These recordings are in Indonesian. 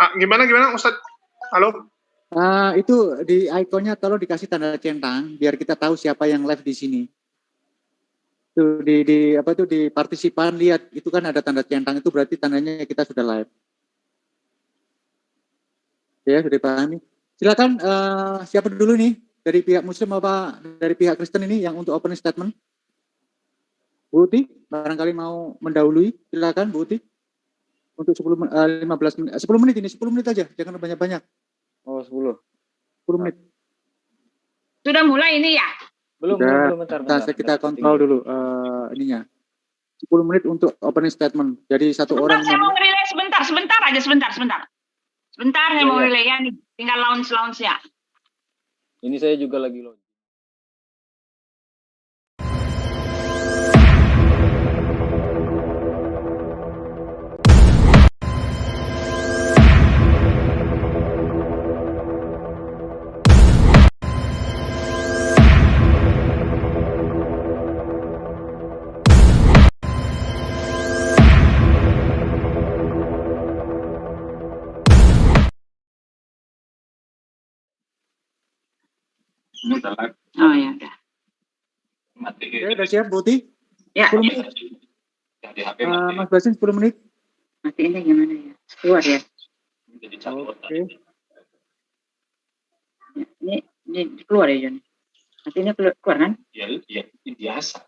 Gimana Ustadz? Halo? Itu di ikonnya tolong dikasih tanda centang biar kita tahu siapa yang live di sini. Tuh di partisipan lihat itu kan ada tanda centang, itu berarti tandanya kita sudah live. Ya, sudah dipahami. Silakan siapa dulu nih dari pihak Muslim apa dari pihak Kristen ini yang untuk opening statement? Bu Uti, barangkali mau mendahului, silakan Bu Uti. Untuk 15 menit, 10 menit ini, 10 menit aja, jangan banyak-banyak. Oh, 10 menit. Sudah mulai ini ya? Belum, bentar. Kita kontrol dulu ininya. 10 menit untuk opening statement. Jadi satu orang. Saya mau relay sebentar aja, sebentar. Sebentar saya mau relay ya nih, tinggal launch ya. Ini saya juga lagi launch. Oh ya udah. Udah siap Buti? Ya. 10 menit. Mas Basin 10 menit. Mati ini gimana ya? Keluar ya. Oke. Ini keluar ya Jon. Mati ini keluar kan? Iya, biasa.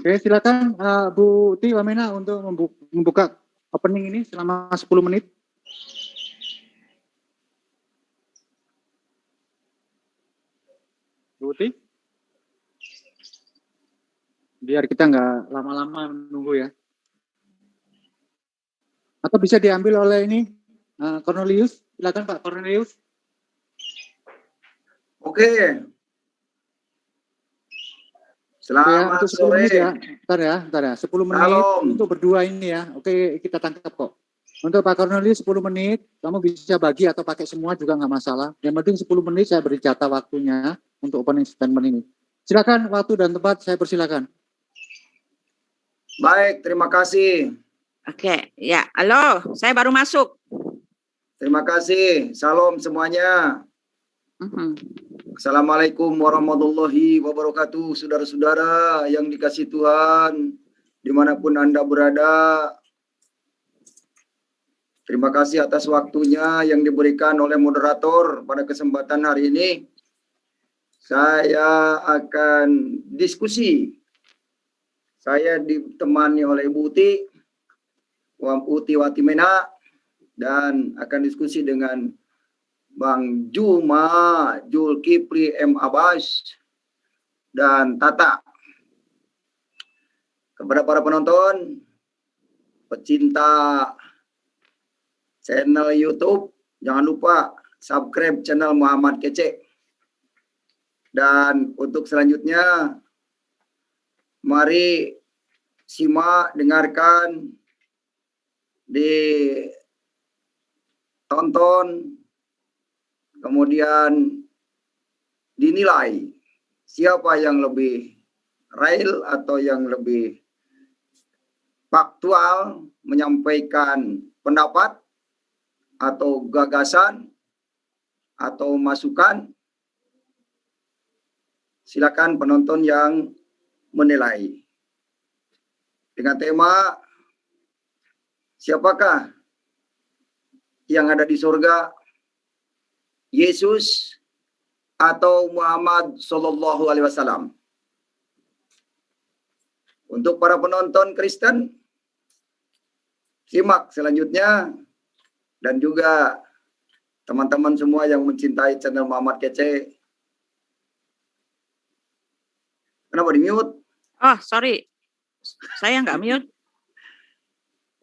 Oke, silakan Bu Uti Wamena untuk membuka opening ini selama 10 menit. Bu Uti? Biar kita nggak lama-lama menunggu ya. Atau bisa diambil oleh ini Cornelius. Silakan Pak Cornelius. Oke. Selamat untuk 10 sore. menit ya. Bentar ya. 10 menit Salam. untuk berdua ini ya. Oke, kita tangkap kok. Untuk Pak Cornelius 10 menit, kamu bisa bagi atau pakai semua juga nggak masalah. Yang penting 10 menit saya beri jatah waktunya untuk opening statement ini. Silakan waktu dan tempat saya persilakan. Baik, terima kasih. Oke, ya. Halo, saya baru masuk. Terima kasih. Salam semuanya. Assalamualaikum warahmatullahi wabarakatuh. Saudara-saudara yang dikasih Tuhan, dimanapun Anda berada. Terima kasih atas waktunya yang diberikan oleh moderator pada kesempatan hari ini. Saya akan diskusi. Saya ditemani oleh Ibu Uti Watimena, dan akan diskusi dengan Bang Juma, Julkipli M. Abbas, dan Tata. Kepada para penonton, pecinta channel YouTube, jangan lupa subscribe channel Muhammad Kece. Dan untuk selanjutnya, mari simak, dengarkan, ditonton, kemudian dinilai siapa yang lebih real atau yang lebih faktual menyampaikan pendapat atau gagasan atau masukan. Silakan penonton yang menilai. Dengan tema, siapakah yang ada di surga? Yesus atau Muhammad Sallallahu Alaihi Wasallam? Untuk para penonton Kristen, simak selanjutnya, dan juga teman-teman semua yang mencintai channel Muhammad Kece. Kenapa di-mute? Oh, sorry. Saya nggak mute.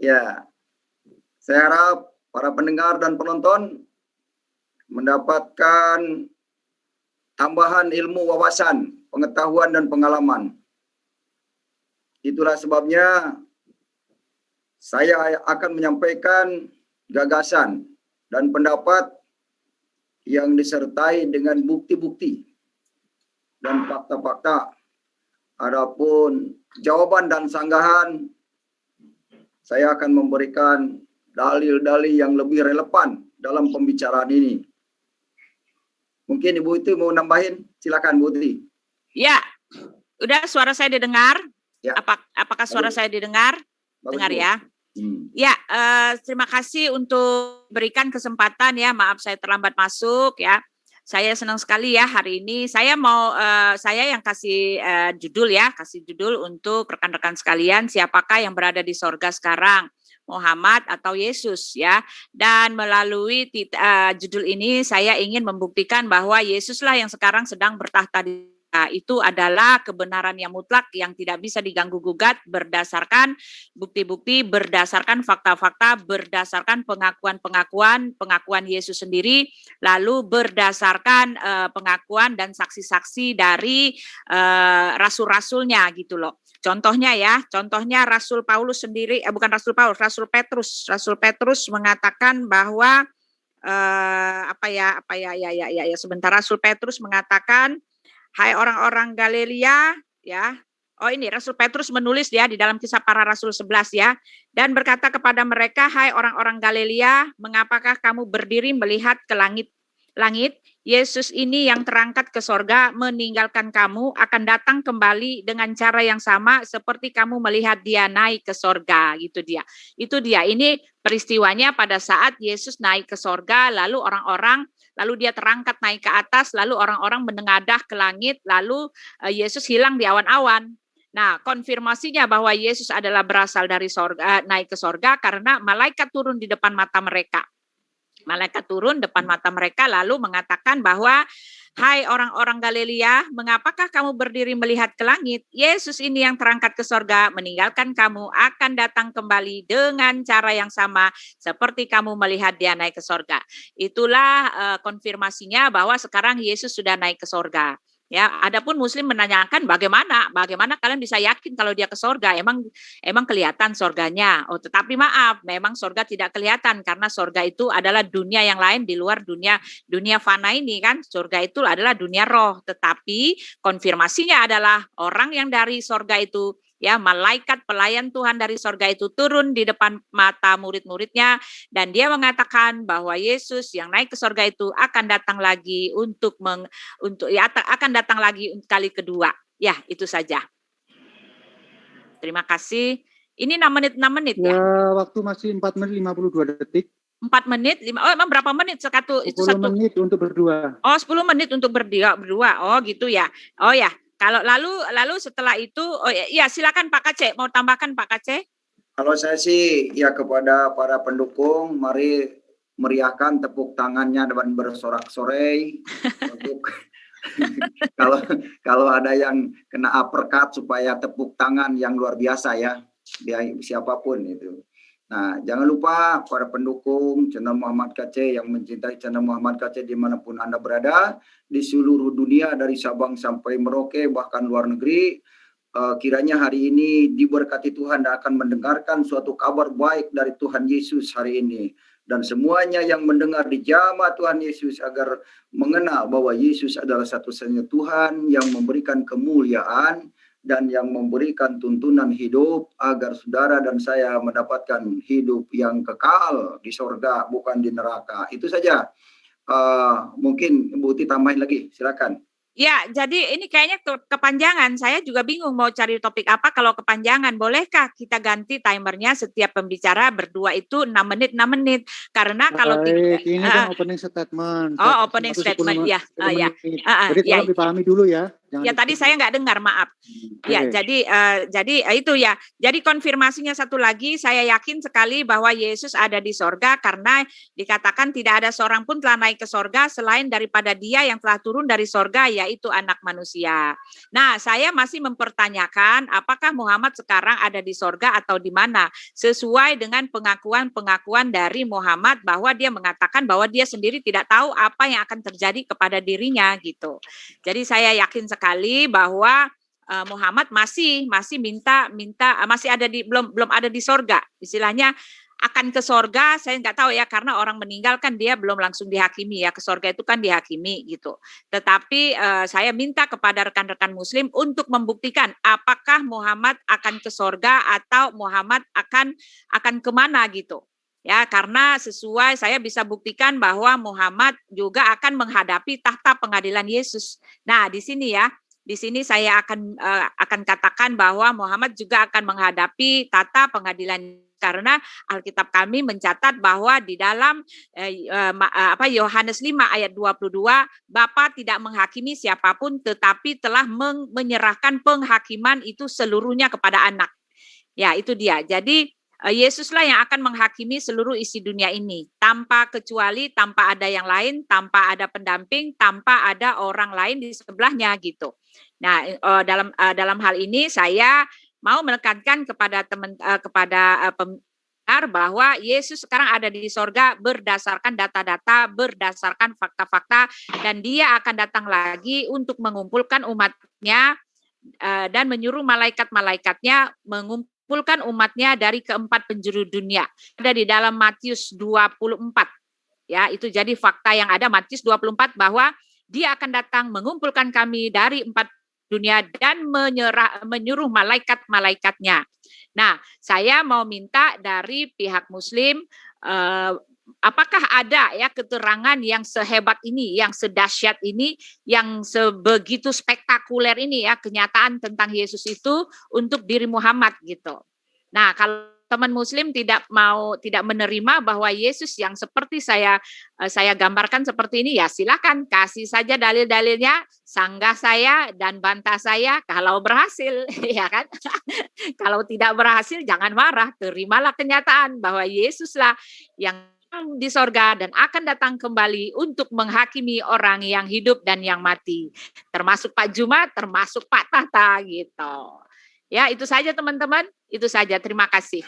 Ya, saya harap para pendengar dan penonton mendapatkan tambahan ilmu, wawasan, pengetahuan, dan pengalaman. Itulah sebabnya saya akan menyampaikan gagasan dan pendapat yang disertai dengan bukti-bukti dan fakta-fakta. Adapun jawaban dan sanggahan, saya akan memberikan dalil-dalil yang lebih relevan dalam pembicaraan ini. Mungkin Ibu itu mau nambahin, silakan Bu Uti. Ya, udah suara saya didengar? Ya. Apakah suara saya didengar? Bagus, Dengar Bu. ya. Ya, terima kasih untuk berikan kesempatan ya. Maaf saya terlambat masuk ya. Saya senang sekali ya hari ini. Saya mau saya yang kasih judul ya, kasih judul untuk rekan-rekan sekalian. Siapakah yang berada di sorga sekarang? Muhammad atau Yesus ya. Dan melalui judul ini saya ingin membuktikan bahwa Yesuslah yang sekarang sedang bertahta di itu adalah kebenaran yang mutlak yang tidak bisa diganggu-gugat berdasarkan bukti-bukti, berdasarkan fakta-fakta, berdasarkan pengakuan Yesus sendiri, lalu berdasarkan pengakuan dan saksi-saksi dari rasul-rasulnya gitu loh. Contohnya ya, contohnya Rasul Paulus sendiri, bukan Rasul Paulus, Rasul Petrus mengatakan bahwa sebentar, Rasul Petrus mengatakan, hai orang-orang Galilea, ya. Oh ini Rasul Petrus menulis ya di dalam Kisah Para Rasul 11 ya. Dan berkata kepada mereka, hai orang-orang Galilea, mengapakah kamu berdiri melihat ke langit? Yesus ini yang terangkat ke sorga meninggalkan kamu akan datang kembali dengan cara yang sama seperti kamu melihat dia naik ke sorga, gitu dia. Itu dia. Ini peristiwanya pada saat Yesus naik ke sorga, lalu dia terangkat naik ke atas, lalu orang-orang menengadah ke langit, lalu Yesus hilang di awan-awan. Nah, konfirmasinya bahwa Yesus adalah berasal dari sorga, naik ke sorga karena malaikat turun di depan mata mereka. Malaikat turun depan mata mereka lalu mengatakan bahwa, hai orang-orang Galilea, mengapakah kamu berdiri melihat ke langit? Yesus ini yang terangkat ke sorga meninggalkan kamu akan datang kembali dengan cara yang sama seperti kamu melihat dia naik ke sorga. Itulah konfirmasinya bahwa sekarang Yesus sudah naik ke sorga. Ya, adapun Muslim menanyakan bagaimana kalian bisa yakin kalau dia ke sorga? Emang kelihatan sorganya? Oh, tetapi maaf, memang sorga tidak kelihatan karena sorga itu adalah dunia yang lain di luar dunia fana ini kan. Sorga itu adalah dunia roh. Tetapi konfirmasinya adalah orang yang dari sorga itu, ya, malaikat pelayan Tuhan dari sorga itu turun di depan mata murid-muridnya dan dia mengatakan bahwa Yesus yang naik ke sorga itu akan datang lagi akan datang lagi kali kedua. Ya, itu saja. Terima kasih. Ini 6 menit ya? Ya, waktu masih 4 menit 52 detik. 4 menit, emang berapa menit satu? 10 menit untuk berdua. Oh, 10 menit untuk berdua. Oh, gitu ya. Oh ya. Kalau lalu setelah itu, ya silakan Pak Kace, mau tambahkan Pak Kace? Kalau saya sih ya kepada para pendukung, mari meriahkan tepuk tangannya dan bersorak-sorai untuk kalau ada yang kena uppercut supaya tepuk tangan yang luar biasa ya, siapapun itu. Nah, jangan lupa para pendukung channel Muhammad Kece yang mencintai channel Muhammad Kece dimanapun Anda berada, di seluruh dunia dari Sabang sampai Merauke, bahkan luar negeri, kiranya hari ini diberkati Tuhan dan akan mendengarkan suatu kabar baik dari Tuhan Yesus hari ini. Dan semuanya yang mendengar di jamaah Tuhan Yesus agar mengenal bahwa Yesus adalah satu-satunya Tuhan yang memberikan kemuliaan dan yang memberikan tuntunan hidup agar saudara dan saya mendapatkan hidup yang kekal di sorga, bukan di neraka. Itu saja. Mungkin Ibu Uti tambahin lagi, silakan. Ya, jadi ini kayaknya kepanjangan. Saya juga bingung mau cari topik apa kalau kepanjangan. Bolehkah kita ganti timernya setiap pembicara berdua itu 6 menit? Karena kalau tidak... Ini kan opening statement. Oh, opening statement, ya. Jadi tolong dipahami dulu ya. Ya tadi saya nggak dengar, maaf. Ya, Oke. jadi itu ya. Jadi konfirmasinya satu lagi, saya yakin sekali bahwa Yesus ada di sorga karena dikatakan tidak ada seorang pun telah naik ke sorga selain daripada Dia yang telah turun dari sorga, yaitu Anak Manusia. Nah, saya masih mempertanyakan apakah Muhammad sekarang ada di sorga atau di mana? Sesuai dengan pengakuan-pengakuan dari Muhammad bahwa dia mengatakan bahwa dia sendiri tidak tahu apa yang akan terjadi kepada dirinya gitu. Jadi saya yakin sekali bahwa Muhammad masih minta masih ada di belum ada di sorga. Istilahnya akan ke sorga, saya nggak tahu ya, karena orang meninggal kan dia belum langsung dihakimi ya, ke sorga itu kan dihakimi gitu. Tetapi saya minta kepada rekan-rekan Muslim untuk membuktikan apakah Muhammad akan ke sorga atau Muhammad akan kemana gitu. Ya, karena sesuai saya bisa buktikan bahwa Muhammad juga akan menghadapi tahta pengadilan Yesus. Nah, di sini ya, di sini saya akan katakan bahwa Muhammad juga akan menghadapi tahta pengadilan karena Alkitab kami mencatat bahwa di dalam Yohanes 5 ayat 22, Bapa tidak menghakimi siapapun tetapi telah menyerahkan penghakiman itu seluruhnya kepada anak. Ya, itu dia. Jadi Yesuslah yang akan menghakimi seluruh isi dunia ini, tanpa kecuali, tanpa ada yang lain, tanpa ada pendamping, tanpa ada orang lain di sebelahnya gitu. Nah, dalam hal ini saya mau menekankan kepada pendengar bahwa Yesus sekarang ada di sorga berdasarkan data-data, berdasarkan fakta-fakta, dan Dia akan datang lagi untuk mengumpulkan umatnya dan menyuruh malaikat-malaikatnya mengumpulkan umatnya dari keempat penjuru dunia. Ada di dalam Matius 24. Ya, itu jadi fakta yang ada Matius 24 bahwa Dia akan datang mengumpulkan kami dari empat dunia dan menyuruh malaikat-malaikatnya. Nah, saya mau minta dari pihak Muslim, apakah ada ya keterangan yang sehebat ini, yang sedahsyat ini, yang sebegitu spektakuler ini ya, kenyataan tentang Yesus itu untuk diri Muhammad gitu. Nah, kalau teman Muslim tidak menerima bahwa Yesus yang seperti saya gambarkan seperti ini, ya silakan kasih saja dalil-dalilnya, sanggah saya dan bantah saya kalau berhasil, ya kan? Kalau tidak berhasil jangan marah, terimalah kenyataan bahwa Yesuslah yang di sorga dan akan datang kembali untuk menghakimi orang yang hidup dan yang mati, termasuk Pak Juma, termasuk Pak Tata gitu. Ya, itu saja teman-teman, itu saja. Terima kasih.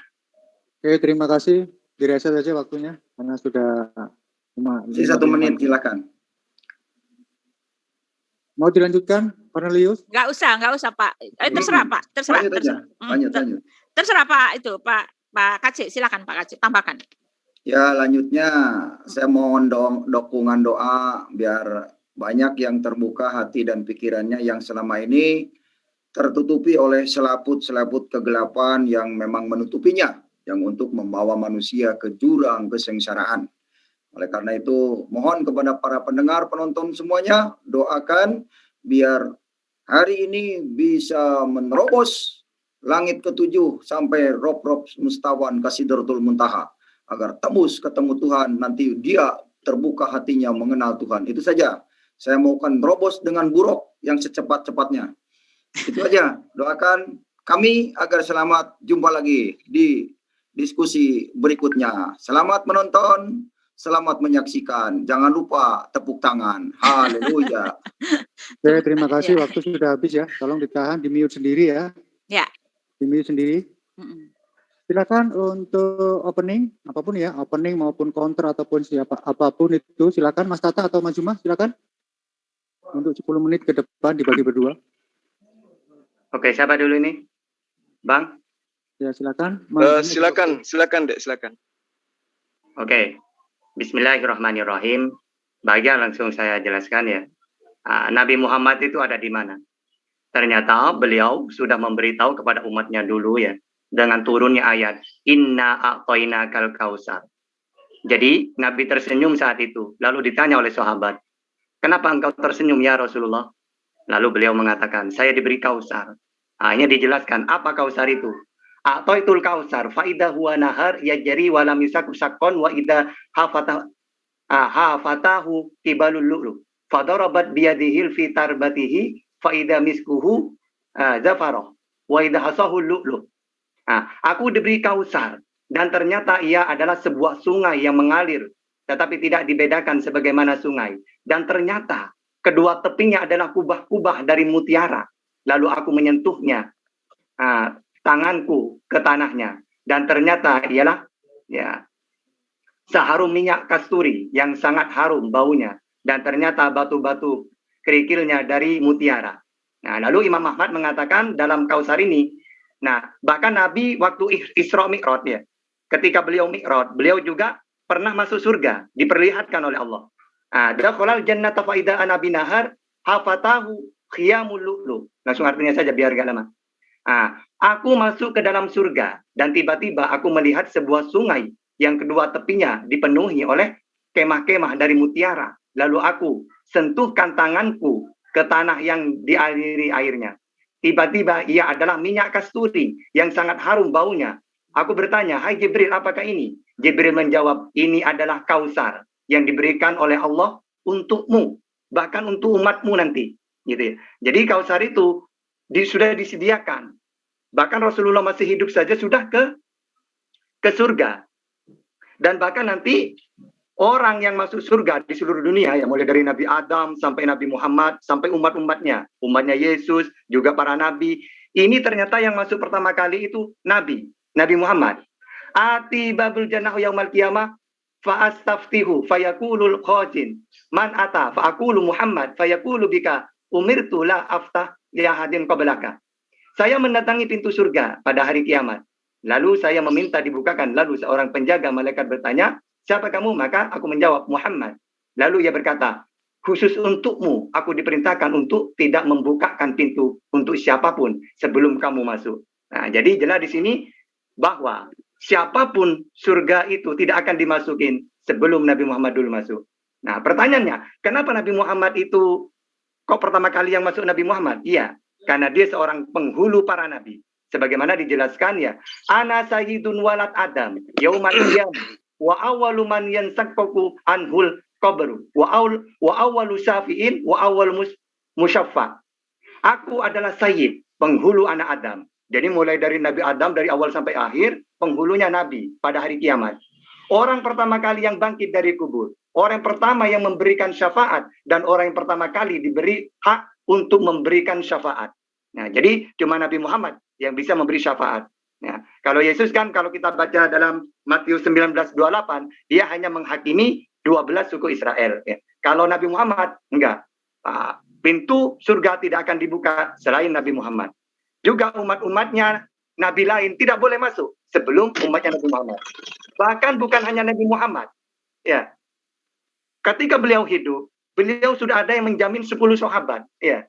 Oke, terima kasih. Direset saja waktunya karena sudah cuma 1 menit, silakan. Mau dilanjutkan, Cornelius? Nggak usah Pak. Terserah Pak, terserah. Lanjut. Terserah Pak itu Pak Kacik, silakan Pak Kacik, tambahkan. Ya, lanjutnya saya mohon dukungan doa biar banyak yang terbuka hati dan pikirannya yang selama ini tertutupi oleh selaput-selaput kegelapan yang memang menutupinya, yang untuk membawa manusia ke jurang kesengsaraan. Oleh karena itu, mohon kepada para pendengar, penonton semuanya, doakan biar hari ini bisa menerobos langit ketujuh sampai rob-rob mustawan ke Sidratul Muntaha, agar tembus ketemu Tuhan, nanti dia terbuka hatinya mengenal Tuhan. Itu saja. Saya maukan terobos dengan buruk yang secepat-cepatnya. Itu aja. Doakan kami agar selamat jumpa lagi di diskusi berikutnya. Selamat menonton, selamat menyaksikan. Jangan lupa tepuk tangan. Haleluya. Oke, terima kasih. Waktu sudah habis ya. Tolong ditahan, di-mute sendiri ya. Ya. Di-mute sendiri. Silakan untuk opening, apapun ya, opening maupun counter ataupun apapun itu, silakan Mas Tata atau Mas Juma, silakan. Untuk 10 menit ke depan dibagi berdua. Oke, siapa dulu ini? Bang? Ya, silakan. Silakan, Dek, silakan. Oke. Bismillahirrahmanirrahim. Bahagia langsung saya jelaskan ya. Nabi Muhammad itu ada di mana? Ternyata beliau sudah memberitahu kepada umatnya dulu ya, dengan turunnya ayat Inna a'tainakal kausar. Jadi Nabi tersenyum saat itu, lalu ditanya oleh sahabat, kenapa engkau tersenyum ya Rasulullah? Lalu beliau mengatakan, saya diberi kausar. Ini dijelaskan apa kausar itu. A'taitul kausar fa idza huwa nahar yajri wa lam yusaqqon wa idza hafatahu tibalul lu'lu. Fadarabat biyadihi fi tarbatihi fa idza miskuhu zafarah wa idza hasahu lu'lu. Aku diberi Kausar dan ternyata ia adalah sebuah sungai yang mengalir tetapi tidak dibedakan sebagaimana sungai, dan ternyata kedua tepinya adalah kubah-kubah dari mutiara. Lalu aku menyentuhnya, tanganku ke tanahnya, dan ternyata ialah seharum minyak kasturi yang sangat harum baunya, dan ternyata batu-batu kerikilnya dari mutiara. Nah, lalu Imam Ahmad mengatakan dalam Kausar ini, bahkan Nabi waktu Isra Mi'raj ketika beliau Mi'raj, beliau juga pernah masuk surga, diperlihatkan oleh Allah. Dakhalal jannata fa idza ana binahar hafatahu khiyamul lu'lu. Langsung artinya saja biar gak lama. Aku masuk ke dalam surga dan tiba-tiba aku melihat sebuah sungai yang kedua tepinya dipenuhi oleh kemah-kemah dari mutiara. Lalu aku sentuhkan tanganku ke tanah yang dialiri airnya. Tiba-tiba ia adalah minyak kasturi yang sangat harum baunya. Aku bertanya, "Hai Jibril, apakah ini?" Jibril menjawab, "Ini adalah Kausar yang diberikan oleh Allah untukmu, bahkan untuk umatmu nanti." Gitu ya. Jadi Kausar itu sudah disediakan. Bahkan Rasulullah masih hidup saja sudah ke surga. Dan bahkan nanti orang yang masuk surga di seluruh dunia, ya mulai dari Nabi Adam sampai Nabi Muhammad, sampai umatnya Yesus, juga para nabi. Ini ternyata yang masuk pertama kali itu Nabi Muhammad. Ati babul jannah yaumal qiyamah fa astaftihu fayaqulul khazin man ata fa aqulu Muhammad fayaqulu bika umirtu la aftah li ahadin qablaka. Saya mendatangi pintu surga pada hari kiamat. Lalu saya meminta dibukakan. Lalu seorang penjaga malaikat bertanya, "Siapa kamu?" Maka aku menjawab, "Muhammad." Lalu ia berkata, "Khusus untukmu aku diperintahkan untuk tidak membukakan pintu untuk siapapun sebelum kamu masuk." Nah, jadi jelas di sini bahwa siapapun surga itu tidak akan dimasukin sebelum Nabi Muhammad dulu masuk. Nah, pertanyaannya, kenapa Nabi Muhammad itu kok pertama kali yang masuk Nabi Muhammad? Iya, karena dia seorang penghulu para nabi. Sebagaimana dijelaskan ya, ana sayyidun walad Adam, yaumal qiyamah, wa awwalu man yansaqaqu anhul qabru, wa awwalu syafi'in, wa awwalu musyaffa. Aku adalah sayyid, penghulu anak Adam. Jadi mulai dari Nabi Adam dari awal sampai akhir, penghulunya Nabi pada hari kiamat. Orang pertama kali yang bangkit dari kubur, orang yang pertama yang memberikan syafaat, dan orang yang pertama kali diberi hak untuk memberikan syafaat. Nah, jadi cuma Nabi Muhammad yang bisa memberi syafaat. Nah, kalau Yesus kan kalau kita baca dalam Matius 19:28, dia hanya menghakimi 12 suku Israel. Ya. Kalau Nabi Muhammad, enggak. Pintu surga tidak akan dibuka selain Nabi Muhammad. Juga umat-umatnya Nabi lain tidak boleh masuk sebelum umatnya Nabi Muhammad. Bahkan bukan hanya Nabi Muhammad. Ya. Ketika beliau hidup, beliau sudah ada yang menjamin 10 sahabat. Ya.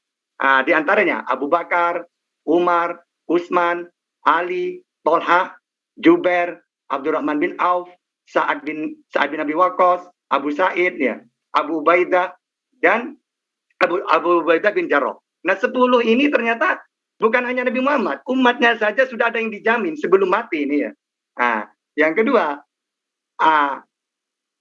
Di antaranya Abu Bakar, Umar, Utsman, Ali, Tolha, Jubair, Abdurrahman bin Auf, Sa'ad bin Abi Waqqas, Abu Sa'id, ya, Abu Ubaidah, dan Abu Ubaidah bin Jarrah. Nah, 10 ini ternyata bukan hanya Nabi Muhammad, umatnya saja sudah ada yang dijamin sebelum mati ini ya. Yang kedua,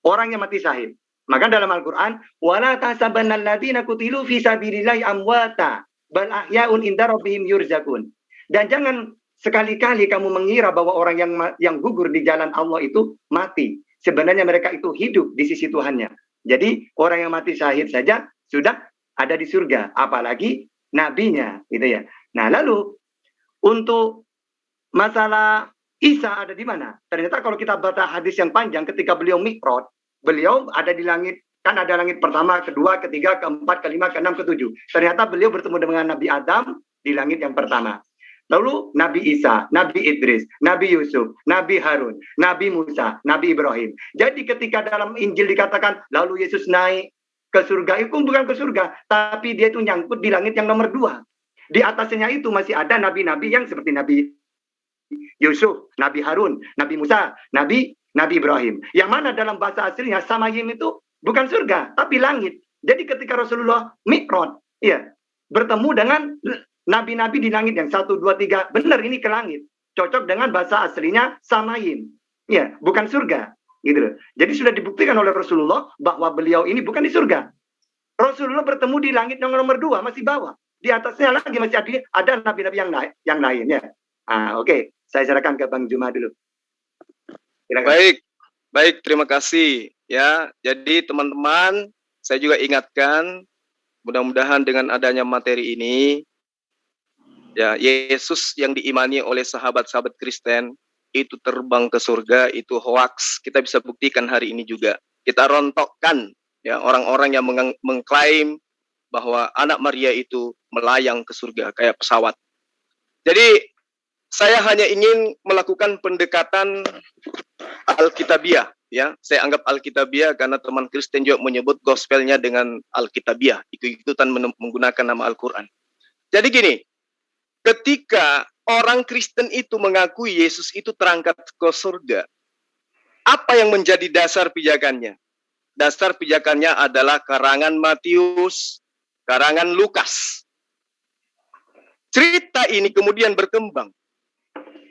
orang yang mati syahid. Maka dalam Al-Quran, wala tahsabanna alladziina qutilu fi sabilillahi amwata bal ahya'un inda rabbihim yurzaqun. Dan jangan sekali-kali kamu mengira bahwa orang yang gugur di jalan Allah itu mati. Sebenarnya mereka itu hidup di sisi Tuhannya. Jadi orang yang mati syahid saja sudah ada di surga, apalagi nabinya, gitu ya. Nah, lalu untuk masalah Isa ada di mana? Ternyata kalau kita baca hadis yang panjang ketika beliau Mi'raj, beliau ada di langit, kan ada langit pertama, kedua, ketiga, keempat, kelima, keenam, ketujuh. Ternyata beliau bertemu dengan Nabi Adam di langit yang pertama. Lalu Nabi Isa, Nabi Idris, Nabi Yusuf, Nabi Harun, Nabi Musa, Nabi Ibrahim. Jadi ketika dalam Injil dikatakan, lalu Yesus naik ke surga, itu bukan ke surga, tapi dia itu nyangkut di langit yang nomor 2. Di atasnya itu masih ada nabi-nabi yang seperti Nabi Yusuf, Nabi Harun, Nabi Musa, Nabi Ibrahim. Yang mana dalam bahasa aslinya Samayim itu bukan surga, tapi langit. Jadi ketika Rasulullah Mi'raj, ya, bertemu dengan nabi-nabi di langit yang 1, 2, 3, benar ini ke langit. Cocok dengan bahasa aslinya Samayim. Ya, bukan surga. Gitu loh. Jadi sudah dibuktikan oleh Rasulullah bahwa beliau ini bukan di surga. Rasulullah bertemu di langit yang nomor 2, masih bawah. Di atasnya lagi masih ada nabi-nabi yang lainnya. Oke. Saya serahkan ke Bang Juma dulu. Silakan. Baik, terima kasih. Ya, jadi teman-teman, saya juga ingatkan, mudah-mudahan dengan adanya materi ini, ya, Yesus yang diimani oleh sahabat-sahabat Kristen itu terbang ke surga, itu hoaks. Kita bisa buktikan hari ini juga. Kita rontokkan ya orang-orang yang mengklaim bahwa anak Maria itu melayang ke surga kayak pesawat. Jadi saya hanya ingin melakukan pendekatan Alkitabiah, ya. Saya anggap Alkitabiah karena teman Kristen juga menyebut gospelnya dengan Alkitabiah, ikut-ikutan menggunakan nama Al-Quran. Jadi gini, ketika orang Kristen itu mengakui Yesus itu terangkat ke surga, apa yang menjadi dasar pijakannya? Dasar pijakannya adalah karangan Matius, karangan Lukas. Cerita ini kemudian berkembang.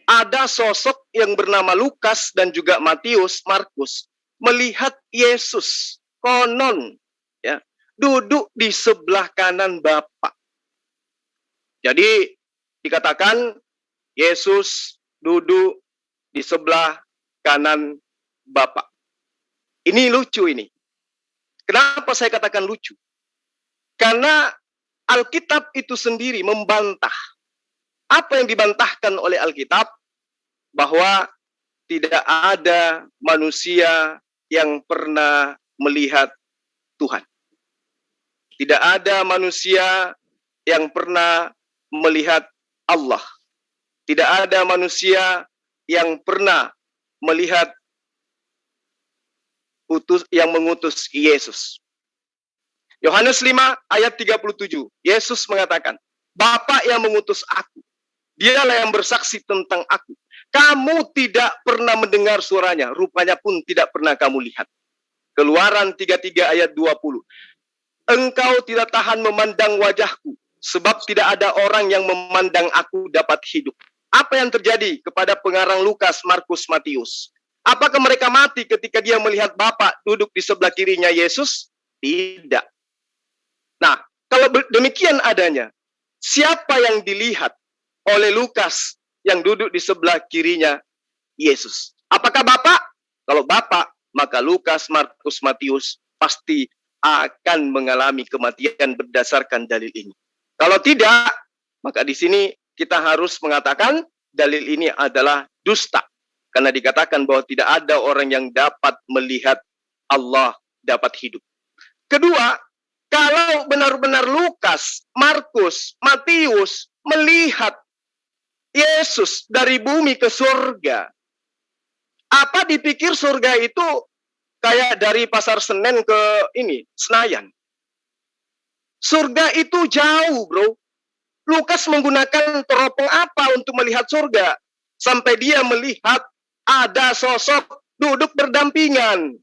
Ada sosok yang bernama Lukas dan juga Markus melihat Yesus konon ya duduk di sebelah kanan Bapa. Jadi dikatakan Yesus duduk di sebelah kanan Bapa. Ini lucu ini. Kenapa saya katakan lucu? Karena Alkitab itu sendiri membantah. Apa yang dibantahkan oleh Alkitab? Bahwa tidak ada manusia yang pernah melihat Tuhan. Tidak ada manusia yang pernah melihat Allah. Tidak ada manusia yang pernah melihat yang mengutus Yesus. Yohanes 5 ayat 37. Yesus mengatakan, Bapa yang mengutus aku, dialah yang bersaksi tentang aku. Kamu tidak pernah mendengar suaranya, rupanya pun tidak pernah kamu lihat. Keluaran 33 ayat 20. Engkau tidak tahan memandang wajahku, sebab tidak ada orang yang memandang aku dapat hidup. Apa yang terjadi kepada pengarang Lukas, Markus, Matius? Apakah mereka mati ketika dia melihat Bapa duduk di sebelah kirinya Yesus? Tidak. Nah, kalau demikian adanya, siapa yang dilihat oleh Lukas yang duduk di sebelah kirinya Yesus? Apakah Bapa? Kalau Bapa, maka Lukas, Markus, Matius pasti akan mengalami kematian berdasarkan dalil ini. Kalau tidak, maka di sini kita harus mengatakan dalil ini adalah dusta. Karena dikatakan bahwa tidak ada orang yang dapat melihat Allah dapat hidup. Kedua, kalau benar-benar Lukas, Markus, Matius melihat Yesus dari bumi ke surga, apa dipikir surga itu kayak dari Pasar Senen ke Senayan? Surga itu jauh, bro. Lukas menggunakan teropong apa untuk melihat surga? Sampai dia melihat ada sosok duduk berdampingan.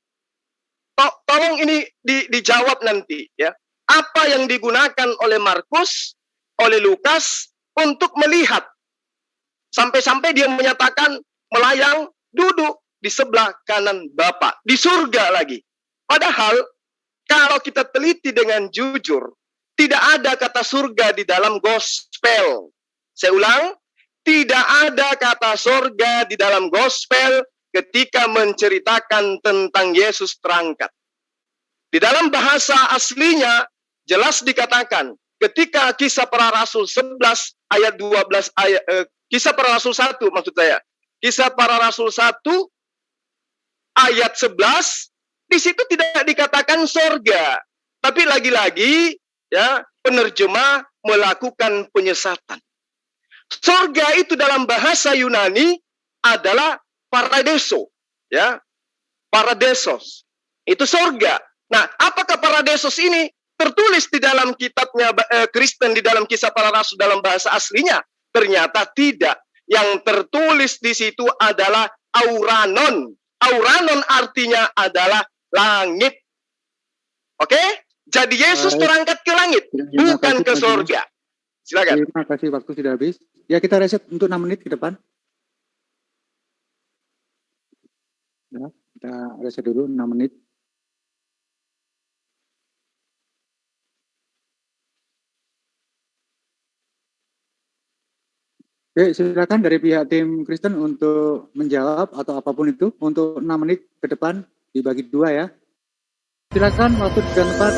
Tolong ini dijawab nanti ya. Apa yang digunakan oleh Markus, oleh Lukas untuk melihat? Sampai-sampai dia menyatakan melayang duduk di sebelah kanan Bapa, di surga lagi. Padahal kalau kita teliti dengan jujur, tidak ada kata surga di dalam gospel. Saya ulang, tidak ada kata surga di dalam gospel ketika menceritakan tentang Yesus terangkat. Di dalam bahasa aslinya jelas dikatakan ketika Kisah Para Rasul 11 ayat 12 Kisah Para Rasul 1 maksud saya. Kisah Para Rasul 1 ayat 11 di situ tidak dikatakan surga, tapi lagi-lagi ya penerjemah melakukan penyesatan. Surga itu dalam bahasa Yunani adalah paradiso, ya, paradesos. Itu surga. Nah, apakah paradesos ini tertulis di dalam kitabnya Kristen di dalam Kisah Para Rasul dalam bahasa aslinya? Ternyata tidak. Yang tertulis di situ adalah auranon. Auranon artinya adalah langit. Oke? Jadi Yesus terangkat ke langit, bukan ke surga. Silakan. Terima kasih, waktu sudah habis. Ya, kita reset untuk 6 menit ke depan. Ya, kita reset dulu 6 menit. Oke, silakan dari pihak tim Kristen untuk menjawab atau apapun itu untuk 6 menit ke depan dibagi 2 ya. Silakan waktu dan tempat.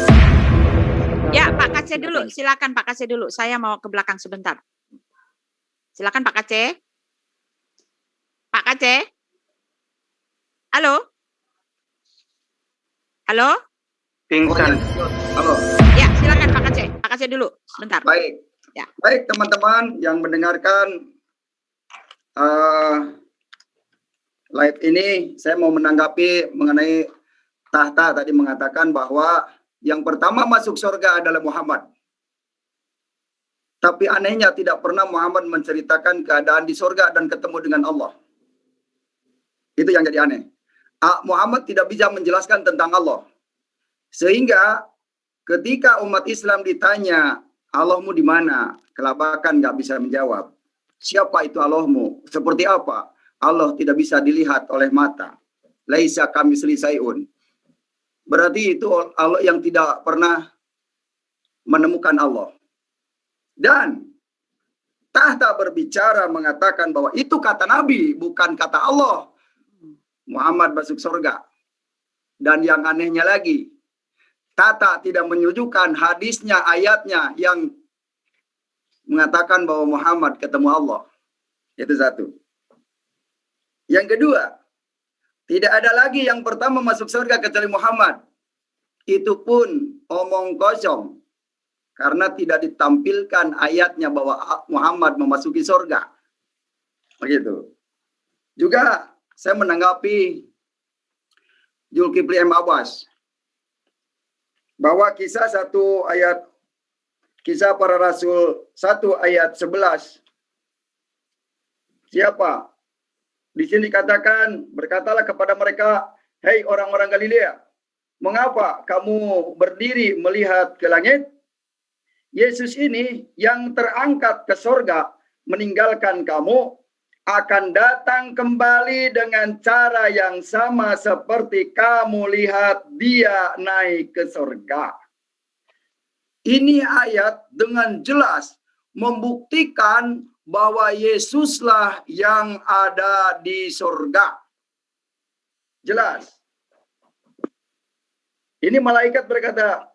Ya, Pak Kace dulu. Silakan Pak Kace dulu. Saya mau ke belakang sebentar. Silakan Pak Kace. Pak Kace. Halo? Halo? Pingsan. Halo. Ya, silakan Pak Kace. Pak Kace dulu sebentar. Baik. Ya. Baik teman-teman yang mendengarkan live ini, saya mau menanggapi mengenai tahta tadi mengatakan bahwa yang pertama masuk surga adalah Muhammad. Tapi anehnya tidak pernah Muhammad menceritakan keadaan di surga dan ketemu dengan Allah. Itu yang jadi aneh. Muhammad tidak bisa menjelaskan tentang Allah. Sehingga ketika umat Islam ditanya, Allahmu di mana? Kelabakan nggak bisa menjawab. Siapa itu Allahmu? Seperti apa? Allah tidak bisa dilihat oleh mata. Laisa kamitslihi syai'un. Berarti itu Allah yang tidak pernah menemukan Allah. Dan tahta berbicara mengatakan bahwa itu kata Nabi, bukan kata Allah. Muhammad masuk surga. Dan yang anehnya lagi, tahta tidak menyujukan hadisnya, ayatnya yang mengatakan bahwa Muhammad ketemu Allah. Itu satu. Yang kedua, tidak ada lagi yang pertama masuk surga kecuali Muhammad. Itu pun omong kosong. Karena tidak ditampilkan ayatnya bahwa Muhammad memasuki surga. Begitu. Juga saya menanggapi Zulkifli M. Abbas. Bahwa kisah para rasul 1 ayat 11. Siapa? Di sini dikatakan, berkatalah kepada mereka, hei orang-orang Galilea, mengapa kamu berdiri melihat ke langit? Yesus ini yang terangkat ke sorga, meninggalkan kamu, akan datang kembali dengan cara yang sama seperti kamu lihat dia naik ke sorga. Ini ayat dengan jelas membuktikan bahwa Yesuslah yang ada di sorga. Jelas. Ini malaikat berkata,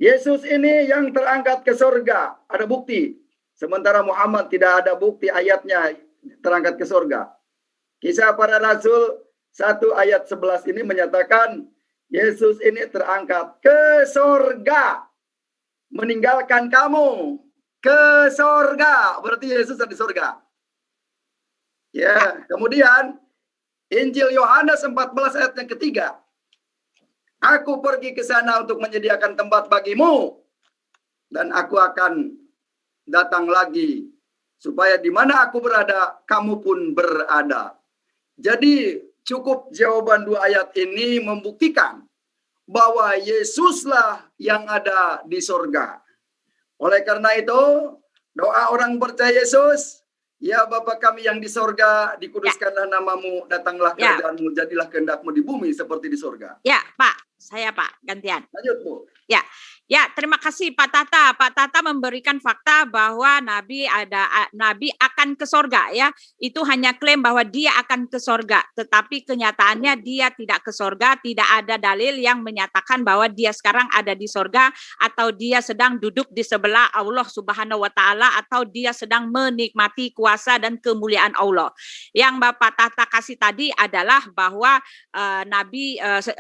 Yesus ini yang terangkat ke sorga. Ada bukti. Sementara Muhammad tidak ada bukti ayatnya terangkat ke surga. Kisah para Rasul 1 ayat 11 ini menyatakan Yesus ini terangkat ke surga. Meninggalkan kamu ke surga. Berarti Yesus ada di surga. Ya, kemudian Injil Yohanes 14 ayat yang ketiga. Aku pergi ke sana untuk menyediakan tempat bagimu. Dan aku akan datang lagi supaya di mana aku berada kamu pun berada. Jadi cukup jawaban 2 ayat ini membuktikan bahwa Yesuslah yang ada di surga. Oleh karena itu doa orang percaya Yesus, ya Bapa kami yang di surga, dikuduskanlah namamu, datanglah kerajaanmu, jadilah kehendakmu di bumi seperti di surga. Ya Pak, saya Pak gantian. Lanjut Bu. Ya, terima kasih Pak Tata. Pak Tata memberikan fakta bahwa Nabi akan ke sorga ya. Itu hanya klaim bahwa dia akan ke sorga, tetapi kenyataannya dia tidak ke sorga. Tidak ada dalil yang menyatakan bahwa dia sekarang ada di sorga atau dia sedang duduk di sebelah Allah Subhanahu wa taala atau dia sedang menikmati kuasa dan kemuliaan Allah. Yang Bapak Tata kasih tadi adalah bahwa Nabi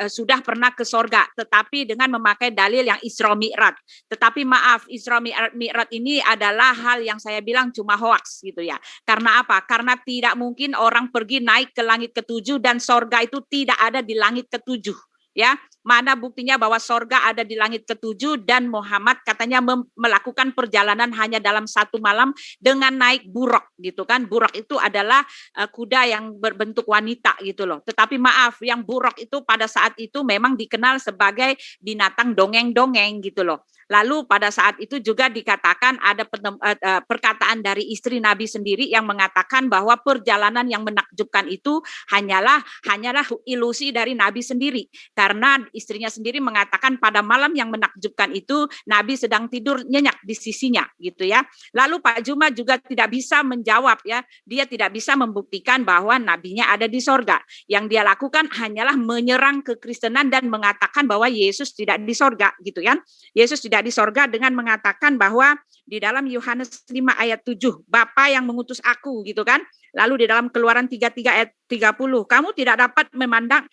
sudah pernah ke sorga, tetapi dengan memakai dalil yang Isra Mi'raj. Tetapi maaf, Isra Mi'raj ini adalah hal yang saya bilang cuma hoax gitu ya. Karena apa? Karena tidak mungkin orang pergi naik ke langit ke-7 dan sorga itu tidak ada di langit ke-7 ya. Mana buktinya bahwa sorga ada di langit ke-7 dan Muhammad katanya melakukan perjalanan hanya dalam 1 malam dengan naik buraq gitu kan. Buraq itu adalah kuda yang berbentuk wanita gitu loh. Tetapi maaf, yang buraq itu pada saat itu memang dikenal sebagai binatang dongeng-dongeng gitu loh. Lalu pada saat itu juga dikatakan ada perkataan dari istri Nabi sendiri yang mengatakan bahwa perjalanan yang menakjubkan itu hanyalah ilusi dari Nabi sendiri. Karena istrinya sendiri mengatakan pada malam yang menakjubkan itu Nabi sedang tidur nyenyak di sisinya gitu ya. Lalu Pak Juma juga tidak bisa menjawab ya, dia tidak bisa membuktikan bahwa nabinya ada di sorga. Yang dia lakukan hanyalah menyerang kekristenan dan mengatakan bahwa Yesus tidak di sorga gitu kan. Yesus tidak di sorga dengan mengatakan bahwa di dalam Yohanes 5 ayat 7, Bapa yang mengutus aku gitu kan. Lalu di dalam Keluaran 33 ayat 30, kamu tidak dapat memandang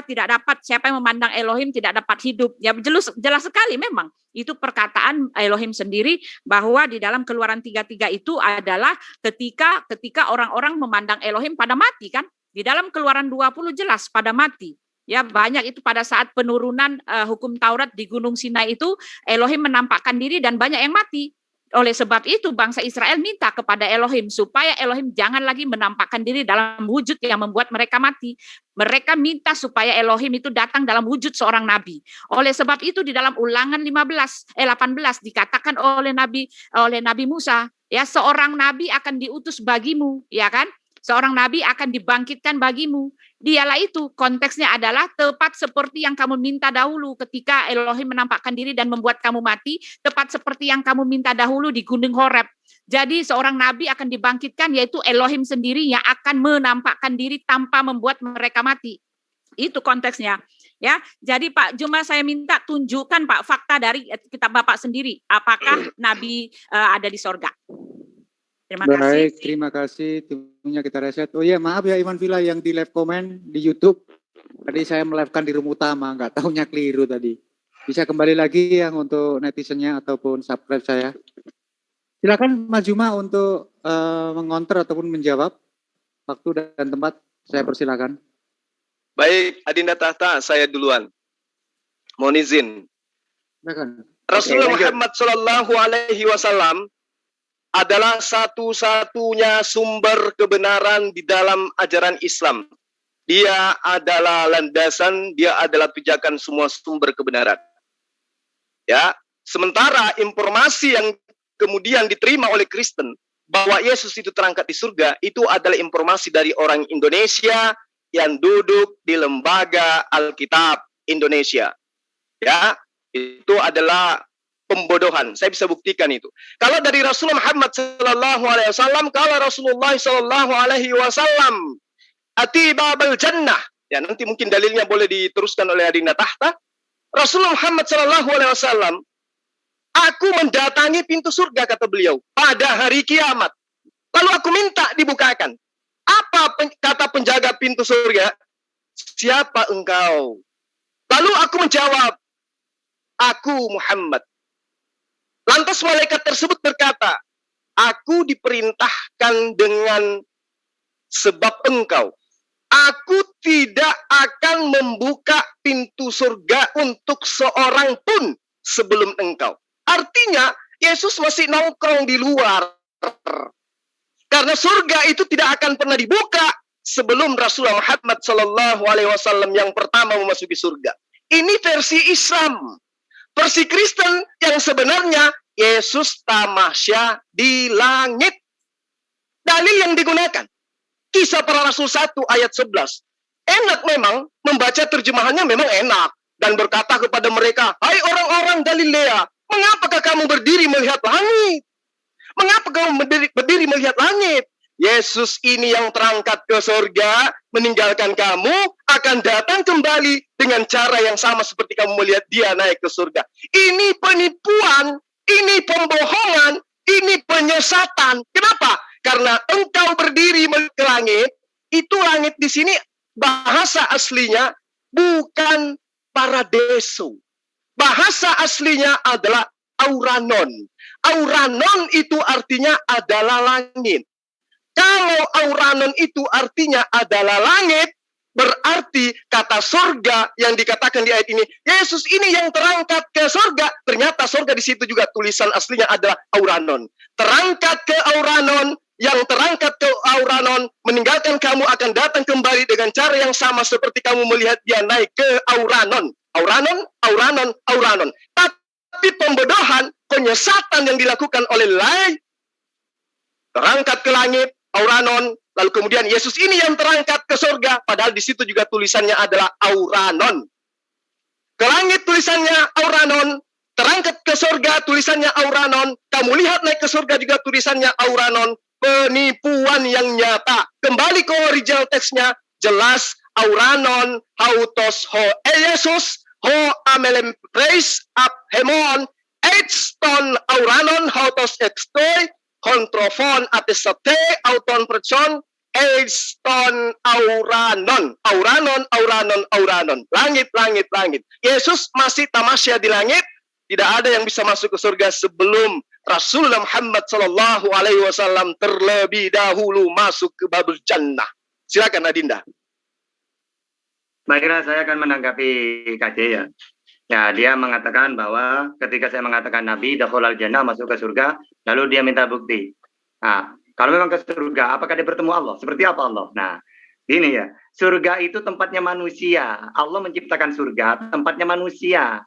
tidak dapat, siapa yang memandang Elohim tidak dapat hidup. Ya jelas sekali memang itu perkataan Elohim sendiri bahwa di dalam Keluaran 33 itu adalah ketika orang-orang memandang Elohim pada mati kan. Di dalam Keluaran 20 jelas pada mati. Ya banyak itu pada saat penurunan hukum Taurat di Gunung Sinai itu Elohim menampakkan diri dan banyak yang mati. Oleh sebab itu bangsa Israel minta kepada Elohim supaya Elohim jangan lagi menampakkan diri dalam wujud yang membuat mereka mati. Mereka minta supaya Elohim itu datang dalam wujud seorang nabi. Oleh sebab itu di dalam Ulangan 18 dikatakan oleh Nabi Musa, ya seorang nabi akan diutus bagimu, ya kan? Seorang nabi akan dibangkitkan bagimu. Dialah itu, konteksnya adalah tepat seperti yang kamu minta dahulu ketika Elohim menampakkan diri dan membuat kamu mati, tepat seperti yang kamu minta dahulu di Gunung Horeb. Jadi seorang nabi akan dibangkitkan, yaitu Elohim sendiri yang akan menampakkan diri tanpa membuat mereka mati. Itu konteksnya. Ya, jadi Pak Juma saya minta tunjukkan Pak fakta dari kitab Bapak sendiri, apakah nabi ada di sorga. Terima kasih. Baik, terima kasih. Timnya kita reset. Oh iya, maaf ya Iman Villa yang di live komen di YouTube. Tadi saya melivekan di room utama, nggak tahunya keliru tadi. Bisa kembali lagi yang untuk netizennya ataupun subscribe saya. Silakan Mas Juma untuk mengonter ataupun menjawab. Waktu dan tempat saya persilakan. Baik, Adinda Tahta, saya duluan. Mohon izin. Silakan. Rasulullah Muhammad Shallallahu Alaihi Wasallam adalah satu-satunya sumber kebenaran di dalam ajaran Islam. Dia adalah landasan, dia adalah pijakan semua sumber kebenaran. Ya, sementara informasi yang kemudian diterima oleh Kristen bahwa Yesus itu terangkat di surga, itu adalah informasi dari orang Indonesia yang duduk di lembaga Alkitab Indonesia. Ya, itu adalah pembodohan. Saya bisa buktikan itu. Kalau dari Rasulullah Muhammad sallallahu alaihi wasallam, kalau Rasulullah sallallahu alaihi wasallam atiba bal jannah. Ya, nanti mungkin dalilnya boleh diteruskan oleh Adinda Tahta. Rasulullah Muhammad sallallahu alaihi wasallam, aku mendatangi pintu surga kata beliau pada hari kiamat. Lalu aku minta dibukakan. Apa kata penjaga pintu surga? Siapa engkau? Lalu aku menjawab, aku Muhammad. Lantas malaikat tersebut berkata, aku diperintahkan dengan sebab engkau. Aku tidak akan membuka pintu surga untuk seorang pun sebelum engkau. Artinya, Yesus masih nongkrong di luar. Karena surga itu tidak akan pernah dibuka sebelum Rasulullah Muhammad SAW yang pertama memasuki surga. Ini versi Islam. Versi Kristen yang sebenarnya Yesus tamasya di langit. Dalil yang digunakan Kisah Para Rasul 1 ayat 11. Enak memang, membaca terjemahannya memang enak. Dan berkata kepada mereka, hai orang-orang Galilea, mengapakah kamu berdiri melihat langit? Mengapa kamu berdiri melihat langit? Yesus ini yang terangkat ke surga, meninggalkan kamu, akan datang kembali dengan cara yang sama seperti kamu melihat dia naik ke surga. Ini penipuan, ini pembohongan, ini penyesatan. Kenapa? Karena engkau berdiri ke langit, itu langit di sini bahasa aslinya bukan paradiso. Bahasa aslinya adalah auranon. Auranon itu artinya adalah langit. Kalau auranon itu artinya adalah langit, berarti kata surga yang dikatakan di ayat ini, Yesus ini yang terangkat ke surga. Ternyata surga di situ juga tulisan aslinya adalah auranon. Terangkat ke auranon, yang terangkat ke auranon, meninggalkan kamu akan datang kembali dengan cara yang sama seperti kamu melihat dia naik ke auranon. Auranon, auranon, auranon. Tapi pembodohan, penyesatan yang dilakukan oleh lain, terangkat ke langit, auranon, lalu kemudian Yesus ini yang terangkat ke surga, padahal di situ juga tulisannya adalah auranon. ke langit tulisannya Auranon, terangkat ke surga tulisannya Auranon, kamu lihat naik ke surga juga tulisannya Auranon. Penipuan yang nyata. Kembali ke original teksnya, jelas Auranon, hautos ho Yesus, ho amelem praise up hemon, Eidston Auranon, hautos extoi, kontrofon atesate, auton person, Eidston Auranon, Auranon, Auranon, Auranon, langit, langit, langit. Yesus masih tamasya di langit. Tidak ada yang bisa masuk ke surga sebelum Rasulullah Muhammad Sallallahu Alaihi Wasallam terlebih dahulu masuk ke babul jannah. Silakan Adinda. Baiklah, saya akan menanggapi KJ ya. Ya, dia mengatakan bahwa ketika saya mengatakan Nabi dakhulal jannah, masuk ke surga, lalu dia minta bukti. Nah, kalau memang ke surga, apakah dia bertemu Allah? Seperti apa Allah? Nah, ini ya, surga itu tempatnya manusia. Allah menciptakan surga, tempatnya manusia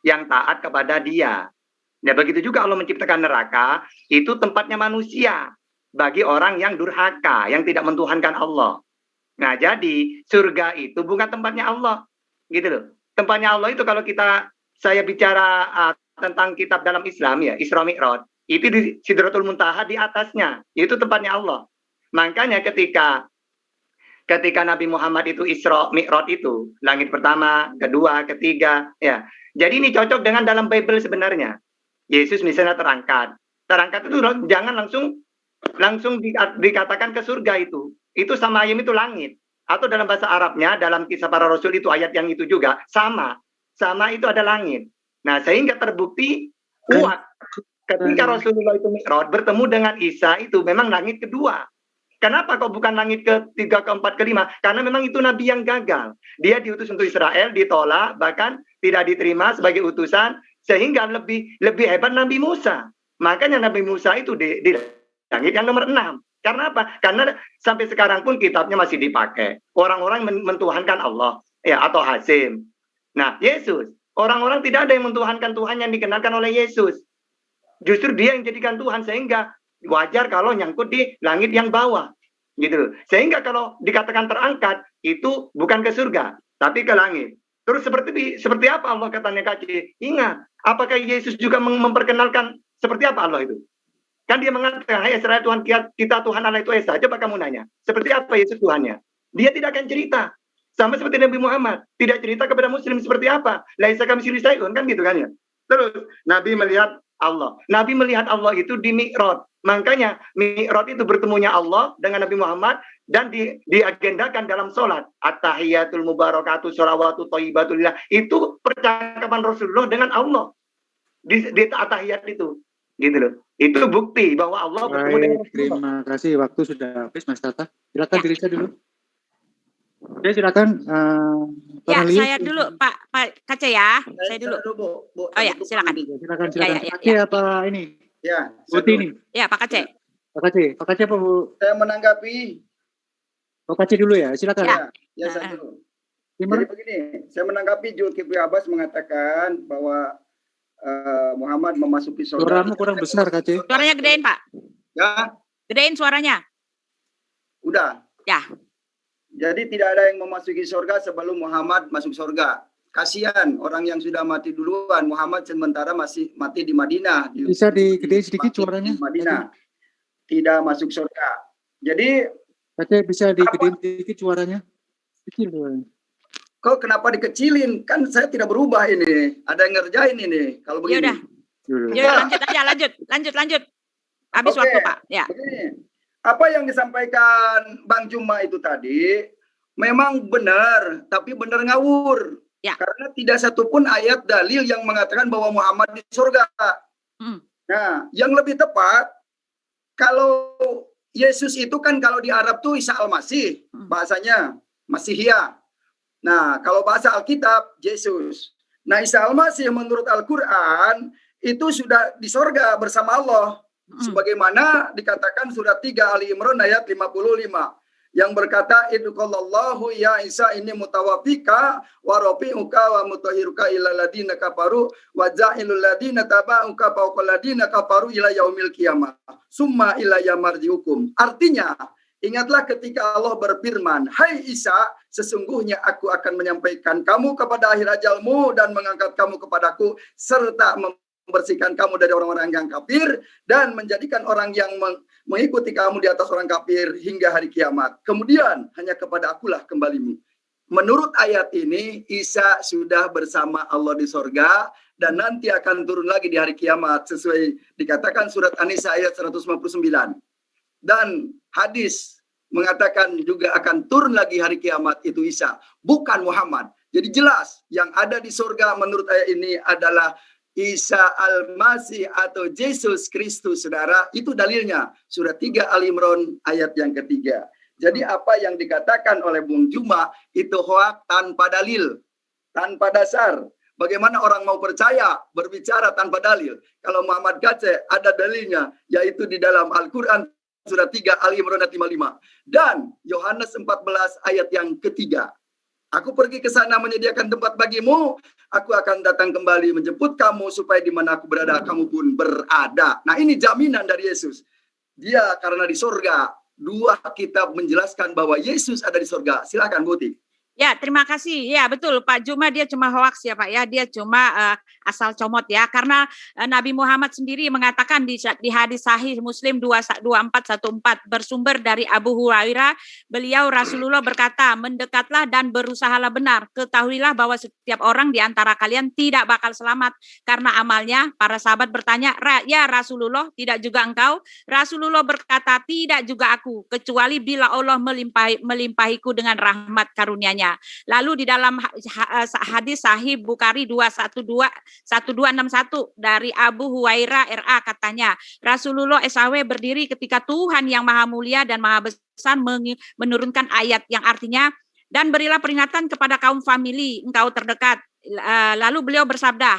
yang taat kepada dia. Ya, begitu juga Allah menciptakan neraka, itu tempatnya manusia bagi orang yang durhaka, yang tidak mentuhankan Allah. Nah, jadi surga itu bukan tempatnya Allah, gitu loh. Tempatnya Allah itu kalau saya bicara tentang kitab dalam Islam ya, Isra Mi'raj, itu di Sidratul Muntaha di atasnya, itu tempatnya Allah. Makanya ketika Nabi Muhammad itu Isra Mi'raj itu, langit pertama, kedua, ketiga, ya. Jadi ini cocok dengan dalam Bible sebenarnya. Yesus misalnya terangkat itu jangan langsung dikatakan ke surga itu. Itu sama ayam itu langit. Atau dalam bahasa Arabnya, dalam Kisah Para Rasul itu ayat yang itu juga sama itu ada langit. Nah, sehingga terbukti kuat ketika Rasulullah itu Mi'raj bertemu dengan Isa itu memang langit kedua. Kenapa kok bukan langit ketiga, keempat, kelima? Karena memang itu nabi yang gagal. Dia diutus untuk Israel, ditolak, bahkan tidak diterima sebagai utusan, sehingga lebih hebat Nabi Musa. Makanya Nabi Musa itu di langit yang nomor 6. Karena apa? Karena sampai sekarang pun kitabnya masih dipakai. Orang-orang mentuhankan Allah, ya, atau Hasim. Nah, Yesus, orang-orang tidak ada yang mentuhankan Tuhan yang dikenalkan oleh Yesus. Justru dia yang jadikan Tuhan, sehingga wajar kalau nyangkut di langit yang bawah, gitu. Sehingga kalau dikatakan terangkat, itu bukan ke surga, tapi ke langit. Terus seperti apa Allah katanya KC? Ingat, apakah Yesus juga memperkenalkan seperti apa Allah itu? Kan dia mengatakan, hai Israel, Tuhan kita Tuhan Allah itu Esa. Coba kamu nanya, seperti apa Yesus Tuhannya? Dia tidak akan cerita. Sama seperti Nabi Muhammad, tidak cerita kepada Muslim seperti apa. Laisa kamitslihi syai'un, kan gitu kan ya. Terus Nabi melihat Allah. Nabi melihat Allah itu di Mi'raj. Makanya Mi'raj itu bertemunya Allah dengan Nabi Muhammad dan diagendakan dalam sholat. At-tahiyatul mubarakatuh sholawatu thayyibatulillah. Itu percakapan Rasulullah dengan Allah. Di at-tahiyat itu. Gitu loh. Itu bukti bahwa Allah bertemu dengan Rasulullah. Terima kasih. Waktu sudah habis, Mas Tata. Silakan Dirisa dulu. Oke, silakan. Ya, saya dulu Pak Kace ya. Saya dulu. Bu. Oh ya, silakan. Silakan. Ya. Kace apa ini? Ya. Putih nih. Ya, Pak Kace. Pak Kace apa Bu? Saya menanggapi. Pak Kace dulu ya, silakan. Ya, saya dulu. Gimana? Jadi begini, saya menanggapi Zulkifli Abbas mengatakan bahwa Muhammad memasuki surga. Suaramu kurang besar, Kace. Suaranya gedein, Pak. Ya, Gedein suaranya. udah. Ya. Jadi tidak ada yang memasuki surga sebelum Muhammad masuk surga. Kasihan orang yang sudah mati duluan. Muhammad sementara masih mati di Madinah. Bisa digedein sedikit suaranya? Di Madinah. Tidak masuk surga. Jadi Kace bisa digedein sedikit suaranya? Kecil suaranya. kok kenapa dikecilin? Kan saya tidak berubah ini. Ada yang ngerjain ini. Kalau begini. Ya, lanjut. Habis waktu, Pak. Ya. Begini. Apa yang disampaikan Bang Juma itu tadi memang benar, tapi benar ngawur. Ya. Karena tidak satupun ayat dalil yang mengatakan bahwa Muhammad di surga. Nah, yang lebih tepat, kalau Yesus itu kan kalau di Arab tuh Isa Al-Masih, bahasanya Masihia. Nah, kalau bahasa Alkitab, Yesus. Nah, Isa Al-Masih menurut Al-Quran itu sudah di surga bersama Allah. Sebagaimana dikatakan surat 3 Ali Imran ayat 55 yang berkata idqallahu ya Isa ini mutawafika wa rafi'uka wa mutahhiruka ila ladina kafaru wa ja'ilul ladina tabauka fawqa ladina kafaru ila yaumil qiyamah summa ila yamarjiukum. Artinya Ingatlah ketika Allah berfirman, "Hai Isa, sesungguhnya aku akan menyampaikan kamu kepada akhir ajalmu dan mengangkat kamu kepadaku, serta membersihkan kamu dari orang-orang yang kafir dan menjadikan orang yang mengikuti kamu di atas orang kafir hingga hari kiamat. Kemudian hanya kepada akulah kembalimu." Menurut ayat ini, Isa sudah bersama Allah di sorga dan nanti akan turun lagi di hari kiamat sesuai dikatakan surat An-Nisa ayat 159. Dan hadis mengatakan juga akan turun lagi hari kiamat itu Isa, bukan Muhammad. Jadi jelas yang ada di surga menurut ayat ini adalah Isa Al-Masih atau Yesus Kristus, saudara. Itu dalilnya. Surat 3 Al-Imran ayat yang ketiga. Jadi apa yang dikatakan oleh Bung Juma itu hoak tanpa dalil, tanpa dasar. Bagaimana orang mau percaya berbicara tanpa dalil? Kalau Muhammad Kaceh ada dalilnya, yaitu di dalam Al-Quran surat 3 Al-Imran ayat 55 dan Yohanes 14 ayat yang ketiga. Aku pergi ke sana menyediakan tempat bagimu, aku akan datang kembali menjemput kamu supaya di mana aku berada kamu pun berada. Nah, ini jaminan dari Yesus. Dia karena di sorga, dua kitab menjelaskan bahwa Yesus ada di sorga. Silakan Buti. Ya, terima kasih. Ya, betul. Pak Juma dia cuma hoaks ya, Pak ya. Dia cuma asal comot ya. Karena Nabi Muhammad sendiri mengatakan di hadis sahih Muslim 2414 bersumber dari Abu Hurairah, beliau Rasulullah berkata, "Mendekatlah dan berusahalah benar. Ketahuilah bahwa setiap orang di antara kalian tidak bakal selamat karena amalnya." Para sahabat bertanya, "Ya Rasulullah, tidak juga engkau?" Rasulullah berkata, "Tidak juga aku, kecuali bila Allah melimpahiku dengan rahmat karunia-Nya." Lalu di dalam hadis sahih Bukhari 1261 dari Abu Hurairah RA katanya, Rasulullah SAW berdiri ketika Tuhan yang Maha Mulia dan Maha Besar menurunkan ayat yang artinya, "Dan berilah peringatan kepada kaum famili engkau terdekat." Lalu beliau bersabda,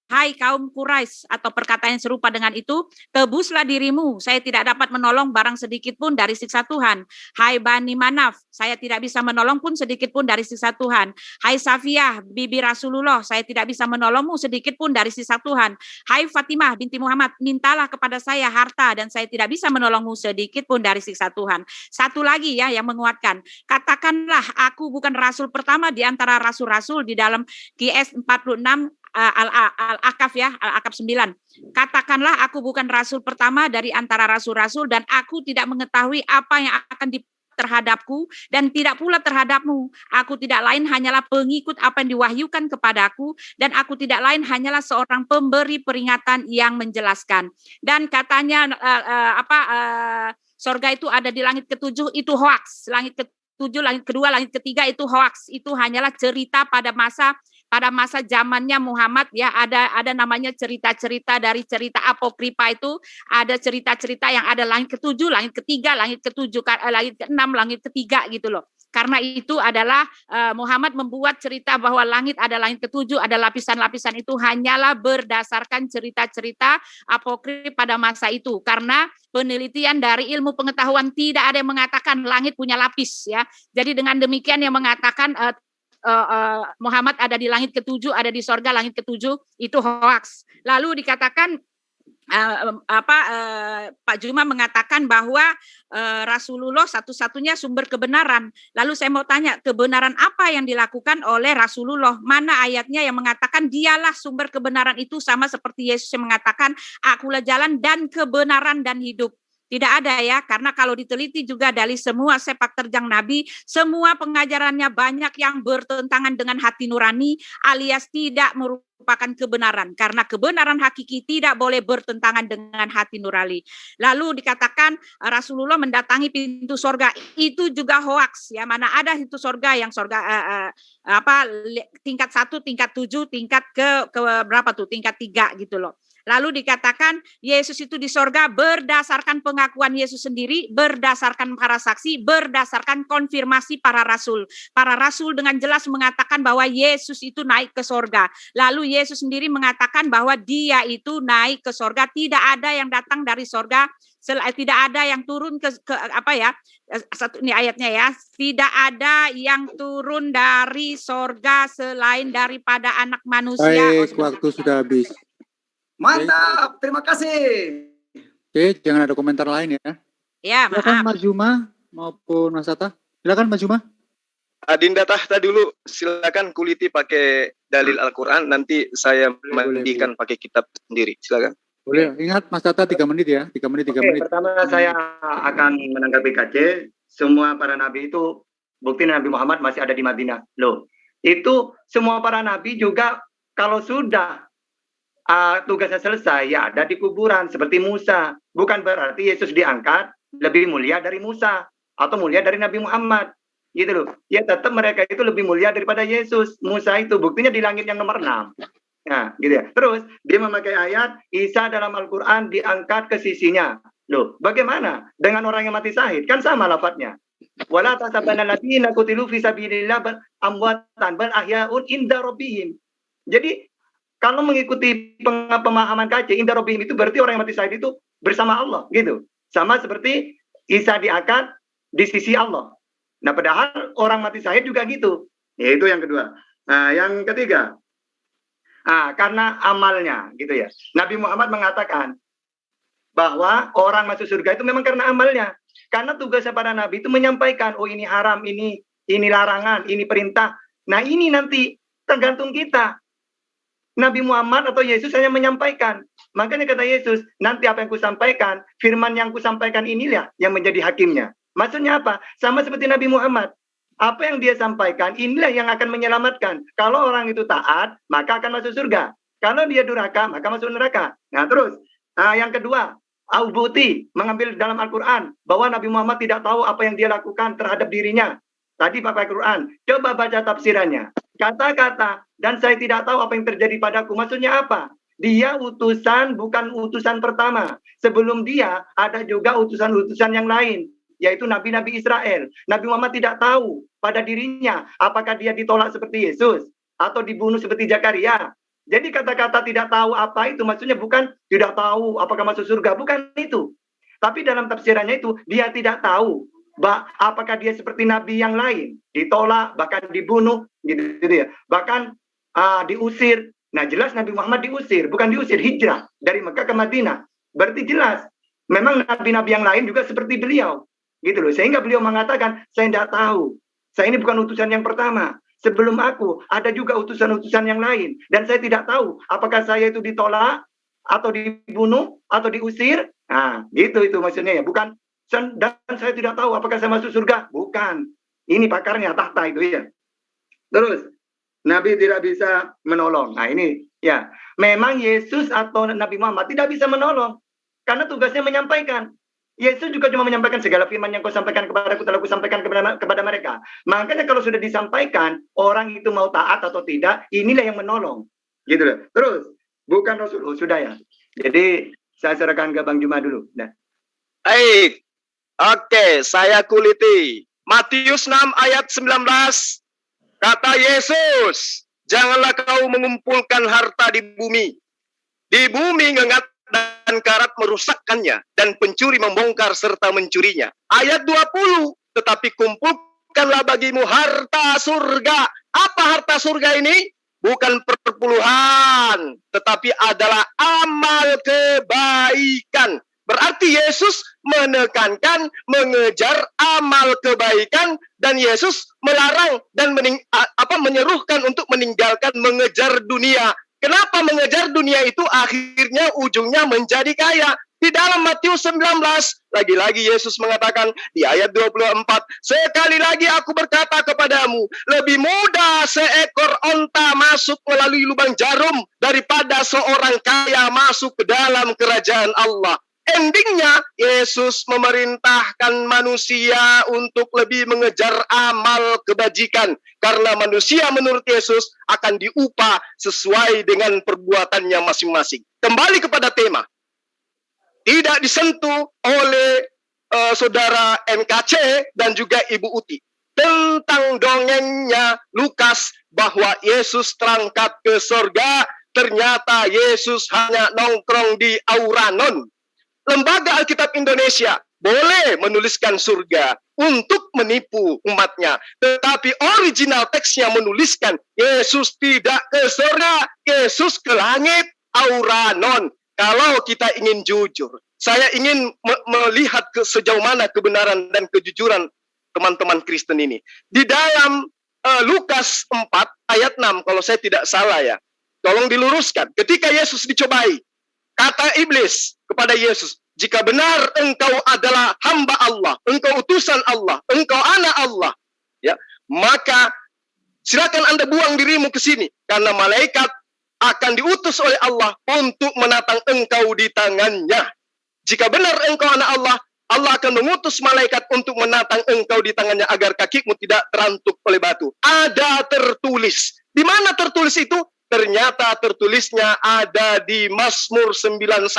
"Hai kaum Quraisy," atau perkataan yang serupa dengan itu, "tebuslah dirimu, saya tidak dapat menolong barang sedikit pun dari siksa Tuhan. Hai Bani Manaf, saya tidak bisa menolong pun sedikit pun dari siksa Tuhan. Hai Safiyah, bibi Rasulullah, saya tidak bisa menolongmu sedikit pun dari siksa Tuhan. Hai Fatimah binti Muhammad, mintalah kepada saya harta dan saya tidak bisa menolongmu sedikit pun dari siksa Tuhan." Satu lagi ya yang menguatkan, "Katakanlah aku bukan rasul pertama di antara rasul-rasul." Di dalam QS 46 Al-Akaf ya, Al-Akaf 9. "Katakanlah aku bukan rasul pertama dari antara rasul-rasul dan aku tidak mengetahui apa yang akan terhadapku dan tidak pula terhadapmu. Aku tidak lain hanyalah pengikut apa yang diwahyukan kepadaku dan aku tidak lain hanyalah seorang pemberi peringatan yang menjelaskan." Dan katanya sorga itu ada di langit ketujuh, itu hoaks. Langit ketujuh, langit kedua, langit ketiga itu hoaks. Itu hanyalah cerita pada masa zamannya Muhammad ya, ada namanya cerita-cerita dari cerita apokripa, itu ada cerita-cerita yang ada langit ketujuh, langit ketiga, langit ketujuh, langit keenam, langit ketiga gitu loh. Karena itu adalah Muhammad membuat cerita bahwa langit ada langit ketujuh, ada lapisan-lapisan, itu hanyalah berdasarkan cerita-cerita apokrif pada masa itu. Karena penelitian dari ilmu pengetahuan tidak ada yang mengatakan langit punya lapis ya. Jadi dengan demikian yang mengatakan Muhammad ada di langit ketujuh, ada di sorga langit ketujuh, itu hoaks. Lalu dikatakan Pak Juma mengatakan bahwa Rasulullah satu-satunya sumber kebenaran. Lalu saya mau tanya, kebenaran apa yang dilakukan oleh Rasulullah? Mana ayatnya yang mengatakan dialah sumber kebenaran itu, sama seperti Yesus yang mengatakan, "Akulah jalan dan kebenaran dan hidup." Tidak ada ya, karena kalau diteliti juga dari semua sepak terjang Nabi, semua pengajarannya banyak yang bertentangan dengan hati nurani alias tidak merupakan kebenaran. Karena kebenaran hakiki tidak boleh bertentangan dengan hati nurani. Lalu dikatakan Rasulullah mendatangi pintu sorga, itu juga hoaks ya. Mana ada pintu sorga yang sorga tingkat 1, tingkat 7, tingkat ke berapa tuh? Tingkat 3 gitu loh. Lalu dikatakan Yesus itu di sorga berdasarkan pengakuan Yesus sendiri, berdasarkan para saksi, berdasarkan konfirmasi para rasul. Para rasul dengan jelas mengatakan bahwa Yesus itu naik ke sorga. Lalu Yesus sendiri mengatakan bahwa dia itu naik ke sorga. Tidak ada yang datang dari sorga, tidak ada yang turun ke satu ini ayatnya ya. Tidak ada yang turun dari sorga selain daripada anak manusia. Baik, waktu sudah habis. Mantap, terima kasih. Oke, jangan ada komentar lain ya. Ya, Silakan maaf. Mas Juma maupun Mas Hatta. Silakan Mas Juma. Adinda Tahta dulu, silakan kuliti pakai dalil Al-Quran, nanti saya mandikan pakai kitab sendiri, silakan. Boleh, ingat Mas Hatta 3 menit ya, 3 menit. Pertama saya akan menanggapi KC, semua para nabi itu, bukti Nabi Muhammad masih ada di Madinah. Loh, itu semua para nabi juga kalau sudah tugasnya selesai, ya ada di kuburan, seperti Musa. Bukan berarti Yesus diangkat lebih mulia dari Musa, atau mulia dari Nabi Muhammad. Gitu loh. Ya tetap mereka itu lebih mulia daripada Yesus. Musa itu buktinya di langit yang nomor 6. Nah, gitu ya. Terus dia memakai ayat Isa dalam Al-Qur'an diangkat ke sisinya. Loh, bagaimana dengan orang yang mati syahid? Kan sama lafadznya. Wala tasabana alladziina qutilu fi sabilillah amwatan bal ahyaun inda rabbihim. Jadi kalau mengikuti pemahaman KC, inda rabbihim itu berarti orang yang mati syahid itu bersama Allah, gitu. Sama seperti Isa diangkat di sisi Allah. Nah, padahal orang mati syahid juga gitu. Yaitu yang kedua. Nah, yang ketiga, karena amalnya, gitu ya. Nabi Muhammad mengatakan bahwa orang masuk surga itu memang karena amalnya. Karena tugasnya para nabi itu menyampaikan, oh ini haram, ini larangan, ini perintah. Nah, ini nanti tergantung kita. Nabi Muhammad atau Yesus hanya menyampaikan. Makanya kata Yesus, nanti apa yang kusampaikan, firman yang kusampaikan inilah yang menjadi hakimnya. Maksudnya apa? Sama seperti Nabi Muhammad. Apa yang dia sampaikan, inilah yang akan menyelamatkan. Kalau orang itu taat, maka akan masuk surga. Kalau dia durhaka, maka masuk neraka. Nah terus, yang kedua, bukti mengambil dalam Al-Quran bahwa Nabi Muhammad tidak tahu apa yang dia lakukan terhadap dirinya. Tadi pakai Al-Quran, coba baca tafsirannya. Kata-kata, dan saya tidak tahu apa yang terjadi padaku. Maksudnya apa? Dia utusan, bukan utusan pertama. Sebelum dia, ada juga utusan-utusan yang lain, yaitu Nabi-Nabi Israel. Nabi Muhammad tidak tahu pada dirinya apakah dia ditolak seperti Yesus atau dibunuh seperti Zakaria. Jadi kata-kata tidak tahu apa itu maksudnya bukan tidak tahu apakah masuk surga, bukan itu. Tapi dalam tafsirannya itu dia tidak tahu apakah dia seperti nabi yang lain, ditolak, bahkan dibunuh gitu ya. Bahkan diusir. Nah, jelas Nabi Muhammad diusir, bukan diusir, hijrah dari Mekah ke Madinah. Berarti jelas memang nabi-nabi yang lain juga seperti beliau. Gitu loh, sehingga beliau mengatakan saya tidak tahu, saya ini bukan utusan yang pertama, sebelum aku ada juga utusan-utusan yang lain, dan saya tidak tahu apakah saya itu ditolak atau dibunuh atau diusir. Nah gitu itu maksudnya ya, bukan dan saya tidak tahu apakah saya masuk surga, bukan, ini pakarnya tahta itu ya. Terus Nabi tidak bisa menolong. Nah ini ya, memang Yesus atau Nabi Muhammad tidak bisa menolong karena tugasnya menyampaikan. Yesus juga cuma menyampaikan segala firman yang kau sampaikan kepadaku telah kusampaikan kepada mereka. Makanya kalau sudah disampaikan, orang itu mau taat atau tidak, inilah yang menolong. Gitu loh. Terus, bukan Rasul. Oh, sudah ya. Jadi, saya serahkan ke Bang Juma dulu. Nah. Baik. Oke, saya kuliti. Matius 6 ayat 19. Kata Yesus, janganlah kau mengumpulkan harta di bumi. Di bumi ngengat dan karat merusakkannya, dan pencuri membongkar serta mencurinya. Ayat 20, tetapi kumpulkanlah bagimu harta surga. Apa harta surga ini? Bukan perpuluhan, tetapi adalah amal kebaikan. Berarti Yesus menekankan mengejar amal kebaikan, dan Yesus melarang dan menyerukan untuk meninggalkan mengejar dunia. Kenapa mengejar dunia itu akhirnya ujungnya menjadi kaya? Di dalam Matius 19, lagi-lagi Yesus mengatakan di ayat 24, sekali lagi aku berkata kepadamu, lebih mudah seekor onta masuk melalui lubang jarum daripada seorang kaya masuk ke dalam kerajaan Allah. Endingnya, Yesus memerintahkan manusia untuk lebih mengejar amal kebajikan. Karena manusia menurut Yesus akan diupah sesuai dengan perbuatannya masing-masing. Kembali kepada tema. Tidak disentuh oleh saudara NKC dan juga Ibu Uti. Tentang dongengnya Lukas bahwa Yesus terangkat ke surga, ternyata Yesus hanya nongkrong di Auranon. Lembaga Alkitab Indonesia boleh menuliskan surga untuk menipu umatnya. Tetapi original teksnya menuliskan Yesus tidak ke surga, Yesus ke langit, Auranon. Kalau kita ingin jujur, saya ingin melihat sejauh mana kebenaran dan kejujuran teman-teman Kristen ini. Di dalam Lukas 4 ayat 6, kalau saya tidak salah ya, tolong diluruskan. Ketika Yesus dicobai, kata iblis kepada Yesus, jika benar engkau adalah hamba Allah, engkau utusan Allah, engkau anak Allah, ya, maka silakan Anda buang dirimu ke sini, karena malaikat akan diutus oleh Allah untuk menatang engkau di tangannya. Jika benar engkau anak Allah, Allah akan mengutus malaikat untuk menatang engkau di tangannya agar kakimu tidak terantuk oleh batu. Ada tertulis. Di mana tertulis itu? Ternyata tertulisnya ada di Mazmur 91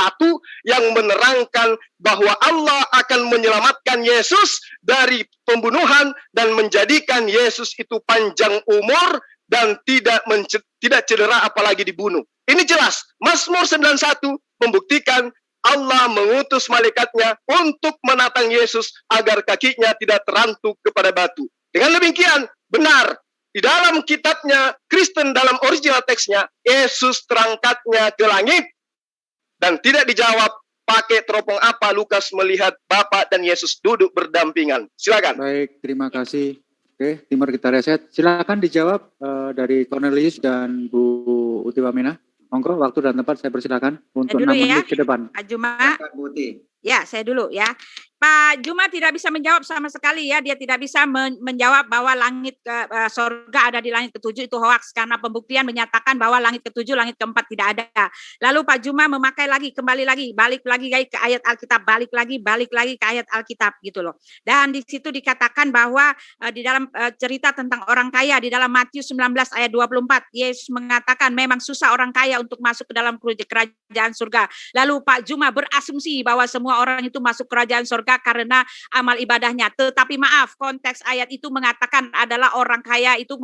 yang menerangkan bahwa Allah akan menyelamatkan Yesus dari pembunuhan dan menjadikan Yesus itu panjang umur dan tidak cedera apalagi dibunuh. Ini jelas. Mazmur 91 membuktikan Allah mengutus malaikatnya untuk menatang Yesus agar kakinya tidak terantuk kepada batu. Dengan demikian, benar. Di dalam kitabnya Kristen, dalam original teksnya, Yesus terangkatnya ke langit dan tidak dijawab pakai teropong apa Lukas melihat Bapa dan Yesus duduk berdampingan. Silakan. Baik, terima kasih. Oke, Timur kita reset. Silakan dijawab dari Cornelius dan Bu Uti Wamena. Monggo, waktu dan tempat saya persilakan untuk 6 menit ke depan. Pak Juma. Bu Uti. Ya, saya dulu ya. Pak Juma tidak bisa menjawab sama sekali ya. Dia tidak bisa menjawab bahwa langit surga ada di langit ke-7 itu hoaks karena pembuktian menyatakan bahwa langit ke-7, langit ke-4 tidak ada. Lalu Pak Juma memakai lagi, kembali lagi, balik lagi ke ayat Alkitab, balik lagi ke ayat Alkitab gitu loh. Dan di situ dikatakan bahwa di dalam cerita tentang orang kaya di dalam Matius 19 ayat 24, Yesus mengatakan memang susah orang kaya untuk masuk ke dalam kerajaan surga. Lalu Pak Juma berasumsi bahwa semua orang itu masuk kerajaan surga karena amal ibadahnya. Tetapi maaf, konteks ayat itu mengatakan adalah orang kaya itu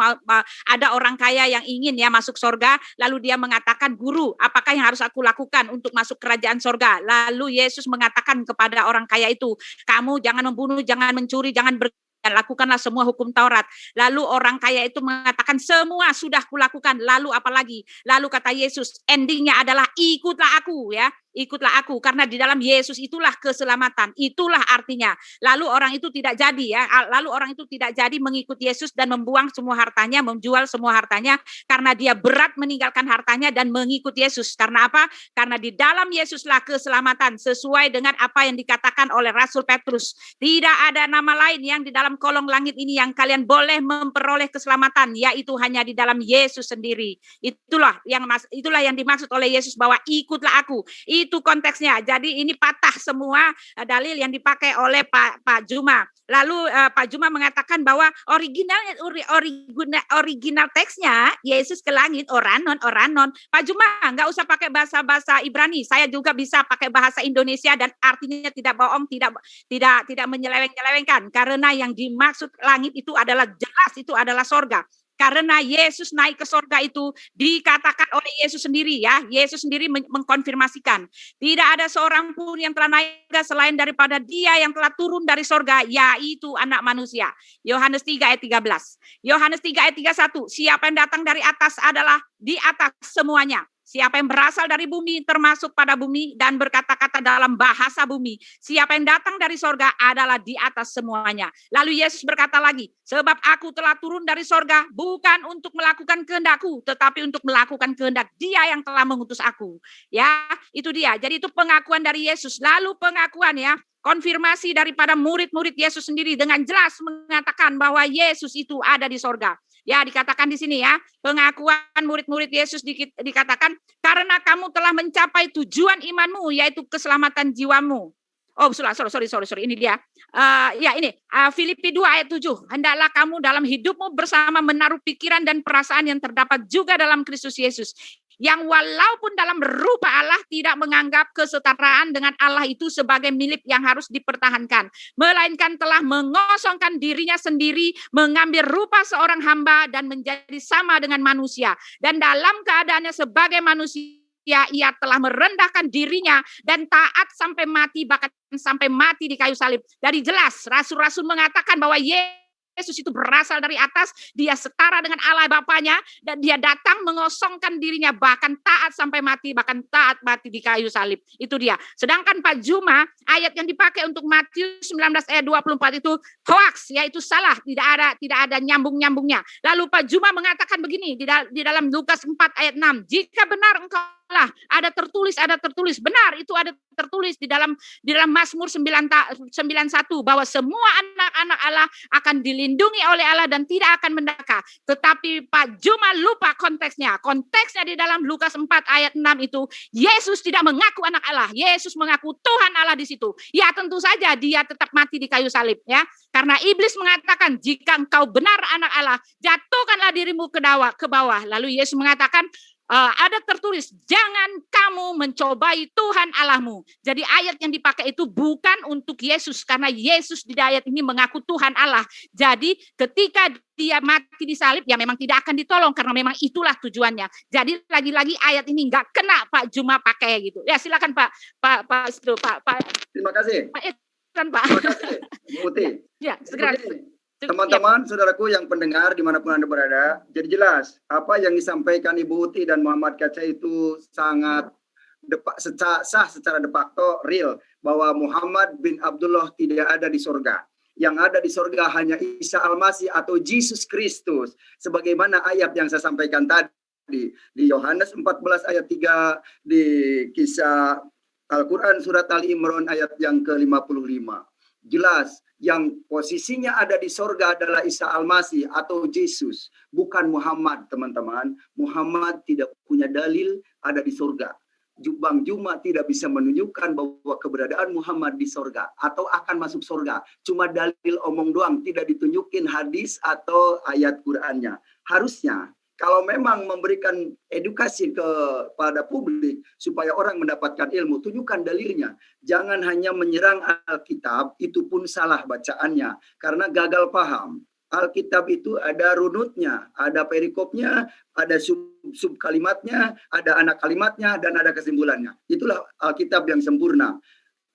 ada orang kaya yang ingin ya masuk surga, lalu dia mengatakan, "Guru, apakah yang harus aku lakukan untuk masuk kerajaan surga?" Lalu Yesus mengatakan kepada orang kaya itu, "Kamu jangan membunuh, jangan mencuri, jangan lakukanlah semua hukum Taurat." Lalu orang kaya itu mengatakan, "Semua sudah kulakukan." Lalu apalagi? Lalu kata Yesus, endingnya adalah ikutlah aku ya. Ikutlah aku, karena di dalam Yesus itulah keselamatan, itulah artinya. Lalu orang itu tidak jadi ya, lalu orang itu tidak jadi mengikut Yesus dan membuang semua hartanya, menjual semua hartanya, karena dia berat meninggalkan hartanya dan mengikut Yesus. Karena apa? Karena di dalam Yesuslah keselamatan, sesuai dengan apa yang dikatakan oleh Rasul Petrus. Tidak ada nama lain yang di dalam kolong langit ini yang kalian boleh memperoleh keselamatan, yaitu hanya di dalam Yesus sendiri. Itulah yang dimaksud oleh Yesus bahwa ikutlah aku. Itu konteksnya. Jadi ini patah semua dalil yang dipakai oleh Pak Juma. Lalu Pak Juma mengatakan bahwa original teksnya Yesus ke langit oranon. Pak Juma nggak usah pakai bahasa Ibrani. Saya juga bisa pakai bahasa Indonesia dan artinya tidak bohong, tidak menyeleweng-nyelewengkan. Karena yang dimaksud langit itu adalah jelas, itu adalah sorga. Karena Yesus naik ke sorga itu dikatakan oleh Yesus sendiri ya. Yesus sendiri mengkonfirmasikan. Tidak ada seorang pun yang telah naik selain daripada dia yang telah turun dari sorga, yaitu anak manusia. Yohanes 3 ayat 13. Yohanes 3 ayat 31. Siapa yang datang dari atas adalah di atas semuanya. Siapa yang berasal dari bumi termasuk pada bumi dan berkata-kata dalam bahasa bumi. Siapa yang datang dari sorga adalah di atas semuanya. Lalu Yesus berkata lagi, sebab aku telah turun dari sorga bukan untuk melakukan kehendakku, tetapi untuk melakukan kehendak Dia yang telah mengutus aku. Ya, itu dia. Jadi itu pengakuan dari Yesus. Lalu pengakuan ya, konfirmasi daripada murid-murid Yesus sendiri dengan jelas mengatakan bahwa Yesus itu ada di sorga. Ya, dikatakan di sini ya, pengakuan murid-murid Yesus dikatakan, karena kamu telah mencapai tujuan imanmu, yaitu keselamatan jiwamu. Oh, sorry, ini dia. Filipi 2 ayat 7. Hendaklah kamu dalam hidupmu bersama menaruh pikiran dan perasaan yang terdapat juga dalam Kristus Yesus. Yang walaupun dalam rupa Allah tidak menganggap kesetaraan dengan Allah itu sebagai milik yang harus dipertahankan, melainkan telah mengosongkan dirinya sendiri, mengambil rupa seorang hamba dan menjadi sama dengan manusia. Dan dalam keadaannya sebagai manusia, ia telah merendahkan dirinya dan taat sampai mati, bahkan sampai mati di kayu salib. Dari jelas rasul-rasul mengatakan bahwa Yesus Yesus itu berasal dari atas, dia setara dengan Allah Bapanya, dan dia datang mengosongkan dirinya, bahkan taat sampai mati, bahkan taat mati di kayu salib. Itu dia. Sedangkan Pak Juma, ayat yang dipakai untuk Matius 19 ayat 24 itu hoax, yaitu salah, tidak ada nyambung-nyambungnya. Lalu Pak Juma mengatakan begini di dalam Lukas 4 ayat 6, jika benar engkau lah ada tertulis, benar itu ada tertulis di dalam Mazmur 91 bahwa semua anak-anak Allah akan dilindungi oleh Allah dan tidak akan mendaka. Tetapi Pak Juma lupa konteksnya. Konteksnya di dalam Lukas 4 ayat 6 itu Yesus tidak mengaku anak Allah, Yesus mengaku Tuhan Allah di situ. Ya tentu saja dia tetap mati di kayu salib ya. Karena iblis mengatakan jika engkau benar anak Allah, jatuhkanlah dirimu ke bawah. Lalu Yesus mengatakan ada tertulis, jangan kamu mencobai Tuhan Allahmu. Jadi ayat yang dipakai itu bukan untuk Yesus, karena Yesus di ayat ini mengaku Tuhan Allah. Jadi ketika dia mati di salib, ya memang tidak akan ditolong, karena memang itulah tujuannya. Jadi lagi-lagi ayat ini nggak kena Pak Juma pakai gitu. Ya silakan Pak. Terima kasih. Pak Iksan, Pak. Terima kasih, Bu Uti. Ya segera. Teman-teman, saudaraku yang pendengar dimanapun Anda berada, jadi jelas apa yang disampaikan Ibu Uti dan Muhammad Kaca itu sangat sah secara de facto real, bahwa Muhammad bin Abdullah tidak ada di surga. Yang ada di surga hanya Isa Al-Masih atau Yesus Kristus, sebagaimana ayat yang saya sampaikan tadi di Yohanes 14 ayat 3, di kisah Al-Quran surat Ali Imran ayat yang ke-55. Jelas yang posisinya ada di sorga adalah Isa Al-Masih atau Yesus, bukan Muhammad, teman-teman. Muhammad tidak punya dalil ada di sorga. Bang Juma tidak bisa menunjukkan bahwa keberadaan Muhammad di sorga atau akan masuk sorga. Cuma dalil omong doang, tidak ditunjukin hadis atau ayat Qur'annya. Harusnya kalau memang memberikan edukasi kepada publik supaya orang mendapatkan ilmu, tunjukkan dalilnya. Jangan hanya menyerang Alkitab, itu pun salah bacaannya. Karena gagal paham. Alkitab itu ada runutnya, ada perikopnya, ada sub kalimatnya, ada anak kalimatnya, dan ada kesimpulannya. Itulah Alkitab yang sempurna.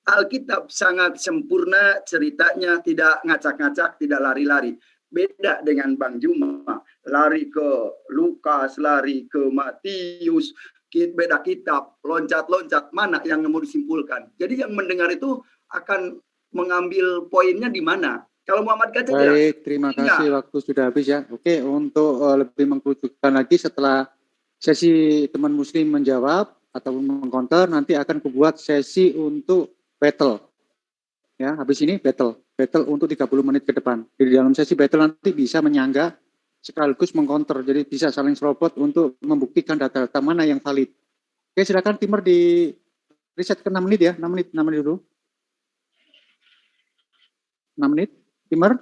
Alkitab sangat sempurna ceritanya, tidak ngacak-ngacak, tidak lari-lari. Beda dengan Bang Juma, lari ke Lukas, lari ke Matius, beda kitab, loncat-loncat, mana yang mau disimpulkan. Jadi yang mendengar itu akan mengambil poinnya di mana. Kalau Muhammad Kaca baik, terima kasih, waktu sudah habis ya. Oke, untuk lebih mengkerucutkan lagi setelah sesi teman muslim menjawab ataupun mengcounter, nanti akan kubuat sesi untuk battle. Ya, habis ini battle untuk 30 menit ke depan. Di dalam sesi battle nanti bisa menyangga sekaligus mengcounter, jadi bisa saling serobot untuk membuktikan data-data mana yang valid. Oke, silakan timer di reset ke 6 menit ya, 6 menit dulu. 6 menit, timer.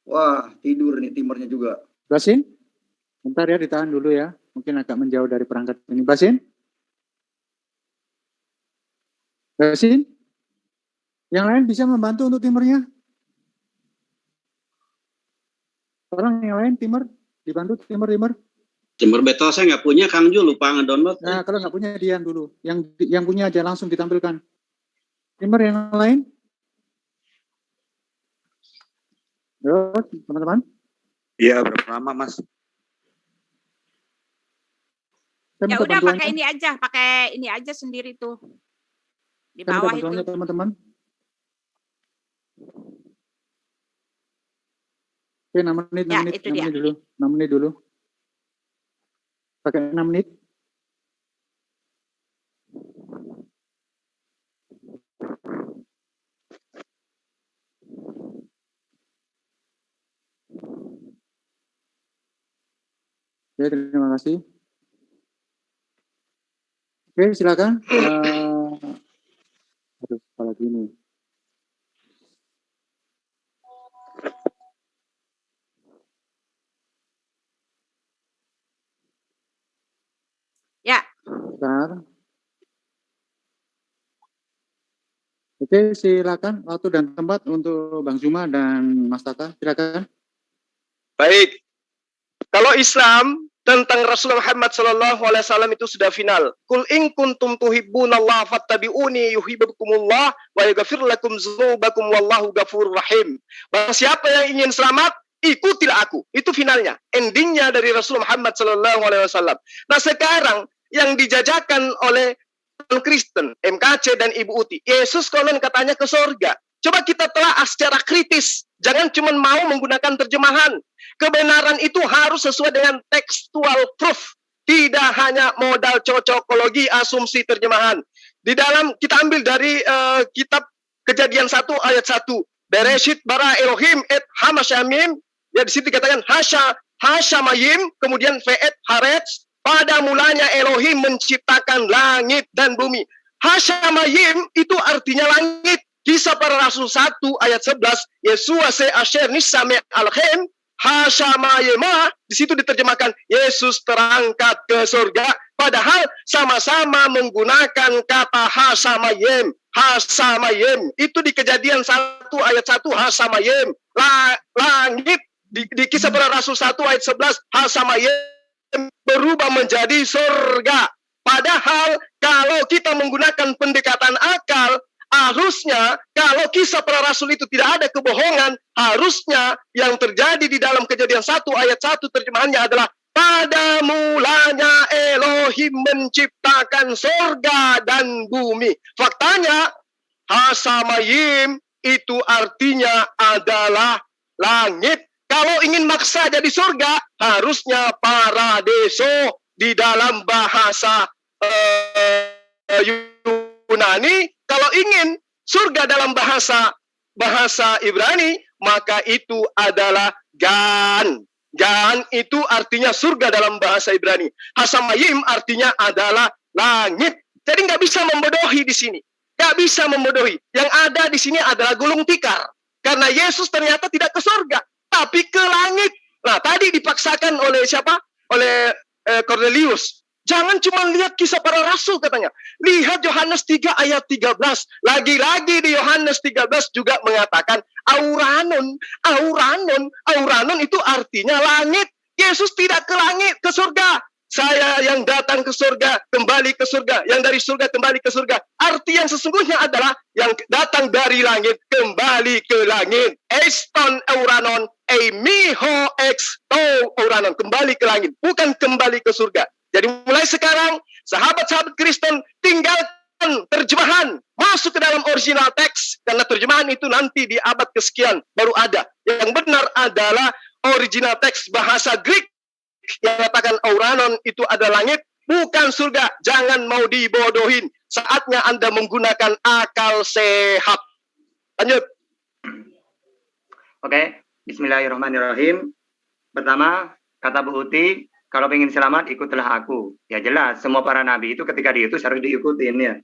Wah, tidur nih timernya juga. Basin, bentar ya, ditahan dulu ya, mungkin agak menjauh dari perangkat ini. Basin, yang lain bisa membantu untuk timernya? Orang yang lain timer, dibantu timer. Timer battle saya nggak punya, Kang Ju lupa ngedownload. Nah, kalau nggak punya diam dulu. Yang punya aja langsung ditampilkan. Timer yang lain? Yo, teman-teman. Iya, berapa lama, Mas? Ya udah pakai ini aja sendiri tuh. Di bawah itu. Teman-teman. Oke, 6 menit, 6 menit dulu. Pakai 6 menit. Oke, terima kasih. Oke, silakan. Aduh, apalagi ini. Ya. Bentar. Oke, silakan waktu dan tempat untuk Bang Juma dan Mas Tata, silakan. Baik. Kalau Islam tentang Rasulullah Muhammad sallallahu alaihi wasallam itu sudah final. Qul in kuntum tuhibbunallaha fattabi'uni yuhibbukumullah wa yaghfir lakum dzunubakum wallahu ghafurur rahim. Barang siapa yang ingin selamat, ikutilah aku. Itu finalnya, endingnya dari Rasulullah Muhammad sallallahu alaihi wasallam. Nah, sekarang yang dijajakan oleh Kristen, MKC dan Ibu Uti, Yesus konon katanya ke surga. Coba kita telaah secara kritis. Jangan cuma mau menggunakan terjemahan. Kebenaran itu harus sesuai dengan textual proof. Tidak hanya modal cocokologi, asumsi terjemahan. Di dalam, kita ambil dari kitab Kejadian 1 ayat 1. Bereshit bara Elohim et hamashamim. Ya, di situ dikatakan hashamayim, kemudian ve'et haretz. Pada mulanya Elohim menciptakan langit dan bumi. Hashamayim itu artinya langit. Kisah Para Rasul 1 ayat 11, Yesua se asher nisame alhem hashamayema, di situ diterjemahkan Yesus terangkat ke surga, padahal sama-sama menggunakan kata hasamayem. Hasamayem itu di Kejadian 1 ayat 1 hasamayem, langit. Di Kisah Para Rasul 1 ayat 11 hasamayem berubah menjadi surga. Padahal kalau kita menggunakan pendekatan akal, harusnya kalau Kisah Para Rasul itu tidak ada kebohongan, harusnya yang terjadi di dalam Kejadian 1 ayat 1 terjemahannya adalah pada mulanya Elohim menciptakan surga dan bumi. Faktanya hasamayim itu artinya adalah langit. Kalau ingin maksa jadi surga, harusnya paradiso di dalam bahasa Yunani. Kalau ingin surga dalam bahasa Ibrani, maka itu adalah gan. Gan itu artinya surga dalam bahasa Ibrani. Hasamayim artinya adalah langit. Jadi nggak bisa membodohi di sini. Nggak bisa membodohi. Yang ada di sini adalah gulung tikar. Karena Yesus ternyata tidak ke surga, tapi ke langit. Nah, tadi dipaksakan oleh siapa? Oleh Cornelius. Jangan cuma lihat Kisah Para Rasul katanya. Lihat Yohanes 3 ayat 13. Lagi-lagi di Yohanes 13 juga mengatakan auranon. Auranon itu artinya langit. Yesus tidak ke langit, ke surga. Saya yang datang ke surga, kembali ke surga. Yang dari surga, kembali ke surga. Arti yang sesungguhnya adalah yang datang dari langit, kembali ke langit. Eston auranon, miho exto auranon. Kembali ke langit, bukan kembali ke surga. Jadi mulai sekarang, sahabat-sahabat Kristen, tinggalkan terjemahan. Masuk ke dalam original teks. Karena terjemahan itu nanti di abad kesekian baru ada. Yang benar adalah original teks bahasa Greek. Yang katakan auranon itu ada langit, bukan surga. Jangan mau dibodohin. Saatnya Anda menggunakan akal sehat. Lanjut. Oke, bismillahirrahmanirrahim. Pertama, kata Bu Uti, kalau ingin selamat, ikutlah aku. Ya jelas, semua para nabi itu ketika diutus harus diikutin ya.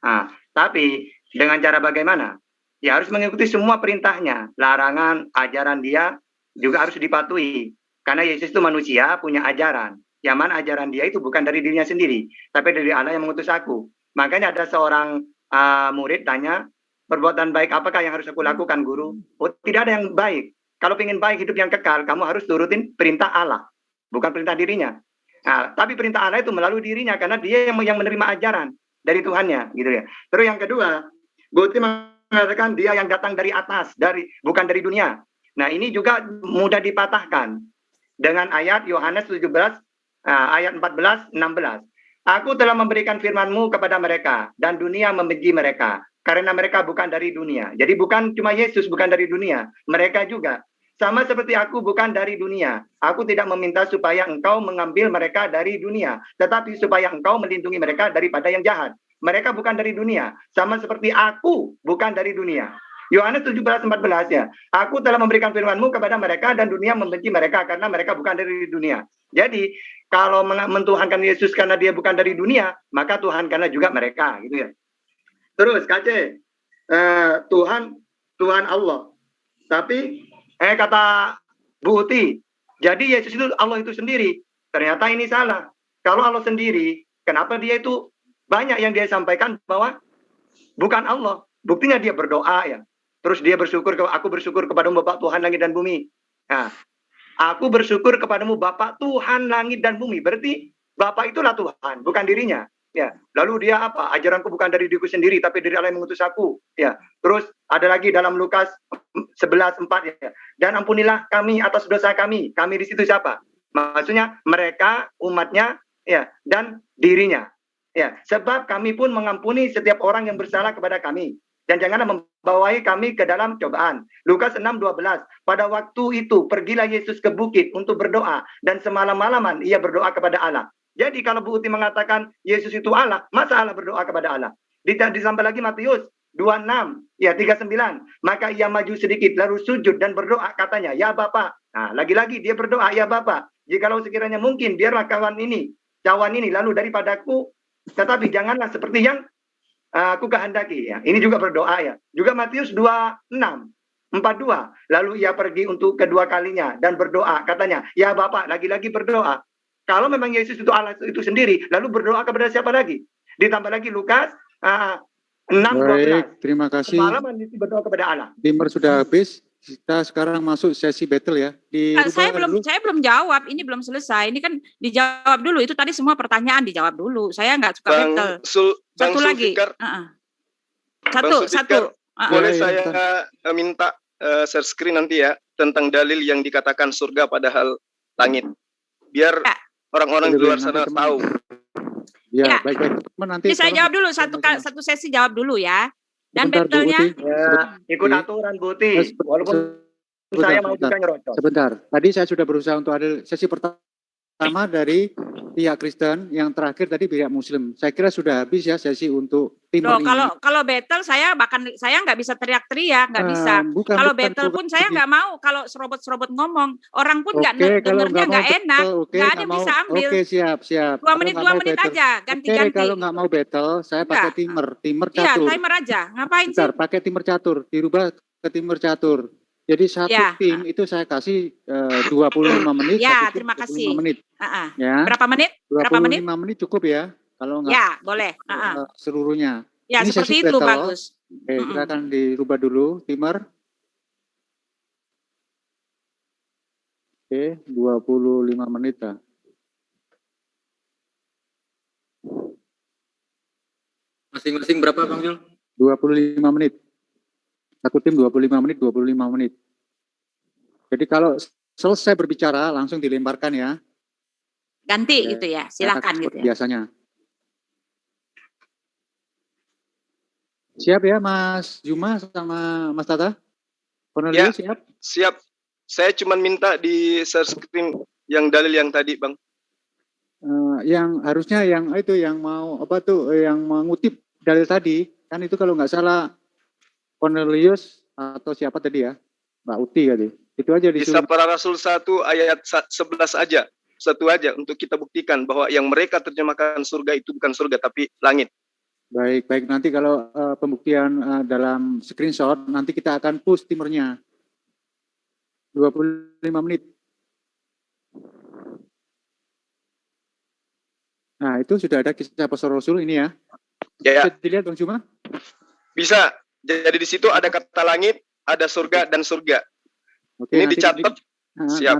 Nah, tapi dengan cara bagaimana? Ya harus mengikuti semua perintahnya. Larangan, ajaran dia juga harus dipatuhi. Karena Yesus itu manusia, punya ajaran. Yang mana ajaran dia itu bukan dari dirinya sendiri, tapi dari Allah yang mengutus aku. Makanya ada seorang murid tanya, perbuatan baik apakah yang harus aku lakukan, guru? Oh, tidak ada yang baik. Kalau ingin baik, hidup yang kekal, kamu harus turutin perintah Allah. Bukan perintah dirinya. Nah, tapi perintah Allah itu melalui dirinya karena dia yang menerima ajaran dari Tuhannya, gitu ya. Terus yang kedua, Guti mengatakan dia yang datang dari atas, bukan dari dunia. Nah, ini juga mudah dipatahkan dengan ayat Yohanes 17 ayat 14 16. Aku telah memberikan firman-Mu kepada mereka dan dunia membenci mereka karena mereka bukan dari dunia. Jadi bukan cuma Yesus bukan dari dunia, mereka juga. Sama seperti aku bukan dari dunia. Aku tidak meminta supaya engkau mengambil mereka dari dunia. Tetapi supaya engkau melindungi mereka daripada yang jahat. Mereka bukan dari dunia. Sama seperti aku bukan dari dunia. Yohanes 17:14 ya. Aku telah memberikan firman-Mu kepada mereka dan dunia membenci mereka karena mereka bukan dari dunia. Jadi kalau mentuhankan Yesus karena dia bukan dari dunia, maka tuhankanlah juga mereka. Gitu ya. Terus KC, Tuhan Allah. Tapi kata Bu Uti, jadi Yesus itu Allah itu sendiri. Ternyata ini salah. Kalau Allah sendiri, kenapa dia itu banyak yang dia sampaikan bahwa bukan Allah. Buktinya dia berdoa ya. Terus dia bersyukur, aku bersyukur kepada Bapa Tuhan langit dan bumi. Nah, Aku bersyukur kepadamu Bapa Tuhan langit dan bumi. Berarti Bapa itulah Tuhan, bukan dirinya. Ya, lalu dia apa? Ajaranku bukan dari diriku sendiri, tapi dari Allah yang mengutus aku. Ya, terus ada lagi dalam Lukas 11:4 ya. Dan ampunilah kami atas dosa kami. Kami di situ siapa? Maksudnya mereka, umatnya, ya, dan dirinya. Ya, sebab kami pun mengampuni setiap orang yang bersalah kepada kami. Dan janganlah membawai kami ke dalam cobaan. Lukas 6:12. Pada waktu itu pergilah Yesus ke bukit untuk berdoa dan semalam-malaman ia berdoa kepada Allah. Jadi kalau Bu Uti mengatakan Yesus itu Allah, masa Allah berdoa kepada Allah? Ditambah lagi Matius 26, ya 39. Maka ia maju sedikit lalu sujud dan berdoa katanya, ya Bapa. Nah, lagi-lagi dia berdoa, ya Bapa. Jikalau sekiranya mungkin biarlah cawan ini lalu daripadaku, tetapi janganlah seperti yang aku kehendaki ya. Ini juga berdoa ya. Juga Matius 26, 42. Lalu ia pergi untuk kedua kalinya dan berdoa katanya, ya Bapa, lagi-lagi berdoa. Kalau memang Yesus itu Allah itu sendiri, lalu berdoa kepada siapa lagi? Ditambah lagi Lukas 6:12. Baik, terima kasih. Semalaman berdoa kepada Allah. Timer sudah habis. Kita sekarang masuk sesi battle ya. Saya belum jawab. Ini belum selesai. Ini kan dijawab dulu. Itu tadi semua pertanyaan dijawab dulu. Saya nggak suka battle. Satu lagi. Satu. Boleh saya minta share screen nanti ya tentang dalil yang dikatakan surga padahal langit. Biar orang-orang di luar sana tahu. Ya, baik-baik. Nanti saya jawab dulu satu sesi jawab dulu ya. Dan battle-nya ikut aturan Bu Uti. Walaupun saya mau juga nyerocos. Sebentar. Tadi saya sudah berusaha untuk ada sesi pertama dari pihak Kristen, yang terakhir tadi pihak Muslim. Saya kira sudah habis ya sesi untuk tim ini. Kalau battle saya nggak bisa teriak-teriak, nggak bisa. Kalau battle pun saya nggak mau. Kalau serobot-serobot ngomong, orang pun nggak dengernya nggak enak, nggak ada yang bisa ambil. Oke, siap. 2 menit aja, ganti-ganti. Kalau nggak mau battle, saya pakai timer catur. Iya, timer aja. Ngapain sih? Pakai timer catur, dirubah ke timer catur. Jadi satu tim itu saya kasih 25 menit. Ya, terima kasih. 25 menit. Ya. Berapa menit? 25 menit cukup ya. Kalau enggak. Ya, boleh. Seluruhnya. Ya, ini seperti itu battle. bagus. Oke, kita akan dirubah dulu timer. Oke, 25 menit lah. Masing-masing berapa Bang Jul? 25 menit. Satu tim 25 menit, 25 menit. Jadi kalau selesai berbicara langsung dilemparkan ya. Ganti gitu ya, silakan gitu ya. Biasanya. Siap ya Mas Juma sama Mas Tata? Cornelius ya, siap. Saya cuma minta di share screen yang dalil yang tadi Bang. Yang harusnya yang mau yang mengutip dalil tadi, kan itu kalau nggak salah Cornelius atau siapa tadi ya, Mbak Uti tadi. Itu aja Kisah Para Rasul 1 ayat 11 aja. Satu aja untuk kita buktikan bahwa yang mereka terjemahkan surga itu bukan surga tapi langit. Baik. Nanti kalau pembuktian dalam screenshot, nanti kita akan push timernya. 25 menit. Nah, itu sudah ada kisah Para Rasul ini ya. Ya. Bisa dilihat Bang Juma? Bisa. Jadi di situ ada kata langit, ada surga dan surga. Oke, ini dicatat. Siap.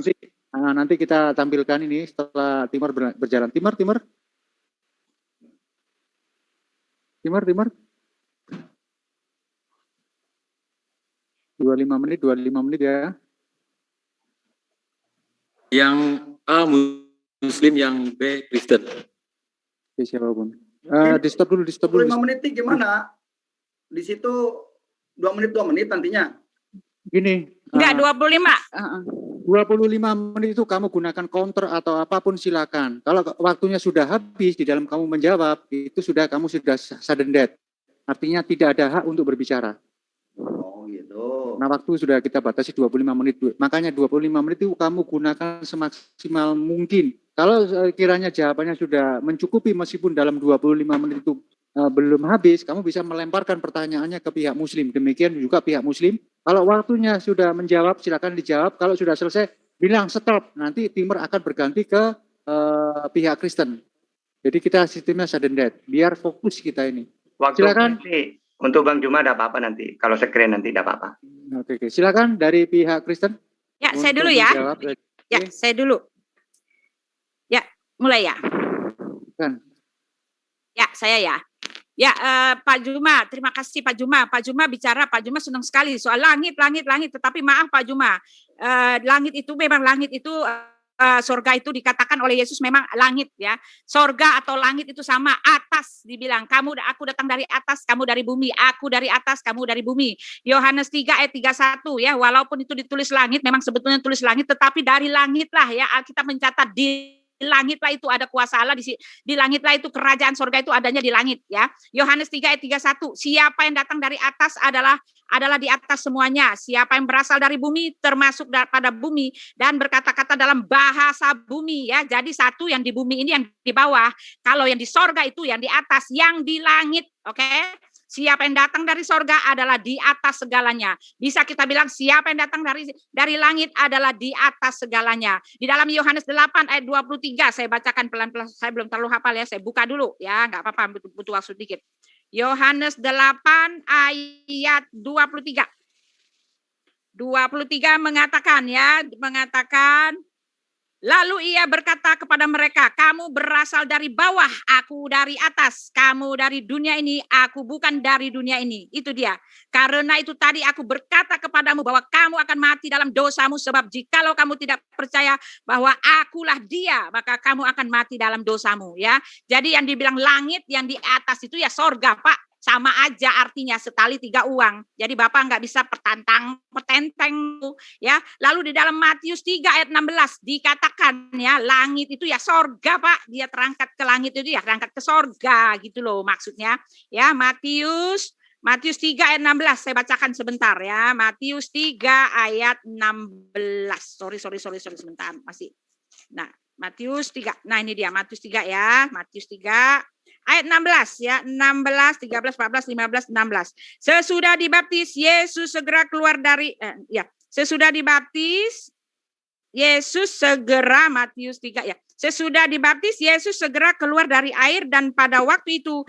Nanti kita tampilkan ini setelah timer berjalan. Timer. 25 menit ya. Yang A Muslim, yang B Kristen. Oke, siapapun. Di stop dulu. 25 menit itu gimana? Di situ 2 menit nantinya. Gini. Enggak, 25. 25 menit itu kamu gunakan counter atau apapun silakan. Kalau waktunya sudah habis di dalam kamu menjawab, itu kamu sudah sudden death. Artinya tidak ada hak untuk berbicara. Oh gitu. Nah, waktu sudah kita batasi 25 menit. Makanya 25 menit itu kamu gunakan semaksimal mungkin. Kalau kiranya jawabannya sudah mencukupi meskipun dalam 25 menit itu belum habis, kamu bisa melemparkan pertanyaannya ke pihak Muslim. Demikian juga pihak Muslim. Kalau waktunya sudah menjawab, silakan dijawab. Kalau sudah selesai, bilang stop. Nanti timer akan berganti ke pihak Kristen. Jadi kita sistemnya sudden death. Biar fokus kita ini. Silakan. Untuk Bang Juma ada apa-apa nanti. Kalau screen nanti ada apa-apa. Oke. Silakan dari pihak Kristen. Ya, saya dulu ya. Ya, saya dulu. Ya, mulai ya. Kan. Ya, saya ya. Ya, Pak Juma, terima kasih Pak Juma. Pak Juma bicara, Pak Juma senang sekali soal langit. Tetapi maaf Pak Juma, langit itu memang sorga itu dikatakan oleh Yesus memang langit ya. Sorga atau langit itu sama, atas dibilang. Aku datang dari atas, kamu dari bumi. Aku dari atas, kamu dari bumi. Yohanes 3 ayat 31 ya. Walaupun itu ditulis langit, memang sebetulnya tulis langit, tetapi dari langit lah ya. Alkitab mencatat di langit lah itu ada kuasa Allah, di langit lah itu kerajaan sorga itu adanya di langit ya. Yohanes 3 ayat 31, siapa yang datang dari atas adalah di atas semuanya. Siapa yang berasal dari bumi termasuk pada bumi dan berkata-kata dalam bahasa bumi ya. Jadi satu yang di bumi ini yang di bawah, kalau yang di sorga itu yang di atas, yang di langit, oke? Siapa yang datang dari sorga adalah di atas segalanya. Bisa kita bilang siapa yang datang dari langit adalah di atas segalanya. Di dalam Yohanes 8 ayat 23, saya bacakan pelan-pelan, saya belum terlalu hafal ya, saya buka dulu ya, nggak apa-apa, butuh waktu sedikit. Yohanes 8 ayat 23. 23 mengatakan, lalu ia berkata kepada mereka, kamu berasal dari bawah, aku dari atas. Kamu dari dunia ini, aku bukan dari dunia ini. Itu dia. Karena itu tadi aku berkata kepadamu bahwa kamu akan mati dalam dosamu. Sebab jikalau kamu tidak percaya bahwa akulah dia, maka kamu akan mati dalam dosamu. Ya. Jadi yang dibilang langit, yang di atas itu ya sorga, Pak. Sama aja artinya setali 3 uang. Jadi Bapak nggak bisa petenteng ya. Lalu di dalam Matius 3 ayat 16 dikatakan ya langit itu ya sorga Pak. Dia terangkat ke langit itu ya terangkat ke sorga gitu loh maksudnya. Ya Matius 3 ayat 16 saya bacakan sebentar ya. Matius 3 ayat 16. Sorry sebentar masih. Nah Matius 3. Nah ini dia Matius 3 ya. Matius 3 ayat 16 ya, 16, 13, 14, 15, 16. Sesudah dibaptis Yesus segera keluar dari sesudah dibaptis Yesus segera Matius 3 ya. Sesudah dibaptis Yesus segera keluar dari air dan pada waktu itu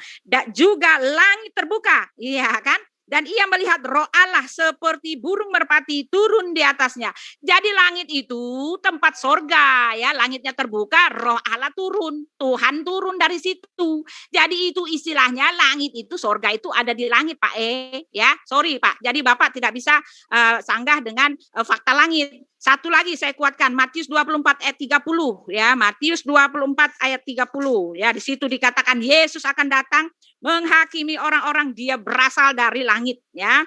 juga langit terbuka. Iya kan? Dan ia melihat roh Allah seperti burung merpati turun di atasnya. Jadi langit itu tempat sorga ya. Langitnya terbuka, roh Allah turun. Tuhan turun dari situ. Jadi itu istilahnya langit itu, sorga itu ada di langit Pak ya. Sorry Pak. Jadi Bapak tidak bisa sanggah dengan fakta langit. Satu lagi saya kuatkan Matius 24 ayat 30 ya. Matius 24 ayat 30 ya. Di situ dikatakan Yesus akan datang menghakimi orang-orang dia berasal dari langit ya.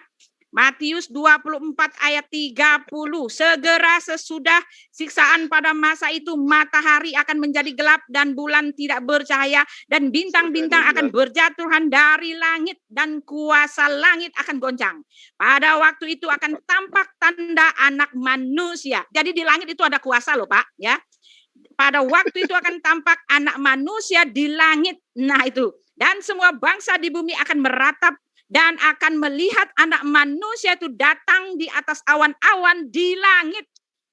Matius 24 ayat 30. Segera sesudah siksaan pada masa itu matahari akan menjadi gelap dan bulan tidak bercahaya dan bintang-bintang akan berjatuhan dari langit dan kuasa langit akan goncang. Pada waktu itu akan tampak tanda anak manusia. Jadi di langit itu ada kuasa loh Pak ya. Pada waktu itu akan tampak anak manusia di langit. Nah itu. Dan semua bangsa di bumi akan meratap dan akan melihat anak manusia itu datang di atas awan-awan di langit.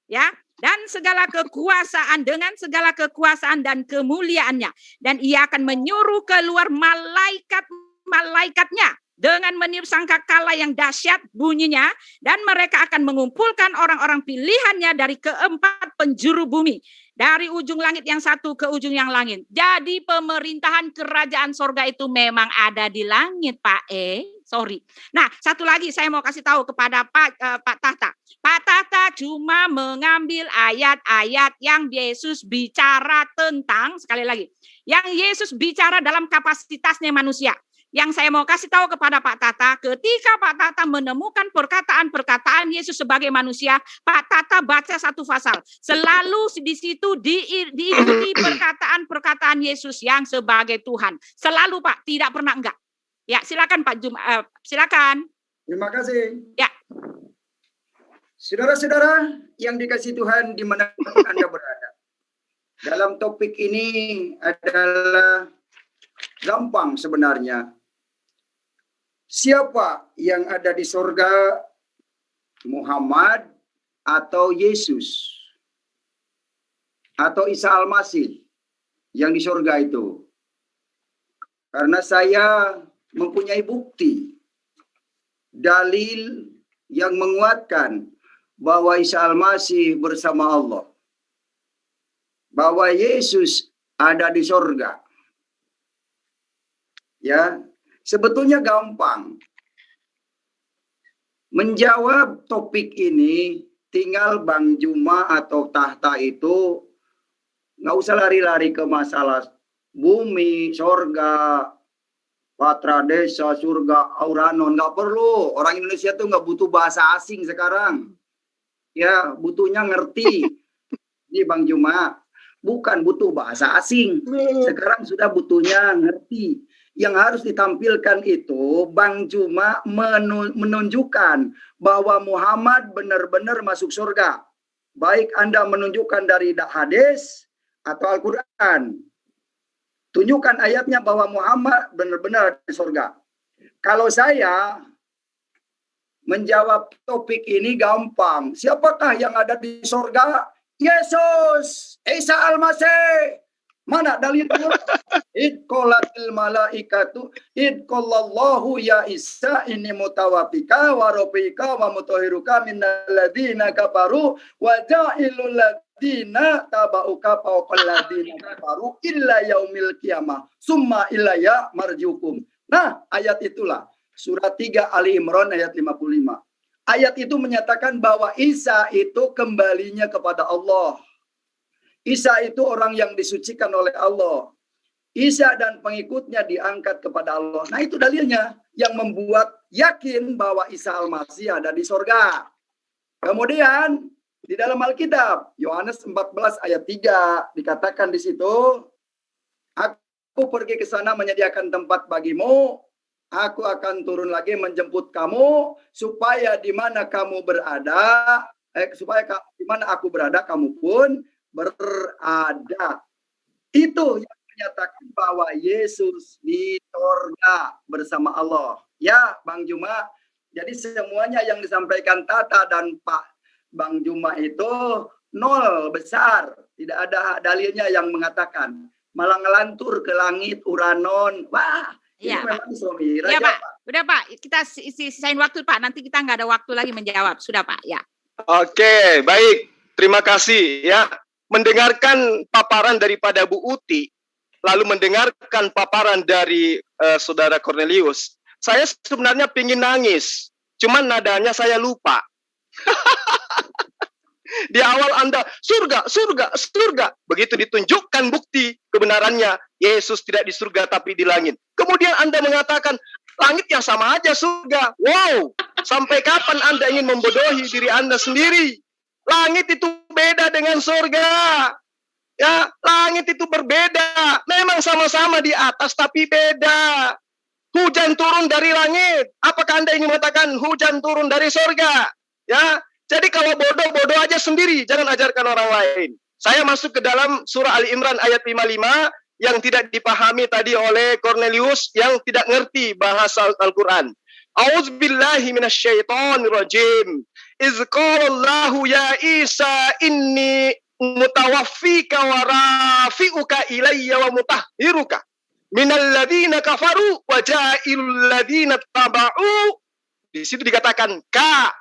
Ya, dan segala kekuasaan dengan segala kekuasaan dan kemuliaannya. Dan ia akan menyuruh keluar malaikat-malaikatnya dengan meniup sangkakala yang dahsyat bunyinya. Dan mereka akan mengumpulkan orang-orang pilihannya dari keempat penjuru bumi. Dari ujung langit yang satu ke ujung yang langit. Jadi pemerintahan kerajaan sorga itu memang ada di langit, Pak Sorry. Nah, satu lagi saya mau kasih tahu kepada Pak Tahta. Pak Tahta cuma mengambil ayat-ayat yang Yesus bicara tentang, sekali lagi, yang Yesus bicara dalam kapasitasnya manusia. Yang saya mau kasih tahu kepada Pak Tata, ketika Pak Tata menemukan perkataan-perkataan Yesus sebagai manusia, Pak Tata baca satu pasal. Selalu di situ diikuti perkataan-perkataan Yesus yang sebagai Tuhan. Selalu Pak, tidak pernah enggak. Ya, silakan Pak silakan. Terima kasih. Ya. Saudara-saudara yang dikasihi Tuhan dimanapun Anda berada. Dalam topik ini adalah gampang sebenarnya. Siapa yang ada di sorga, Muhammad atau Yesus? Atau Isa Al-Masih yang di sorga itu? Karena saya mempunyai bukti, dalil yang menguatkan bahwa Isa Al-Masih bersama Allah. bahwa Yesus ada di sorga. Ya, sebetulnya gampang. Menjawab topik ini tinggal Bang Juma atau Tahta itu nggak usah lari-lari ke masalah bumi, sorga, patra desa, surga, auranon, nggak perlu. Orang Indonesia tuh nggak butuh bahasa asing sekarang. Ya, butuhnya ngerti. Ini Bang Juma, bukan butuh bahasa asing. Sekarang sudah butuhnya ngerti. Yang harus ditampilkan itu Bang Juma menunjukkan bahwa Muhammad benar-benar masuk surga. Baik Anda menunjukkan dari hadis atau Al-Quran. Tunjukkan ayatnya bahwa Muhammad benar-benar di surga. Kalau saya menjawab topik ini gampang. Siapakah yang ada di surga? Yesus, Isa Al-Masih. Mana dalilnya? Idqolatil malaikatu idqallallahu ya Isa inni mutawafika wa rabbika wa mutahhiruka minal ladina kafaru wa ja'ilul ladina tabauka fawqal ladina kafaru illa yaumil qiyamah summa ilayya marjiukum. Nah, ayat itulah surat 3 Ali Imran ayat 55. Ayat itu menyatakan bahwa Isa itu kembalinya kepada Allah. Isa itu orang yang disucikan oleh Allah. Isa dan pengikutnya diangkat kepada Allah. Nah, itu dalilnya yang membuat yakin bahwa Isa Al-Masih ada di sorga. Kemudian di dalam Alkitab Yohanes 14 ayat 3 dikatakan di situ, aku pergi ke sana menyediakan tempat bagimu. Aku akan turun lagi menjemput kamu supaya di mana kamu berada, supaya di mana aku berada kamu pun berada. Itu yang menyatakan bahwa Yesus di surga bersama Allah. Ya, Bang Juma. Jadi semuanya yang disampaikan Tata dan Pak Bang Juma itu nol besar. Tidak ada dalilnya yang mengatakan. Malah ngelantur ke langit Uranon. Wah, iya, ini memang suami Iya, raja, Pak. Pak. Udah, Pak. Kita sisain waktu, Pak. Nanti kita nggak ada waktu lagi menjawab. Sudah, Pak. Ya. Oke, baik. Terima kasih ya. Mendengarkan paparan daripada Bu Uti, lalu mendengarkan paparan dari Saudara Cornelius, saya sebenarnya pingin nangis, cuman nadanya saya lupa. Di awal Anda, surga, surga, surga. Begitu ditunjukkan bukti kebenarannya, Yesus tidak di surga tapi di langit. Kemudian Anda mengatakan, langit yang sama aja surga. Wow, sampai kapan Anda ingin membodohi diri Anda sendiri? Langit itu beda dengan surga. Ya, langit itu berbeda. Memang sama-sama di atas tapi beda. Hujan turun dari langit. Apakah Anda ingin mengatakan hujan turun dari surga? Ya, jadi kalau bodoh aja sendiri, jangan ajarkan orang lain. Saya masuk ke dalam surah Ali Imran ayat 55 yang tidak dipahami tadi oleh Cornelius yang tidak ngerti bahasa Al-Quran. A'udzubillahi minasyaitonirrajim. Iz qala Allahu ya Isa inni mutawaffika wa rafi'uka ilayya wa mutahhiruka minal ladzina kafaru wa ja'ilul ladzina taba'u. Di situ dikatakan ka.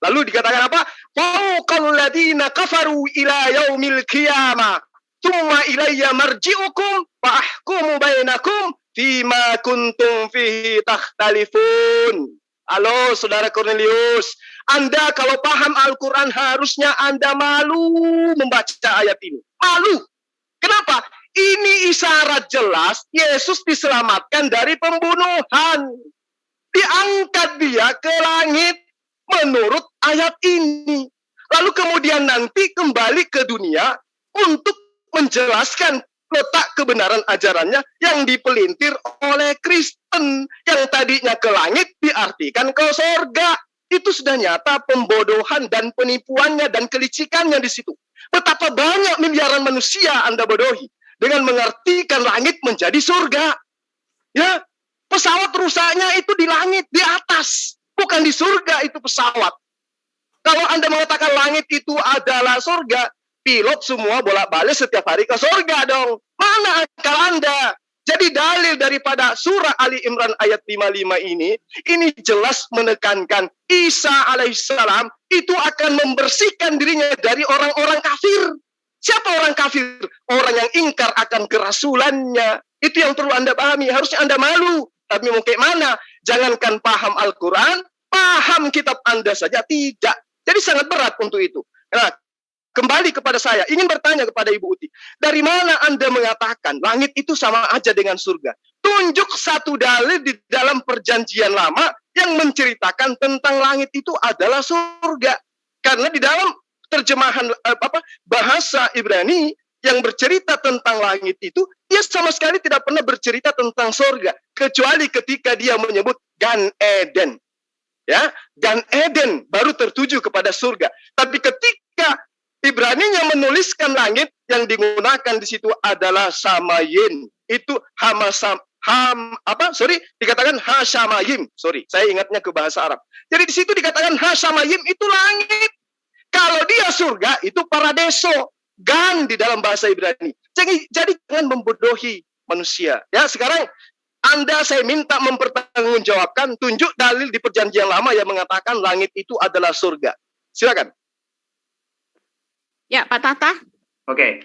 Lalu dikatakan apa? Fawqal ladzina kafaru ila yaumil qiyamah. Tsumma ilayya marji'ukum fa ahkumu bainakum fima kuntum fihi takhtalifun. Halo Saudara Cornelius, Anda kalau paham Al-Quran harusnya Anda malu membaca ayat ini. Malu. Kenapa? Ini isyarat jelas Yesus diselamatkan dari pembunuhan. Diangkat dia ke langit menurut ayat ini. Lalu kemudian nanti kembali ke dunia untuk menjelaskan letak kebenaran ajarannya yang dipelintir oleh Kristen. Yang tadinya ke langit diartikan ke sorga. Itu sudah nyata pembodohan dan penipuannya dan kelicikannya di situ. Betapa banyak miliaran manusia Anda bodohi dengan mengartikan langit menjadi surga. Ya, pesawat rusaknya itu di langit, di atas. Bukan di surga itu pesawat. Kalau Anda mengatakan langit itu adalah surga, pilot semua bolak-balik setiap hari ke surga dong. Mana akal Anda? Jadi dalil daripada surah Ali Imran ayat 55 ini jelas menekankan Isa alaihissalam itu akan membersihkan dirinya dari orang-orang kafir. Siapa orang kafir? Orang yang ingkar akan kerasulannya. Itu yang perlu Anda pahami. Harusnya Anda malu. Tapi mau kayak mana? Jangankan paham Al-Quran, paham kitab Anda saja tidak. Jadi sangat berat untuk itu. Nah, kembali kepada saya, ingin bertanya kepada Ibu Uti. Dari mana Anda mengatakan langit itu sama aja dengan surga? Tunjuk satu dalil di dalam perjanjian lama yang menceritakan tentang langit itu adalah surga. Karena di dalam terjemahan bahasa Ibrani yang bercerita tentang langit itu, dia sama sekali tidak pernah bercerita tentang surga, kecuali ketika dia menyebut Gan Eden. Ya, Gan Eden baru tertuju kepada surga. Tapi ketika Ibraninya menuliskan langit, yang digunakan di situ adalah Samayin. Itu dikatakan Hashamayim. Sorry, saya ingatnya ke bahasa Arab. Jadi di situ dikatakan Hashamayim itu langit. Kalau dia surga itu Paradeso. Gan di dalam bahasa Ibrani. Jadi jangan membodohi manusia. Ya, sekarang Anda saya minta mempertanggungjawabkan, tunjuk dalil di perjanjian lama yang mengatakan langit itu adalah surga. Silakan. Ya, Pak Tata. Oke.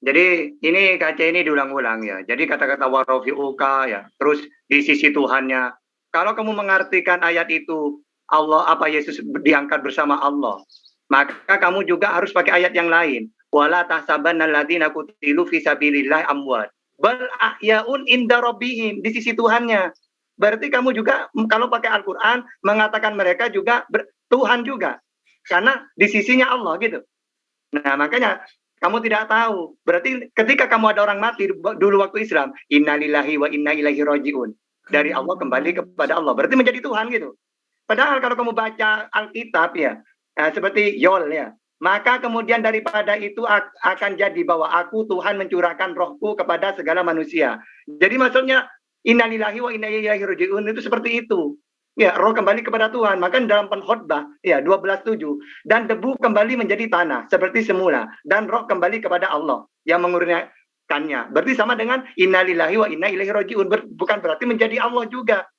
Jadi ini KC ini diulang-ulang ya. Jadi kata-kata warafi'uka ya. Terus di sisi Tuhannya. Kalau kamu mengartikan ayat itu Allah Yesus diangkat bersama Allah, maka kamu juga harus pakai ayat yang lain. Wala tahsabanna alladziina qutilu fi sabilillahi amwat bal ahyaun inda rabbihim, di sisi Tuhannya. Berarti kamu juga kalau pakai Al-Qur'an mengatakan mereka juga Tuhan juga. Karena di sisinya Allah gitu. Nah, makanya kamu tidak tahu. Berarti ketika kamu ada orang mati dulu waktu Islam, innalillahi wa inna ilaihi rajiun. Dari Allah kembali kepada Allah. Berarti menjadi Tuhan gitu. Padahal kalau kamu baca Alkitab ya, seperti Yol ya, maka kemudian daripada itu akan jadi bahwa aku Tuhan mencurahkan rohku kepada segala manusia. Jadi maksudnya innalillahi wa inna ilaihi rajiun itu seperti itu. Ya, roh kembali kepada Tuhan. Maka dalam Penkhotbah ya 12:7, dan debu kembali menjadi tanah seperti semula, dan roh kembali kepada Allah yang mengurniakannya. Berarti sama dengan innalillahi wa inna ilaihi rajiun, bukan berarti menjadi Allah juga.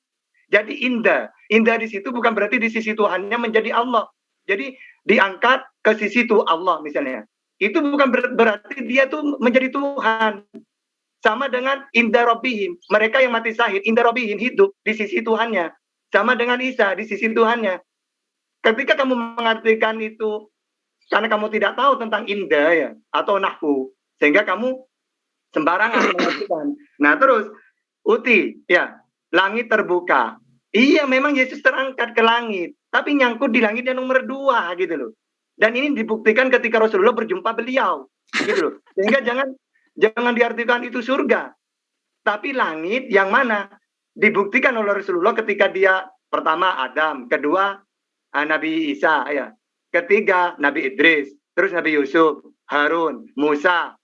Jadi indah di situ bukan berarti di sisi Tuhannya menjadi Allah. Jadi diangkat ke sisi Allah misalnya. Itu bukan berarti dia tuh menjadi Tuhan. Sama dengan inda rabbihim, mereka yang mati syahid, inda rabbihim hidup di sisi Tuhannya. Sama dengan Isa di sisi Tuhannya. Ketika kamu mengartikan itu karena kamu tidak tahu tentang inda ya atau nahwu, sehingga kamu sembarangan mengartikan. Nah, terus Uti, ya, langit terbuka. Iya, memang Yesus terangkat ke langit, tapi nyangkut di langit yang nomor 2 gitu loh. Dan ini dibuktikan ketika Rasulullah berjumpa beliau, gitu loh. Sehingga jangan diartikan itu surga. Tapi langit yang mana dibuktikan oleh Rasulullah ketika dia pertama Adam, kedua Nabi Isa ya, ketiga Nabi Idris, terus Nabi Yusuf, Harun, Musa,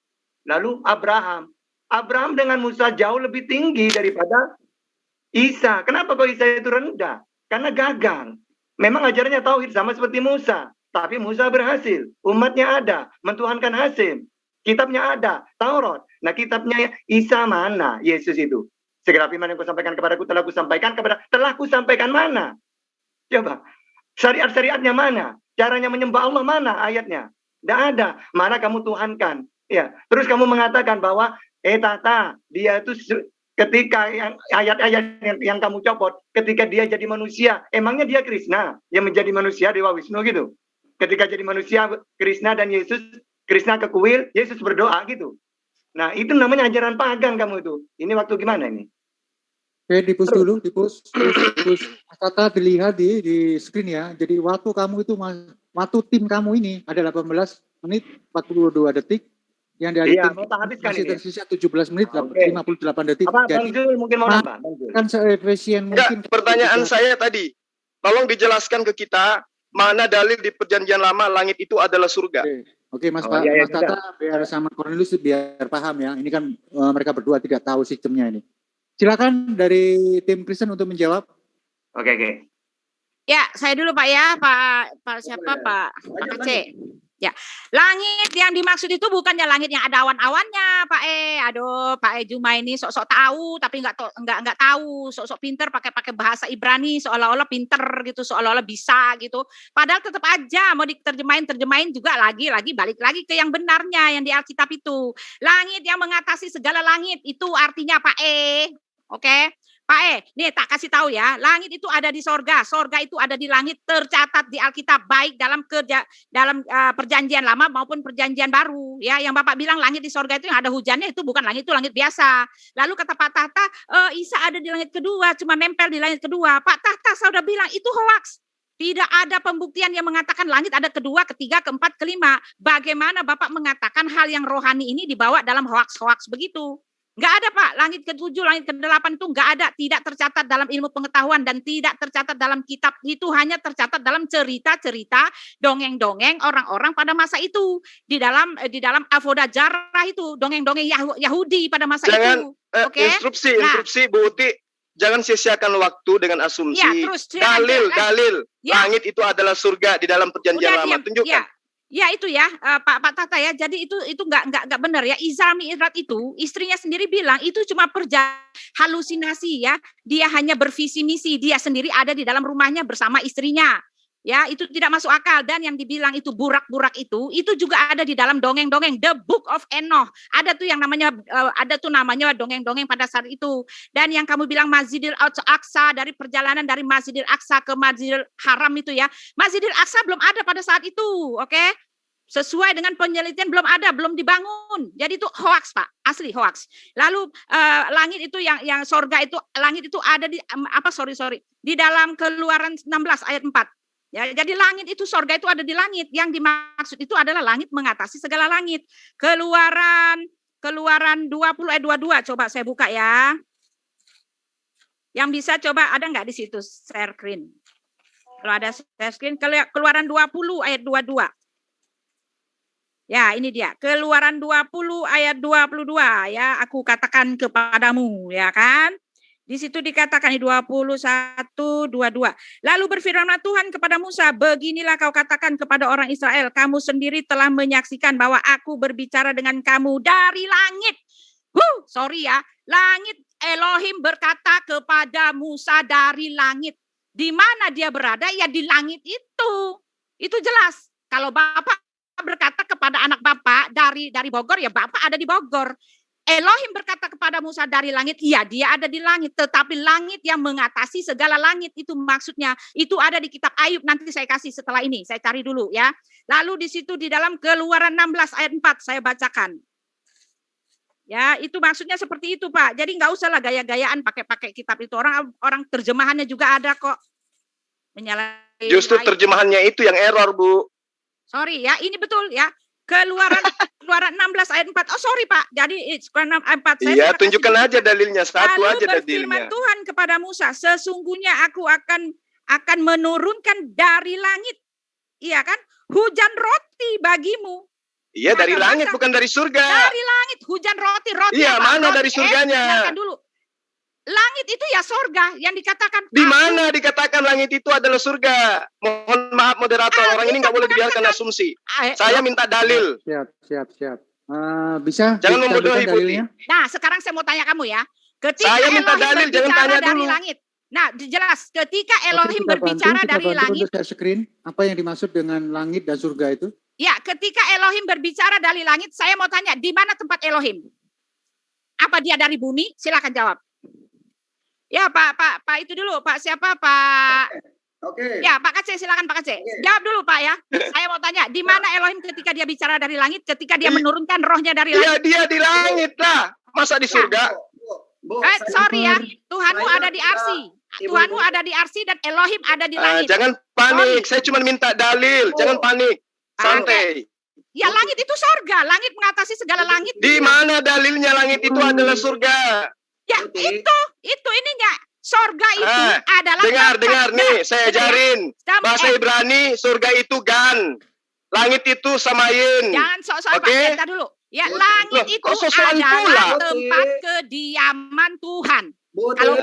lalu Abraham. Abraham dengan Musa jauh lebih tinggi daripada Isa. Kenapa kok Isa itu rendah? Karena gagal. Memang ajarannya tauhid sama seperti Musa, tapi Musa berhasil. Umatnya ada, mentuhankan Hasim. Kitabnya ada, Taurat. Nah, kitabnya Isa mana? Yesus itu. Segala firman yang kusampaikan kepadaku telah kusampaikan mana? Coba. Syariat-syariatnya mana? Caranya menyembah Allah mana ayatnya? Tidak ada. Mana kamu tuhankan? Ya. Terus kamu mengatakan bahwa Tata, dia itu ketika yang ayat-ayat yang kamu copot, ketika dia jadi manusia, emangnya dia Krishna yang menjadi manusia, Dewa Wisnu gitu. Ketika jadi manusia, Krishna dan Yesus, Krishna ke kuil, Yesus berdoa gitu. Nah, itu namanya ajaran pagan kamu itu. Ini waktu gimana ini? Oke, dipus dulu, dipus. Kata dilihat di screen ya. Jadi waktu tim kamu ini ada 18 menit 42 detik. Yang dari iya, tim masih tersisa 17 menit 58 detik. Apa, jadi Bang Zul mungkin mau nambah? Kan seefisien mungkin. Pertanyaan saya tadi, tolong dijelaskan ke kita mana dalil di perjanjian lama langit itu adalah surga. Oke, Mas iya, Mas Tata biar sama Cornelius biar paham ya. Ini kan mereka berdua tidak tahu sistemnya ini. Silakan dari tim Kristen untuk menjawab. Oke. Ya, saya dulu Pak ya, Pak siapa Pak Kece. Ya, langit yang dimaksud itu bukannya langit yang ada awan-awannya, Pak E. Aduh, Pak E Juma ini sok-sok tahu, tapi nggak tahu, sok-sok pinter pakai bahasa Ibrani, seolah-olah pinter gitu, seolah-olah bisa gitu. Padahal tetap aja mau terjemahin juga lagi balik lagi ke yang benarnya yang di Alkitab itu. Langit yang mengatasi segala langit itu artinya Pak E. Oke. Pak E, nih tak kasih tahu ya, langit itu ada di sorga itu ada di langit, tercatat di Alkitab baik dalam perjanjian lama maupun perjanjian baru. Ya, yang Bapak bilang langit di sorga itu yang ada hujannya itu bukan langit, itu langit biasa. Lalu kata Pak Tahta, Isa ada di langit kedua, cuma nempel di langit kedua. Pak Tahta saya udah bilang itu hoax. Tidak ada pembuktian yang mengatakan langit ada kedua, ketiga, keempat, kelima. Bagaimana Bapak mengatakan hal yang rohani ini dibawa dalam hoax-hoax begitu? Nggak ada, Pak. Langit ke-7, langit ke-8 itu nggak ada. Tidak tercatat dalam ilmu pengetahuan dan tidak tercatat dalam kitab. Itu hanya tercatat dalam cerita-cerita, dongeng-dongeng orang-orang pada masa itu. Di dalam Avodah Zarah itu, dongeng-dongeng Yahudi pada masa itu. Oke? Instruksi, Bu Uti. Jangan sia-siakan waktu dengan asumsi. Ya, terus, dalil. Ya. Langit itu adalah surga di dalam perjanjian lama. Tunjukkan. Ya itu ya Pak Tahta ya. Jadi itu nggak benar ya. Izra Mi'raj itu istrinya sendiri bilang itu cuma halusinasi ya. Dia hanya bervisi misi. Dia sendiri ada di dalam rumahnya bersama istrinya. Ya, itu tidak masuk akal. Dan yang dibilang itu burak-burak itu juga ada di dalam dongeng-dongeng, The Book of Enoch. Ada tuh yang namanya dongeng-dongeng pada saat itu. Dan yang kamu bilang Masjidil Aqsa, dari perjalanan dari Masjidil Aqsa ke Masjidil Haram itu ya. Masjidil Aqsa belum ada pada saat itu, oke? Sesuai dengan penelitian belum ada, belum dibangun. Jadi itu hoax, Pak, asli hoax. Lalu langit itu yang sorga itu, langit itu ada di di dalam Keluaran 16 ayat 4. Ya, jadi langit itu, sorga itu ada di langit. Yang dimaksud itu adalah langit mengatasi segala langit. Keluaran 20 ayat 22. Coba saya buka ya. Yang bisa coba ada nggak di situ share screen? Kalau ada share screen, Keluaran 20 ayat 22. Ya, ini dia. Keluaran 20 ayat 22 ya. Aku katakan kepadamu, ya kan? Di situ dikatakan di 21:22. Lalu berfirmanlah Tuhan kepada Musa, beginilah kau katakan kepada orang Israel, kamu sendiri telah menyaksikan bahwa aku berbicara dengan kamu dari langit. Langit. Elohim berkata kepada Musa dari langit. Di mana dia berada? Ya di langit itu. Itu jelas. Kalau Bapak berkata kepada anak Bapak dari Bogor, ya Bapak ada di Bogor. Elohim berkata kepada Musa dari langit, iya dia ada di langit, tetapi langit yang mengatasi segala langit itu maksudnya, itu ada di kitab Ayub, nanti saya kasih setelah ini, saya cari dulu ya. Lalu di situ di dalam Keluaran 16 ayat 4 saya bacakan. Ya, itu maksudnya seperti itu, Pak. Jadi nggak usah lah gaya-gayaan pakai kitab itu, orang terjemahannya juga ada kok. Menyalahi. Justru terjemahannya itu yang error, Bu. Sorry ya, ini betul ya. Keluaran 16 ayat 4. Oh sorry Pak, jadi Keluaran 6 ayat 4. Iya, tunjukkan aja dalilnya, satu lalu aja dalilnya. Berfirman Tuhan kepada Musa, sesungguhnya aku akan menurunkan dari langit, iya kan, hujan roti bagimu. Iya, dari langit bukan dari surga. Dari langit, hujan roti. Iya, mana dari surganya? Dulu. Langit itu ya surga yang dikatakan. Di mana dikatakan langit itu adalah surga? Mohon maaf moderator, orang ini nggak boleh dibiarkan asumsi. Saya minta dalil. Siap. Bisa? Jangan membodohi dalilnya. Nah, sekarang saya mau tanya kamu ya. Ketika saya minta Elohim dalil, jangan tanya dari dulu. Langit. Nah, jelas ketika Elohim berbicara dari langit. Untuk screen, apa yang dimaksud dengan langit dan surga itu? Ya, ketika Elohim berbicara dari langit, saya mau tanya, di mana tempat Elohim? Apa dia dari bumi? Silakan jawab. Ya Pak itu dulu Pak siapa Pak? Oke. Ya Pak Kaceh silakan Pak Kaceh. Jawab dulu Pak ya. Saya mau tanya di mana Elohim ketika dia bicara dari langit, ketika dia menurunkan rohnya dari langit? Iya dia di langit lah. Masa di surga? Sorry ya. Tuhanmu ada di arsi. Tuhanmu ada di arsi dan Elohim ada di langit. Jangan panik. Saya cuma minta dalil. Jangan panik. Santai. Ya langit itu surga. Langit mengatasi segala langit. Di mana dalilnya langit itu adalah surga? Ya itu ininya surga itu adalah dengar nih saya ajarin bahasa Ibrani surga itu gan, langit itu samayin. Jangan sok-sok Pak dulu ya, langit itu adalah tempat kediaman Tuhan. Kalau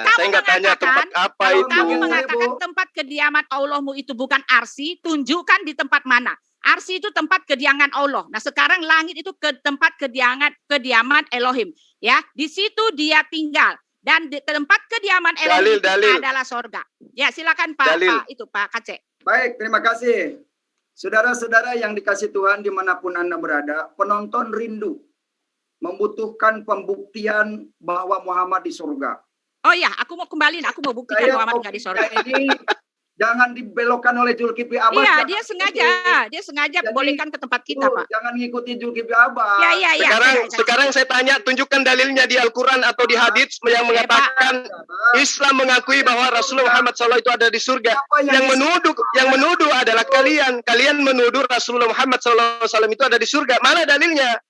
kamu mengatakan tempat kediaman Allahmu itu bukan arsi, tunjukkan di tempat mana. Arsy itu tempat kediaman Allah. Nah, sekarang langit itu ke tempat kediaman Elohim, ya. Di situ dia tinggal dan di tempat kediaman Elohim Dalil. adalah sorga. Ya, silakan Pak Kacek. Baik, terima kasih. Saudara-saudara yang dikasih Tuhan dimanapun Anda berada, penonton rindu membutuhkan pembuktian bahwa Muhammad di surga. Oh ya, aku mau buktikan Muhammad nggak di surga. Ini jangan dibelokkan oleh Zulkifli Abbas. Iya, dia sengaja bolehkan ke tempat kita, Pak. Jangan ngikuti Zulkifli Abbas. Iya. Sekarang saya tanya, tunjukkan dalilnya di Al-Quran atau di hadits yang mengatakan Islam mengakui bahwa Rasulullah Muhammad SAW itu ada di surga. Yang menuduh adalah kalian. Kalian menuduh Rasulullah Muhammad SAW itu ada di surga. Mana dalilnya?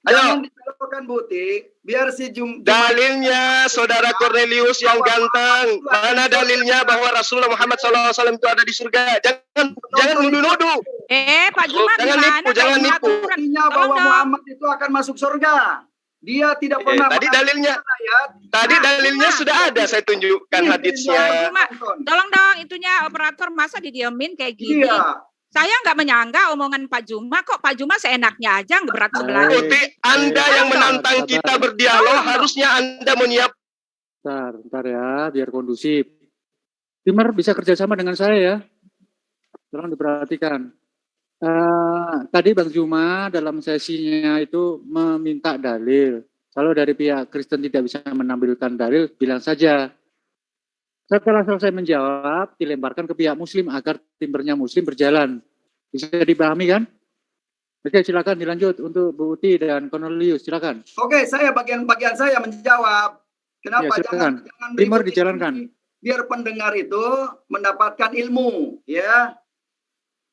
Jangan dibelokkan, Buti. Biar si dalilnya saudara Cornelius yang ganteng. Mana dalilnya bahwa Rasulullah Muhammad SAW itu ada di surga? Jangan nuduh-nuduh. Pak Juma, jangan nipu. Artinya bahwa Muhammad itu akan masuk surga. Dia tidak pernah. Tadi dalilnya sudah ada. Saya tunjukkan haditsnya. Tolong dong, itunya operator masa didiemin kayak gini. Iya. Saya nggak menyangka omongan Pak Juma, kok Pak Juma seenaknya aja berat sebelah. Putih, Anda yang menantang kita berdialog, harusnya Anda menyiapkan. Bentar ya, biar kondusif. Timer bisa kerjasama dengan saya ya. Tolong diperhatikan. Tadi Bang Juma dalam sesinya itu meminta dalil. Kalau dari pihak Kristen tidak bisa menampilkan dalil, bilang saja. Setelah selesai menjawab, dilemparkan ke pihak Muslim agar timernya Muslim berjalan. Bisa dipahami kan? Oke, silakan dilanjut untuk Bu Uti dan Cornelius, silakan. Oke, saya bagian saya menjawab. Kenapa ya, jangan timer dijalankan? Biar pendengar itu mendapatkan ilmu, ya.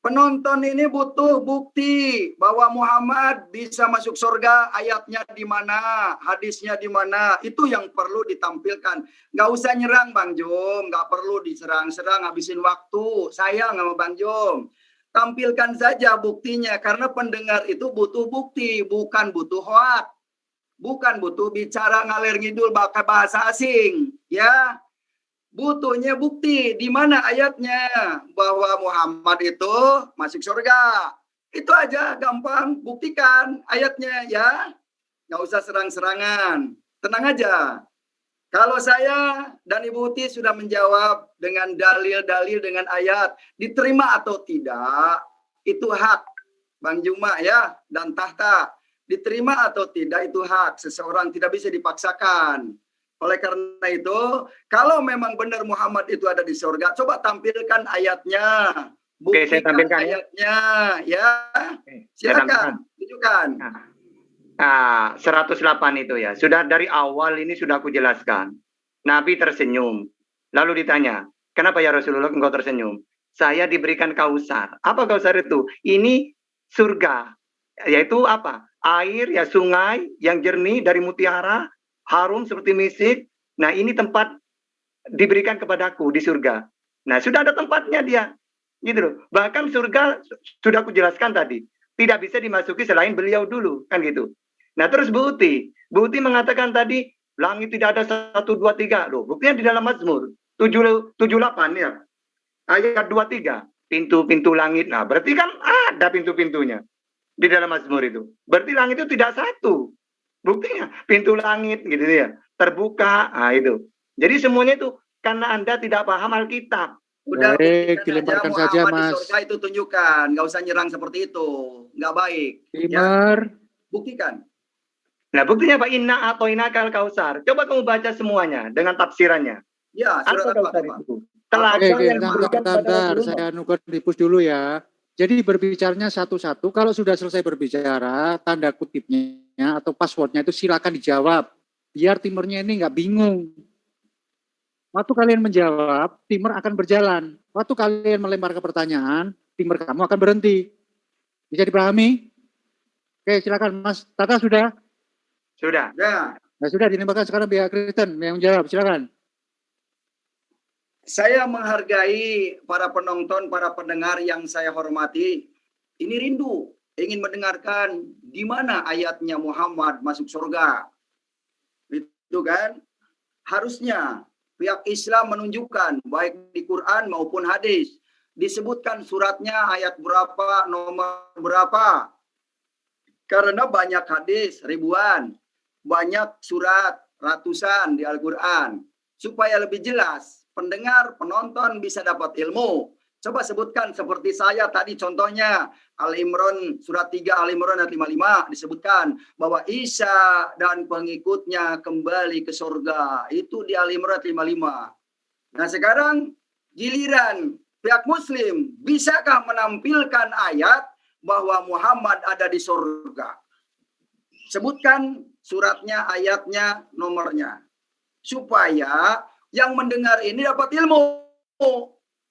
Penonton ini butuh bukti bahwa Muhammad bisa masuk surga, ayatnya di mana, hadisnya di mana, itu yang perlu ditampilkan. Nggak usah nyerang Bang Jom, nggak perlu diserang-serang, habisin waktu. Sayang sama Bang Jom. Tampilkan saja buktinya, karena pendengar itu butuh bukti, bukan butuh hoak. Bukan butuh bicara ngalir ngidul pakai bahasa asing, ya. Butuhnya bukti di mana ayatnya bahwa Muhammad itu masuk surga. Itu aja gampang, buktikan ayatnya ya. Nggak usah serang-serangan. Tenang aja. Kalau saya dan Ibu Uti sudah menjawab dengan dalil-dalil dengan ayat, diterima atau tidak, itu hak Bang Juma ya dan Tahta. Diterima atau tidak itu hak seseorang, tidak bisa dipaksakan. Oleh karena itu, kalau memang benar Muhammad itu ada di surga, coba tampilkan ayatnya. Oke, saya tampilkan ayatnya, ya. Silakan, tunjukkan. Nah, 108 itu ya. Sudah dari awal ini sudah aku jelaskan. Nabi tersenyum. Lalu ditanya, kenapa ya Rasulullah engkau tersenyum? Saya diberikan kausar. Apa kausar itu? Ini surga. Yaitu apa? Air, ya sungai yang jernih dari mutiara, harum seperti misik. Nah, ini tempat diberikan kepadaku di surga. Nah, sudah ada tempatnya dia. Gitu loh. Bahkan surga sudah aku jelaskan tadi. Tidak bisa dimasuki selain beliau dulu. Kan gitu. Nah, terus Bu Uti mengatakan tadi, langit tidak ada 1, 2, 3. Loh, buktinya di dalam Mazmur 78 ya. Ayat 23. Pintu-pintu langit. Nah, berarti kan ada pintu-pintunya di dalam Mazmur itu. Berarti langit itu tidak satu. Buktinya pintu langit gitu ya, terbuka. Nah, itu. Jadi semuanya itu karena Anda tidak paham Alkitab. Udah, baik, dilemparkan saja Mas. Di surga itu tunjukkan, nggak usah nyerang seperti itu, nggak baik. Timer. Ya. Buktikan. Nah, buktinya Pak, inna atau inakal kausar. Coba kamu baca semuanya dengan tafsirannya. Ya, surat apa itu? Oke, bentar, saya nukar dipus dulu ya. Jadi berbicaranya satu-satu. Kalau sudah selesai berbicara, tanda kutipnya atau passwordnya itu silakan dijawab. Biar timernya ini nggak bingung. Waktu kalian menjawab, timer akan berjalan. Waktu kalian melempar ke pertanyaan, timer kamu akan berhenti. Bisa dipahami? Oke, silakan Mas Tata sudah? Sudah. Ya. Nah, sudah dilemparkan sekarang pihak Kristen yang menjawab. Silakan. Saya menghargai para penonton, para pendengar yang saya hormati. Ini rindu, ingin mendengarkan di mana ayatnya Muhammad masuk surga. Itu kan? Harusnya pihak Islam menunjukkan baik di Quran maupun hadis. disebutkan suratnya ayat berapa, nomor berapa. Karena banyak hadis, ribuan, banyak surat, ratusan di Al-Quran. Supaya lebih jelas, pendengar, penonton bisa dapat ilmu. Coba sebutkan seperti saya tadi contohnya, Al-Imran, surat 3 Al-Imran ayat 55 disebutkan bahwa Isa dan pengikutnya kembali ke surga. Itu di Al-Imran ayat 55. Nah sekarang giliran pihak Muslim, bisakah menampilkan ayat bahwa Muhammad ada di surga? Sebutkan suratnya, ayatnya, nomornya. Supaya yang mendengar ini dapat ilmu.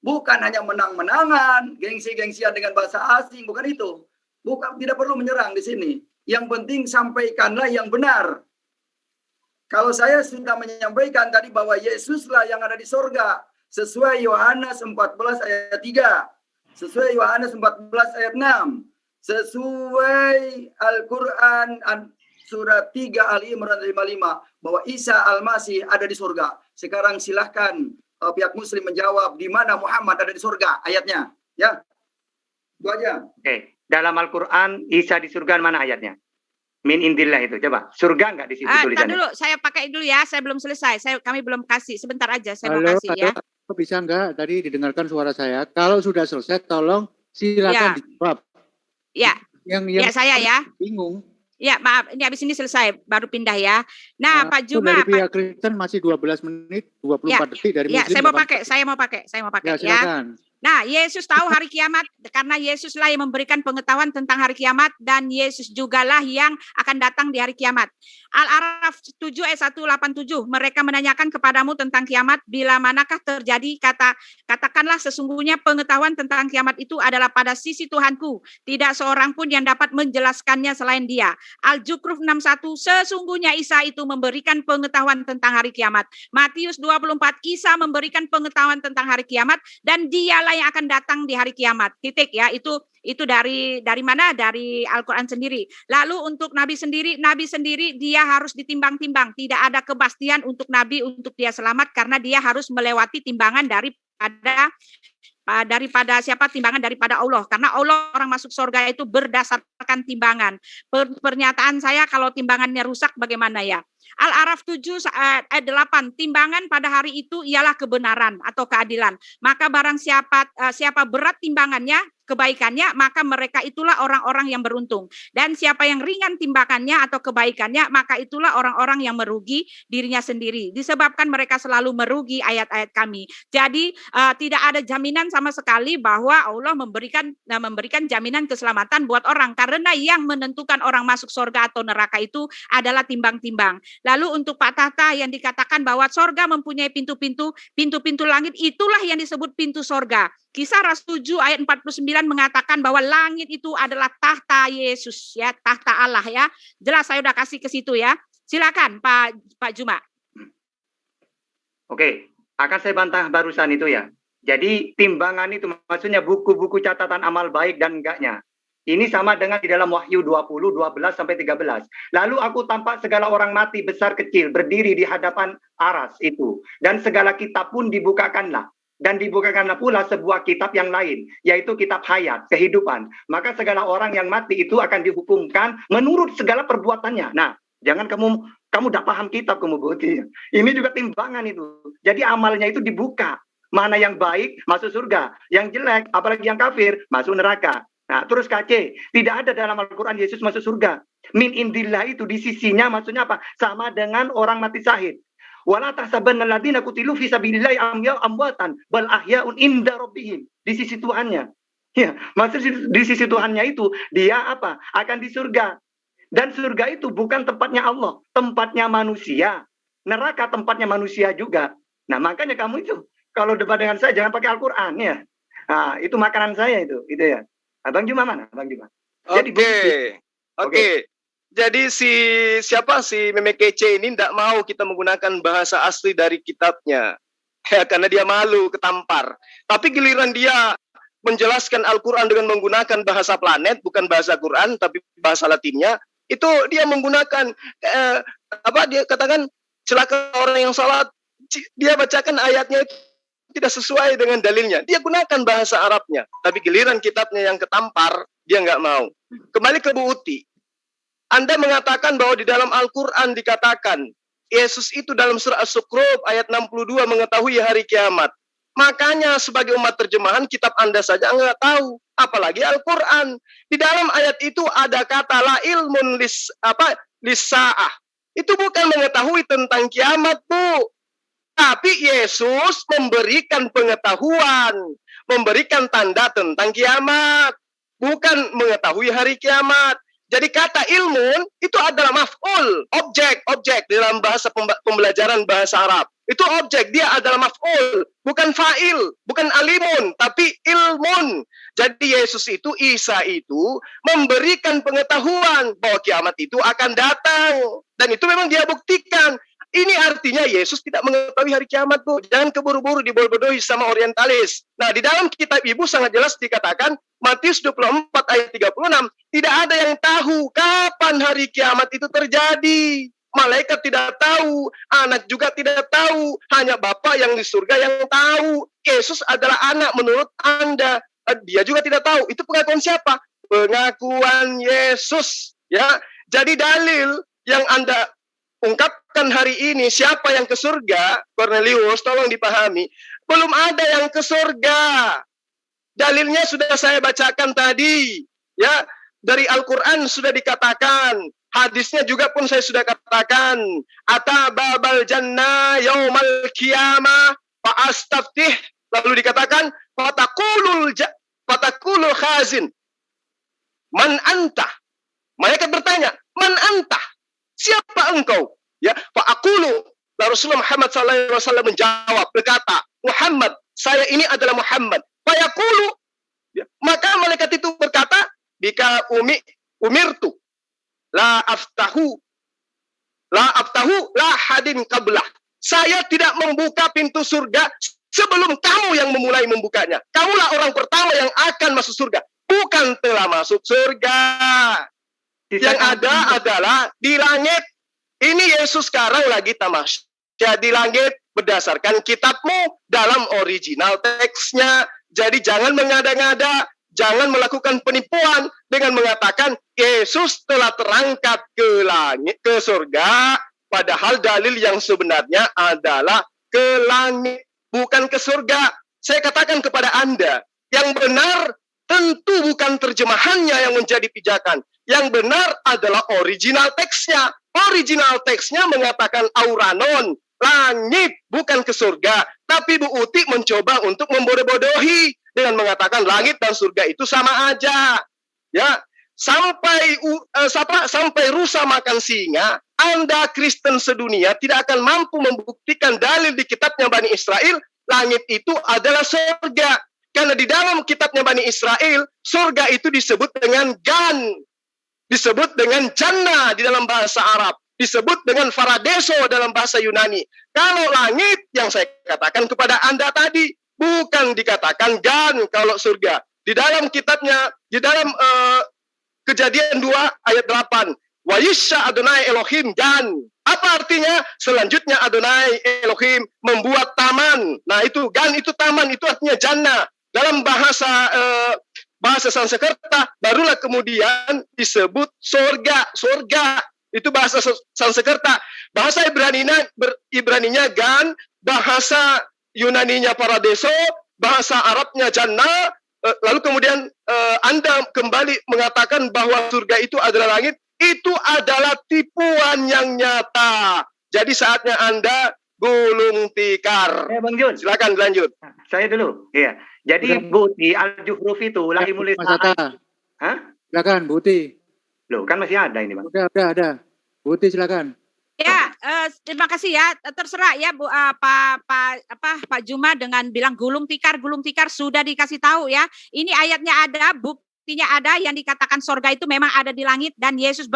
Bukan hanya menang-menangan, gengsi-gengsian dengan bahasa asing, bukan itu. Bukan, tidak perlu menyerang di sini. Yang penting sampaikanlah yang benar. Kalau saya sudah menyampaikan tadi bahwa Yesuslah yang ada di surga, sesuai Yohanes 14 ayat 3, sesuai Yohanes 14 ayat 6, sesuai Al-Quran surat 3 Al-Imran 55 bahwa Isa Al-Masih ada di surga. Sekarang silahkan pihak Muslim menjawab di mana Muhammad ada di surga ayatnya, ya. Itu aja. Oke, dalam Al-Quran Isa di surga mana ayatnya? Min indillah itu, coba. Surga enggak di situ tulisannya? Dulu, saya pakai dulu ya, saya belum selesai. Kami belum kasih, sebentar aja saya mau Halo, kasih ya. bisa enggak tadi didengarkan suara saya? Kalau sudah selesai, tolong silakan dijawab. Ya, ya saya ya. Bingung. Ya, maaf, ini habis ini selesai, baru pindah ya. Nah, Pak Juma. Dari pihak Kristen masih 12 menit, 24 detik dari Muslim. Ya, saya mau pakai ya. Silakan. Nah, Yesus tahu hari kiamat karena Yesuslah yang memberikan pengetahuan tentang hari kiamat dan Yesus jugalah yang akan datang di hari kiamat. Al-Araf 7 ayat 187, mereka menanyakan kepadamu tentang kiamat, bila manakah terjadi, katakanlah sesungguhnya pengetahuan tentang kiamat itu adalah pada sisi Tuhanku, tidak seorang pun yang dapat menjelaskannya selain Dia. Al-Zukhruf 61, sesungguhnya Isa itu memberikan pengetahuan tentang hari kiamat. Matius 24, Isa memberikan pengetahuan tentang hari kiamat dan Dialah yang akan datang di hari kiamat. Titik ya, itu dari mana? Dari Al-Quran sendiri. Lalu untuk Nabi sendiri dia harus ditimbang-timbang. Tidak ada kepastian untuk Nabi untuk dia selamat karena dia harus melewati timbangan daripada siapa? Timbangan daripada Allah. Karena Allah orang masuk surga itu berdasarkan timbangan. Pernyataan saya kalau timbangannya rusak bagaimana ya? Al-Araf 7 ayat 8, timbangan pada hari itu ialah kebenaran atau keadilan. Maka barang siapa berat timbangannya, kebaikannya, maka mereka itulah orang-orang yang beruntung. Dan siapa yang ringan timbangannya atau kebaikannya, maka itulah orang-orang yang merugi dirinya sendiri. Disebabkan mereka selalu merugi ayat-ayat kami. Jadi tidak ada jaminan sama sekali bahwa Allah memberikan jaminan keselamatan buat orang. Karena yang menentukan orang masuk surga atau neraka itu adalah timbang-timbang. Lalu untuk Pak Tahta yang dikatakan bahwa surga mempunyai pintu-pintu langit, itulah yang disebut pintu surga. Kisah Rasul 7 ayat 49 mengatakan bahwa langit itu adalah tahta Yesus ya, tahta Allah ya. Jelas saya udah kasih ke situ ya. Silakan Pak Juma. Oke, akan saya bantah barusan itu ya. Jadi timbangan itu maksudnya buku-buku catatan amal baik dan enggaknya. Ini sama dengan di dalam Wahyu 20, 12 sampai 13. Lalu aku tampak segala orang mati besar kecil berdiri di hadapan aras itu. Dan segala kitab pun dibukakanlah. Dan dibukakanlah pula sebuah kitab yang lain, yaitu kitab hayat, kehidupan. Maka segala orang yang mati itu akan dihukumkan menurut segala perbuatannya. Nah, jangan kamu udah paham kitab kamu Boti. Ini juga timbangan itu. Jadi amalnya itu dibuka. Mana yang baik masuk surga, yang jelek apalagi yang kafir masuk neraka. Nah, terus KC, tidak ada dalam Al-Quran Yesus masuk surga. Min indillah itu di sisinya maksudnya apa? Sama dengan orang mati syahid. Wala tahsabanna alladziina qutilu fi sabilillahi amwatan bal ahyaun inda rabbihim. Di sisi Tuhannya. Ya, maksud di sisi Tuhannya itu dia apa? Akan di surga. Dan surga itu bukan tempatnya Allah, tempatnya manusia. Neraka tempatnya manusia juga. Nah, makanya kamu itu kalau debat dengan saya jangan pakai Al-Quran ya. Nah, itu makanan saya itu ya. Abang Juma mana? Abang Juma. Oke. Jadi si Meme Kece ini tidak mau kita menggunakan bahasa asli dari kitabnya. Ya, karena dia malu ketampar. Tapi giliran dia menjelaskan Al-Quran dengan menggunakan bahasa planet, bukan bahasa Quran, tapi bahasa Latinnya, itu dia menggunakan dia katakan celaka orang yang salat, dia bacakan ayatnya itu tidak sesuai dengan dalilnya. Dia gunakan bahasa Arabnya, tapi giliran kitabnya yang ketampar, dia nggak mau. Kembali ke Bu Uti. Anda mengatakan bahwa di dalam Al-Quran dikatakan, Yesus itu dalam surah As-Zukhruf ayat 62 mengetahui hari kiamat. Makanya sebagai umat terjemahan, kitab Anda saja nggak tahu. Apalagi Al-Quran. Di dalam ayat itu ada kata la ilmun lisa'ah. Itu bukan mengetahui tentang kiamat, Bu. Tapi Yesus memberikan pengetahuan, memberikan tanda tentang kiamat, bukan mengetahui hari kiamat. Jadi kata ilmun itu adalah maf'ul, objek dalam bahasa pembelajaran bahasa Arab. Itu objek, dia adalah maf'ul, bukan fa'il, bukan alimun, tapi ilmun. Jadi Yesus itu, Isa itu memberikan pengetahuan bahwa kiamat itu akan datang. Dan itu memang dia buktikan. Ini artinya Yesus tidak mengetahui hari kiamat, Bu. Jangan keburu-buru dibodohi sama orientalis. Nah, di dalam kitab Ibu sangat jelas dikatakan, Matius 24 ayat 36, tidak ada yang tahu kapan hari kiamat itu terjadi. Malaikat tidak tahu, anak juga tidak tahu, hanya Bapa yang di surga yang tahu. Yesus adalah anak menurut Anda. Dia juga tidak tahu. Itu pengakuan siapa? Pengakuan Yesus. Ya, jadi dalil yang Anda ungkapkan hari ini, siapa yang ke surga, Cornelius, tolong dipahami, belum ada yang ke surga. Dalilnya sudah saya bacakan tadi, ya, dari Al-Quran sudah dikatakan, hadisnya juga pun saya sudah katakan, ata babal jannah yaumal qiyamah fa'astaftih, lalu dikatakan fatakulul khazin, man anta, malaikat bertanya, man anta, siapa engkau? Ya, Pak Aqulu. Rasulullah Muhammad SAW menjawab, berkata, Muhammad, saya ini adalah Muhammad. Pak Aqulu. Ya, maka malaikat itu berkata, bika umirtu, la aftahu, la hadin qablah. Saya tidak membuka pintu surga sebelum kamu yang memulai membukanya. Kamulah orang pertama yang akan masuk surga. Bukan telah masuk surga. Yang ada adalah di langit. Ini Yesus sekarang lagi tamasya di langit berdasarkan kitabmu dalam original teksnya. Jadi jangan mengada-ngada, jangan melakukan penipuan dengan mengatakan Yesus telah terangkat ke langit, ke surga, padahal dalil yang sebenarnya adalah ke langit, bukan ke surga. Saya katakan kepada Anda, yang benar tentu bukan terjemahannya yang menjadi pijakan. Yang benar adalah original teksnya. Original teksnya mengatakan auranon, langit, bukan ke surga. Tapi Bu Uti mencoba untuk membodoh-bodohi dengan mengatakan langit dan surga itu sama aja. Ya, sampai rusa makan singa, Anda Kristen sedunia tidak akan mampu membuktikan dalil di kitabnya Bani Israel, langit itu adalah surga. Karena di dalam kitabnya Bani Israel, surga itu disebut dengan gan. Disebut dengan jannah di dalam bahasa Arab. Disebut dengan faradeso dalam bahasa Yunani. Kalau langit yang saya katakan kepada Anda tadi, bukan dikatakan gan kalau surga. Di dalam kitabnya, di dalam Kejadian 2 ayat 8. Wa yisha Adonai Elohim gan. Apa artinya? Selanjutnya Adonai Elohim membuat taman. Nah itu gan, itu taman, itu artinya jannah. Dalam bahasa Sanskerta, barulah kemudian disebut surga. Itu bahasa Sanskerta. Bahasa Ibraninya gan, bahasa Yunaninya paradiso, bahasa Arabnya jannah. Lalu kemudian Anda kembali mengatakan bahwa surga itu adalah langit. Itu adalah tipuan yang nyata. Jadi saatnya Anda gulung tikar. Bang Jun. Silakan lanjut. Saya dulu. Iya. Jadi Bu Uti al-Juhruf itu lagi mulai Hah? Silakan Bu Uti. Loh, kan masih ada ini, Bang. Ada. Bu Uti silakan. Ya, terima kasih ya. Terserah ya Bu Pak Juma dengan bilang gulung tikar sudah dikasih tahu ya. Ini ayatnya ada, buktinya ada yang dikatakan sorga itu memang ada di langit dan Yesus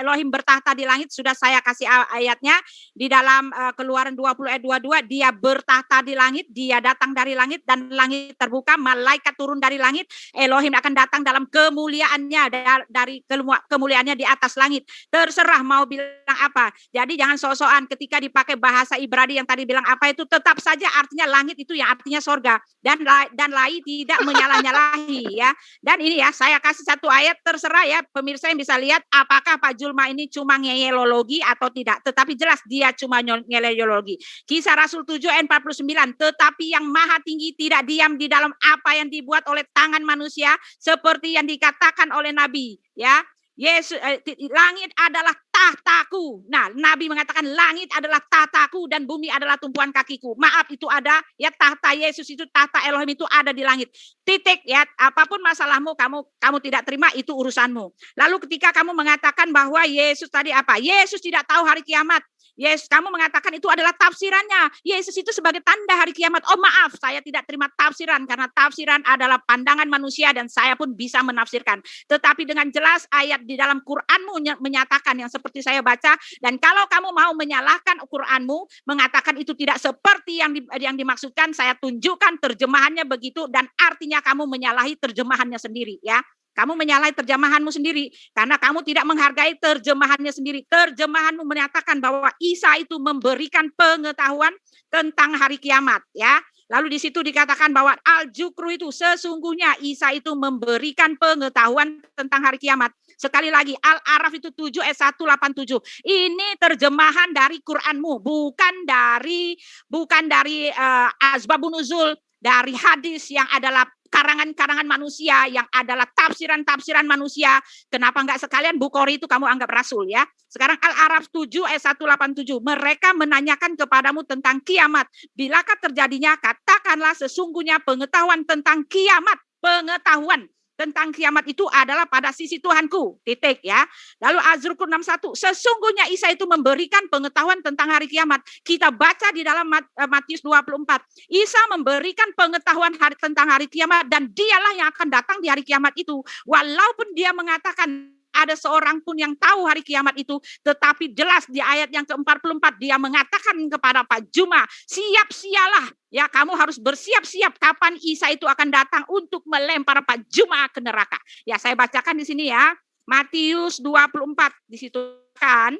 Elohim bertahta di langit. Sudah saya kasih ayatnya di dalam Keluaran 20 ayat 22. Dia bertahta di langit, dia datang dari langit dan langit terbuka, malaikat turun dari langit. Elohim akan datang dalam kemuliaannya, dari kemuliaannya di atas langit. Terserah mau bilang apa. Jadi jangan sok-sokan ketika dipakai bahasa Ibrani yang tadi bilang apa itu, tetap saja artinya langit itu yang artinya sorga, dan lai tidak menyalah-nyalahi ya. Dan ini ya, saya kasih satu ayat, terserah ya pemirsa yang bisa lihat apakah Pak Julma ini cuma ngeyelologi atau tidak. Tetapi jelas dia cuma ngeyelologi. Kisah Rasul 7 ayat 49, tetapi yang maha tinggi tidak diam di dalam apa yang dibuat oleh tangan manusia, seperti yang dikatakan oleh Nabi ya. Yesus, langit adalah tahtaku. Nah, Nabi mengatakan langit adalah tahtaku dan bumi adalah tumpuan kakiku. Maaf, itu ada ya, tahta Yesus itu, tahta Elohim itu ada di langit. Titik ya. Apapun masalahmu, kamu tidak terima, itu urusanmu. Lalu ketika kamu mengatakan bahwa Yesus tadi apa? Yesus tidak tahu hari kiamat. Yes, kamu mengatakan itu adalah tafsirannya. Yesus itu sebagai tanda hari kiamat. Oh maaf, saya tidak terima tafsiran, karena tafsiran adalah pandangan manusia dan saya pun bisa menafsirkan. Tetapi dengan jelas ayat di dalam Qur'anmu menyatakan yang seperti saya baca. Dan kalau kamu mau menyalahkan Qur'anmu, mengatakan itu tidak seperti yang dimaksudkan, saya tunjukkan terjemahannya begitu dan artinya kamu menyalahi terjemahannya sendiri ya. Kamu menyalahi terjemahanmu sendiri karena kamu tidak menghargai terjemahannya sendiri. Terjemahanmu menyatakan bahwa Isa itu memberikan pengetahuan tentang hari kiamat ya. Lalu di situ dikatakan bahwa Al-Jukru itu sesungguhnya Isa itu memberikan pengetahuan tentang hari kiamat. Sekali lagi Al-Araf itu 7 ayat 187. Ini terjemahan dari Qur'anmu, bukan dari Asbabun Nuzul, dari hadis yang adalah karangan-karangan manusia, yang adalah tafsiran-tafsiran manusia. Kenapa enggak sekalian Bukhari itu kamu anggap rasul ya? Sekarang Al-Araf 7 ayat 187. Mereka menanyakan kepadamu tentang kiamat. Bilakah terjadinya? Katakanlah sesungguhnya pengetahuan tentang kiamat. Pengetahuan tentang kiamat itu adalah pada sisi Tuhanku. Titik ya. Lalu Az-Zukhruf 61. Sesungguhnya Isa itu memberikan pengetahuan tentang hari kiamat. Kita baca di dalam Matius 24. Isa memberikan pengetahuan tentang hari kiamat dan dialah yang akan datang di hari kiamat itu. Walaupun dia mengatakan ada seorang pun yang tahu hari kiamat itu, tetapi jelas di ayat yang ke-44 dia mengatakan kepada Pak Juma, siap-sialah ya, kamu harus bersiap-siap kapan Isa itu akan datang untuk melempar Pak Juma ke neraka. Ya, saya bacakan di sini ya. Matius 24 di situ kan.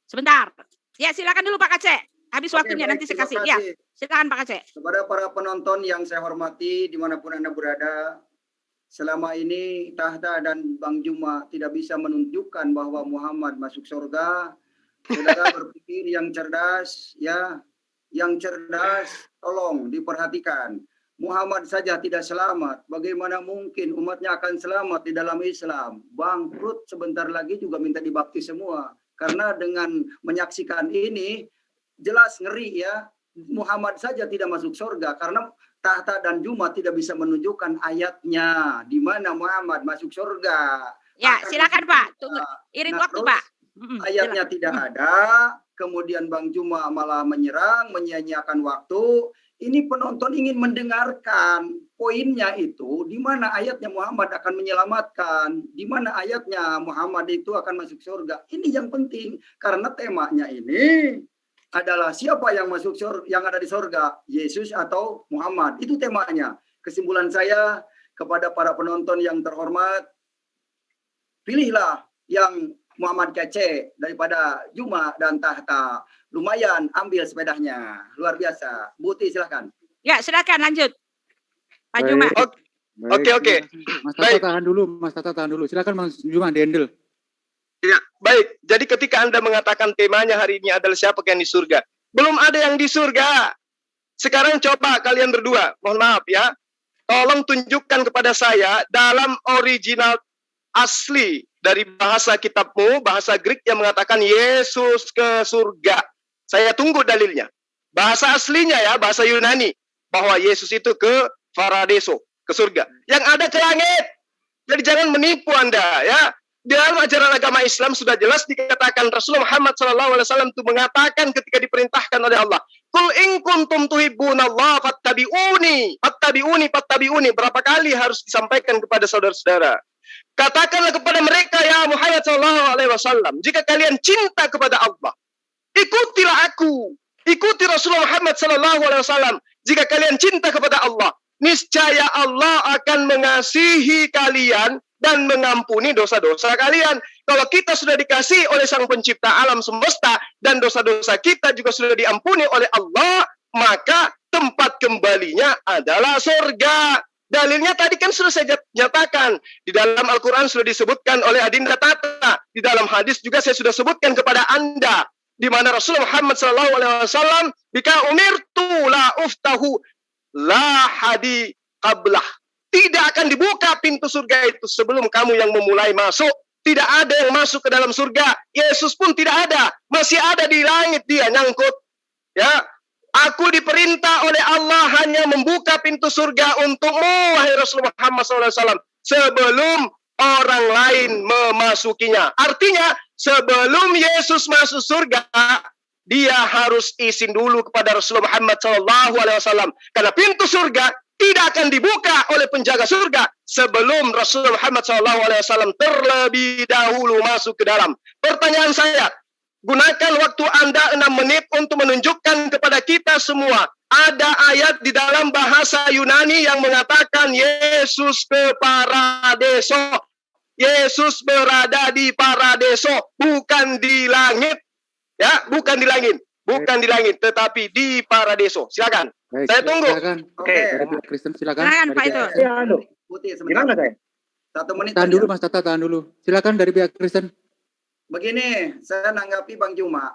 Sebentar. Ya, silakan dulu Pak Aceh. Habis waktunya nanti saya kasih. Ya, silakan Pak Aceh. Kepada para penonton yang saya hormati dimanapun Anda berada, selama ini Tahta dan Bang Juma tidak bisa menunjukkan bahwa Muhammad masuk surga. Saudara berpikir yang cerdas, ya, yang cerdas, tolong diperhatikan. Muhammad saja tidak selamat. Bagaimana mungkin umatnya akan selamat di dalam Islam? Bangkrut sebentar lagi juga minta dibaptis semua. Karena dengan menyaksikan ini jelas ngeri ya. Muhammad saja tidak masuk surga karena Tahta dan Juma tidak bisa menunjukkan ayatnya di mana Muhammad masuk surga. Ya, silakan Pak. Tunggu. Iring waktu Pak. Ayatnya tidak ada, kemudian Bang Juma malah menyerang, menyia-nyiakan waktu. Ini penonton ingin mendengarkan poinnya itu, di mana ayatnya Muhammad akan menyelamatkan, di mana ayatnya Muhammad itu akan masuk surga. Ini yang penting, karena temanya ini adalah siapa yang masuk surga, yang ada di surga, Yesus atau Muhammad. Itu temanya. Kesimpulan saya kepada para penonton yang terhormat, pilihlah yang Muhammad Kece daripada Juma dan Tahta. Lumayan, ambil sepedanya. Luar biasa. Buti silahkan. Ya, silakan lanjut. Pak Juma. Oke. Mas Tata tahan dulu. Silakan Mas Juma dihandle. Ya, baik. Jadi ketika Anda mengatakan temanya hari ini adalah siapa yang di surga, belum ada yang di surga. Sekarang coba kalian berdua, mohon maaf ya, tolong tunjukkan kepada saya dalam original asli dari bahasa kitabmu, bahasa Greek yang mengatakan Yesus ke surga. Saya tunggu dalilnya. Bahasa aslinya ya, bahasa Yunani, bahwa Yesus itu ke Paradiso, ke surga. Yang ada ke langit. Jadi jangan menipu Anda ya. Di dalam ajaran agama Islam sudah jelas dikatakan Rasulullah Muhammad SAW itu mengatakan ketika diperintahkan oleh Allah, Qul in kuntum tuhibbunallah fattabi'uni. Berapa kali harus disampaikan kepada saudara-saudara? Katakanlah kepada mereka, ya Muhammad sallallahu alaihi wasallam, jika kalian cinta kepada Allah, ikutilah aku, ikuti Rasulullah Muhammad sallallahu alaihi wasallam. Jika kalian cinta kepada Allah, niscaya Allah akan mengasihi kalian dan mengampuni dosa-dosa kalian. Kalau kita sudah dikasihi oleh Sang Pencipta alam semesta dan dosa-dosa kita juga sudah diampuni oleh Allah, maka tempat kembalinya adalah surga. Dalilnya tadi kan sudah saya nyatakan. Di dalam Al-Quran sudah disebutkan oleh Adinda Tata. Di dalam hadis juga saya sudah sebutkan kepada Anda. Di mana Rasulullah Muhammad SAW, "Bika umirtu la uftahu la hadi qablah." Tidak akan dibuka pintu surga itu sebelum kamu yang memulai masuk. Tidak ada yang masuk ke dalam surga. Yesus pun tidak ada. Masih ada di langit dia nyangkut. Ya. Aku diperintah oleh Allah hanya membuka pintu surga untukmu, wahai Rasulullah Muhammad SAW, sebelum orang lain memasukinya. Artinya, sebelum Yesus masuk surga, dia harus izin dulu kepada Rasulullah Muhammad SAW. Karena pintu surga tidak akan dibuka oleh penjaga surga sebelum Rasulullah Muhammad SAW terlebih dahulu masuk ke dalam. Pertanyaan saya, gunakan waktu Anda 6 menit untuk menunjukkan kepada kita semua. Ada ayat di dalam bahasa Yunani yang mengatakan Yesus ke Paradiso. Yesus berada di Paradiso, bukan di langit. Ya, bukan di langit. Bukan di langit, tetapi di Paradiso. Silakan. Baik, Saya tunggu. Silakan. Oke. Dari pihak Kristen silakan. Silakan, Dari Pak pihak- Itu. Ya, Putih sebentar. Gimana saya? 1 menit. Tahan saja. dulu Mas Tata, tahan dulu. Silakan dari pihak Kristen. Begini, saya nanggapi Bang Juma.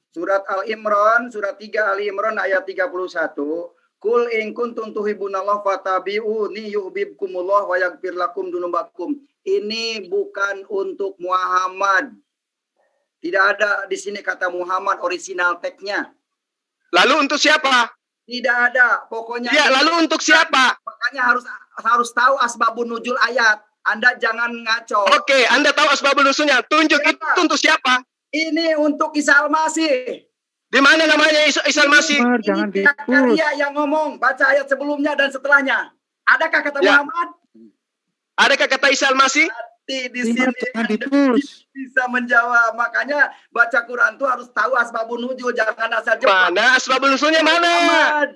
Surat Al-Imran, surat 3 Al-Imran ayat 31. Kul in kuntum tuhibbunallah fattabi'uni yuhibbukumullah wa yaghfir lakum dzunubakum. Ini bukan untuk Muhammad. Tidak ada di sini kata Muhammad original tag-nya. Lalu untuk siapa? Tidak ada. Pokoknya Ya, lalu untuk siapa? makanya harus tahu asbabun nuzul ayat. Anda jangan ngaco. Oke, Anda tahu asbabun nusulnya. Tunjuk Siapa? itu untuk siapa? Ini untuk Isa Al-Masih. Di mana namanya Isa Al-Masih? Umar, jangan Ini dipus. Zakaria yang ngomong. Baca ayat sebelumnya dan setelahnya. Adakah kata Ya. Muhammad? Adakah kata Isa Al-Masih? Di Umar, sini jangan Anda dipus. bisa menjawab. Makanya baca Quran tuh harus tahu asbabun nuzul. Jangan asal jebak. Mana asbabun nusulnya mana? Muhammad.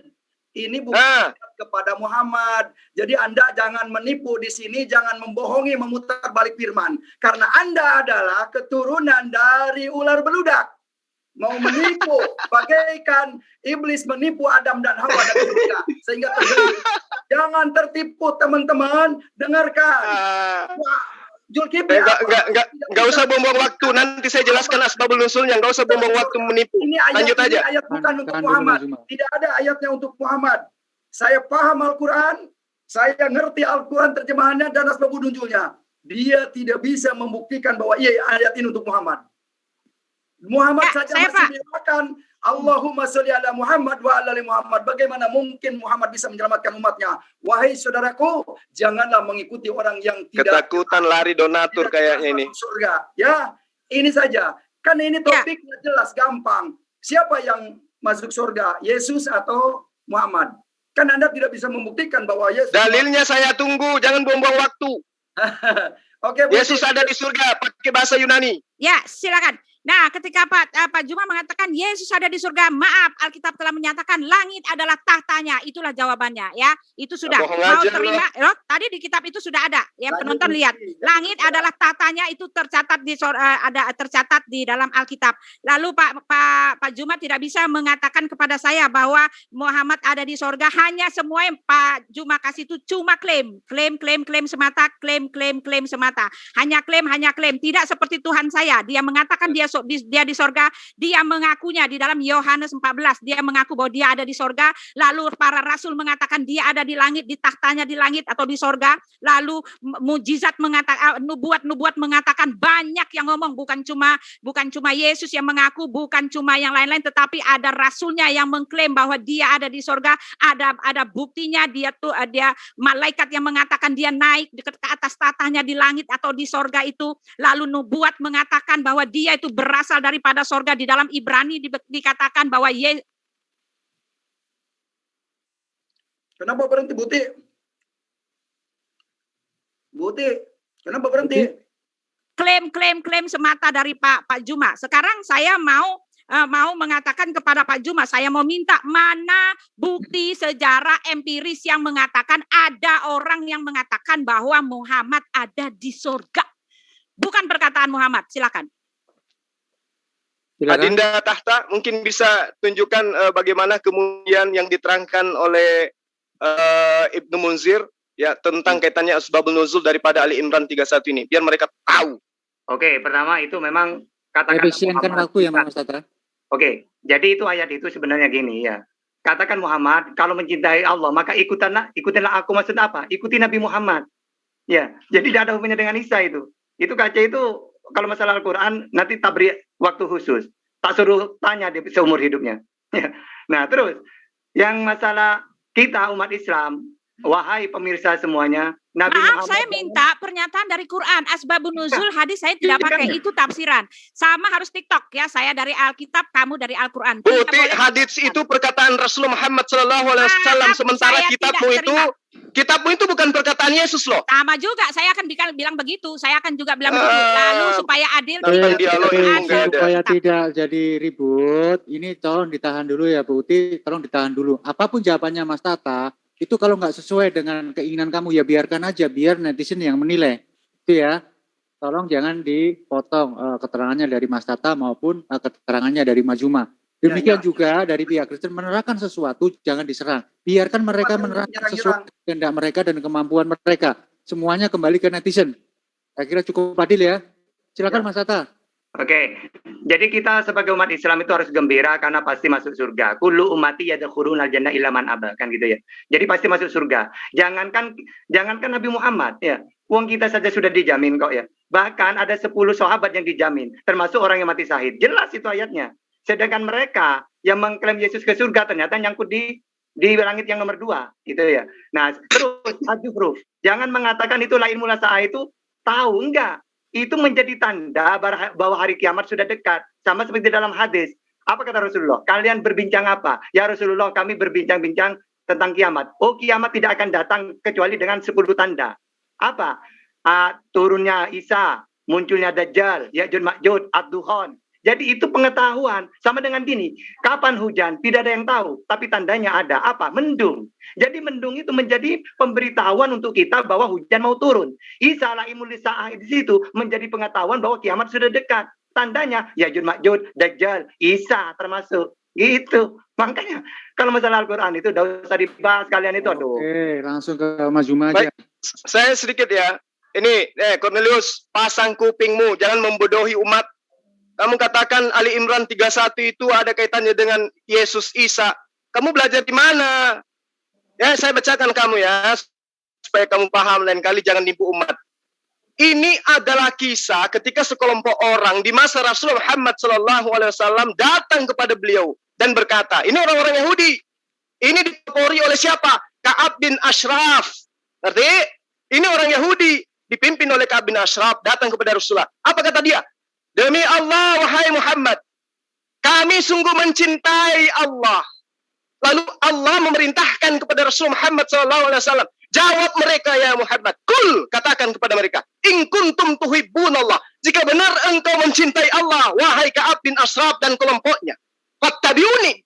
Ini bukan Ah, kepada Muhammad. Jadi Anda jangan menipu di sini, jangan membohongi, memutar balik firman. Karena Anda adalah keturunan dari ular beludak. Mau menipu, bagaikan iblis menipu Adam dan Hawa dari surga. Sehingga terjadi. Jangan tertipu teman-teman, dengarkan. Wah, Zulkifli Nggak usah buang-buang waktu. Nanti saya jelaskan asbabun nusulnya. Nggak usah buang-buang waktu menipu. Ini ayat, Lanjut ini aja. ayat bukan untuk Tahan dulu, Muhammad. Mas Umar. Tidak ada ayatnya untuk Muhammad. Saya paham Al-Quran, saya ngerti Al-Quran terjemahannya dan asbabun nuzulnya. Dia tidak bisa membuktikan bahwa iya ayat ini untuk Muhammad. Muhammad Ya, saja saya, masih menyatakan Allahumma sholli ala Muhammad wa ala ali Muhammad. Bagaimana mungkin Muhammad bisa menyelamatkan umatnya? Wahai saudaraku, janganlah mengikuti orang yang tidak Ketakutan lari donatur kayaknya ini. surga. Ya, ini saja. Kan ini topiknya jelas, gampang. Siapa yang masuk surga? Yesus atau Muhammad? Kan Anda tidak bisa membuktikan bahwa Yesus. Dalilnya saya tunggu. Jangan buang-buang waktu. Oke, Bu. Yesus ada di surga. Pakai bahasa Yunani. Ya, silakan. Nah, ketika Pak Juma mengatakan Yesus ada di surga, maaf, Alkitab telah menyatakan langit adalah tahtanya. Itulah jawabannya, ya. Itu sudah. Bohong Mau aja terima? Loh, tadi di kitab itu sudah ada. Ya, Lanjut, penonton Bu. lihat. Langit adalah tahtanya, itu tercatat tercatat di dalam Alkitab. Lalu Pak Juma tidak bisa mengatakan kepada saya bahwa Muhammad ada di surga. Hanya semua yang Pak Juma kasih itu cuma klaim semata, klaim semata. Hanya klaim. Tidak seperti Tuhan saya. Dia mengatakan dia di sorga, dia mengakunya di dalam Yohanes 14, dia mengaku bahwa dia ada di sorga, lalu para rasul mengatakan dia ada di langit, di tahtanya di langit atau di sorga, lalu mujizat mengatakan, nubuat mengatakan, banyak yang ngomong, bukan cuma Yesus yang mengaku, bukan cuma yang lain-lain, tetapi ada rasulnya yang mengklaim bahwa dia ada di sorga, ada buktinya, dia malaikat yang mengatakan dia naik ke atas tahtanya di langit atau di sorga itu, lalu nubuat mengatakan bahwa dia itu berasal daripada sorga. Di dalam Ibrani dikatakan bahwa Kenapa berhenti, Buti? Buti, kenapa berhenti? Klaim semata dari Pak Juma. Sekarang saya mau mengatakan kepada Pak Juma, saya mau minta mana bukti sejarah empiris yang mengatakan ada orang yang mengatakan bahwa Muhammad ada di surga. Bukan perkataan Muhammad, silakan. Adinda Tahta mungkin bisa tunjukkan bagaimana kemudian yang diterangkan oleh Ibnu Munzir ya tentang kaitannya asbabun nuzul daripada Ali Imran 31 ini, biar mereka tahu. Oke, pertama itu memang katakan Efisienkan waktu ya Mas Tatra. Oke, jadi itu ayat itu sebenarnya gini ya. Katakan Muhammad, kalau mencintai Allah maka ikutilah aku, maksud apa? Ikuti Nabi Muhammad. Ya, jadi tidak ada hubungannya dengan Isa itu. Itu KC itu kalau masalah Al-Quran nanti tabri waktu khusus. Tak suruh tanya di seumur hidupnya. Ya. Nah, terus yang masalah kita umat Islam, wahai pemirsa semuanya, Nabi Maaf, Muhammad saya minta pernyataan dari Quran. Asbabun nuzul hadis saya tidak pakai, itu tafsiran. Sama harus TikTok ya. Saya dari Alkitab, kamu dari Al-Quran. Bukti hadis itu perkataan Rasulullah Muhammad SAW, sementara kitabmu itu bukan perkataan Yesus loh. Sama juga, saya akan bilang begitu. Saya akan juga bilang begitu. Lalu supaya adil, supaya tidak jadi ribut, ini tolong ditahan dulu ya Bu Uti, tolong ditahan dulu. Apapun jawabannya Mas Tata, itu kalau nggak sesuai dengan keinginan kamu ya biarkan aja, biar netizen yang menilai. Itu ya, tolong jangan dipotong keterangannya dari Mas Tata maupun keterangannya dari Majuma. Demikian juga dari pihak Kristen menerangkan sesuatu jangan diserang. Biarkan mereka menerangkan sesuatu kehendak mereka dan kemampuan mereka. Semuanya kembali ke netizen. Saya kira cukup adil ya. Silakan Mas Tata. Oke, jadi kita sebagai umat Islam itu harus gembira karena pasti masuk surga. Kullu ummati yadkhulunal jannah illa man aba, kan gitu ya. Jadi pasti masuk surga. Jangankan Nabi Muhammad ya. Uang kita saja sudah dijamin kok ya. Bahkan ada 10 sahabat yang dijamin, termasuk orang yang mati syahid. Jelas itu ayatnya. Sedangkan mereka yang mengklaim Yesus ke surga ternyata nyangkut di langit yang nomor 2 gitu ya. Nah, terus huruf. Jangan mengatakan itu lain mula sa'a itu tahu, enggak. Itu menjadi tanda bahwa hari kiamat sudah dekat. Sama seperti dalam hadis. Apa kata Rasulullah? Kalian berbincang apa? Ya Rasulullah, kami berbincang-bincang tentang kiamat. Oh, kiamat tidak akan datang kecuali dengan 10 tanda. Apa? Turunnya Isa, munculnya Dajjal, Ya'juj Ma'juj, Ad-Duhan. Jadi itu pengetahuan. Sama dengan gini, kapan hujan? Tidak ada yang tahu. Tapi tandanya ada. Apa? Mendung. Jadi mendung itu menjadi pemberitahuan untuk kita bahwa hujan mau turun. Isa laimul lisa'ah di situ menjadi pengetahuan bahwa kiamat sudah dekat. Tandanya Ya'juj Ma'juj, Dajjal, Isa termasuk. Gitu. Makanya kalau masalah Al-Quran itu tidak usah dibahas kalian itu. Aduh. Oke, langsung ke Mas Juma aja. Baik, saya sedikit ya. Ini, Cornelius, pasang kupingmu. Jangan membodohi umat. Kamu katakan Ali Imran 31 itu ada kaitannya dengan Yesus Isa. Kamu belajar di mana? Ya, saya bacakan kamu ya, supaya kamu paham, lain kali jangan nipu umat. Ini adalah kisah ketika sekelompok orang di masa Rasulullah Muhammad SAW datang kepada beliau dan berkata, ini orang-orang Yahudi. Ini dipori oleh siapa? Ka'ab bin Ashraf. Ngerti? Ini orang Yahudi dipimpin oleh Ka'ab bin Ashraf datang kepada Rasulullah. Apa kata dia? Demi Allah, wahai Muhammad, kami sungguh mencintai Allah. Lalu Allah memerintahkan kepada Rasul Muhammad SAW. Jawab mereka ya Muhammad. Kul, katakan kepada mereka. In kuntum tuhibbunallah. Jika benar engkau mencintai Allah, wahai Ka'ab bin Ashraf dan kelompoknya. Fattabi'uni.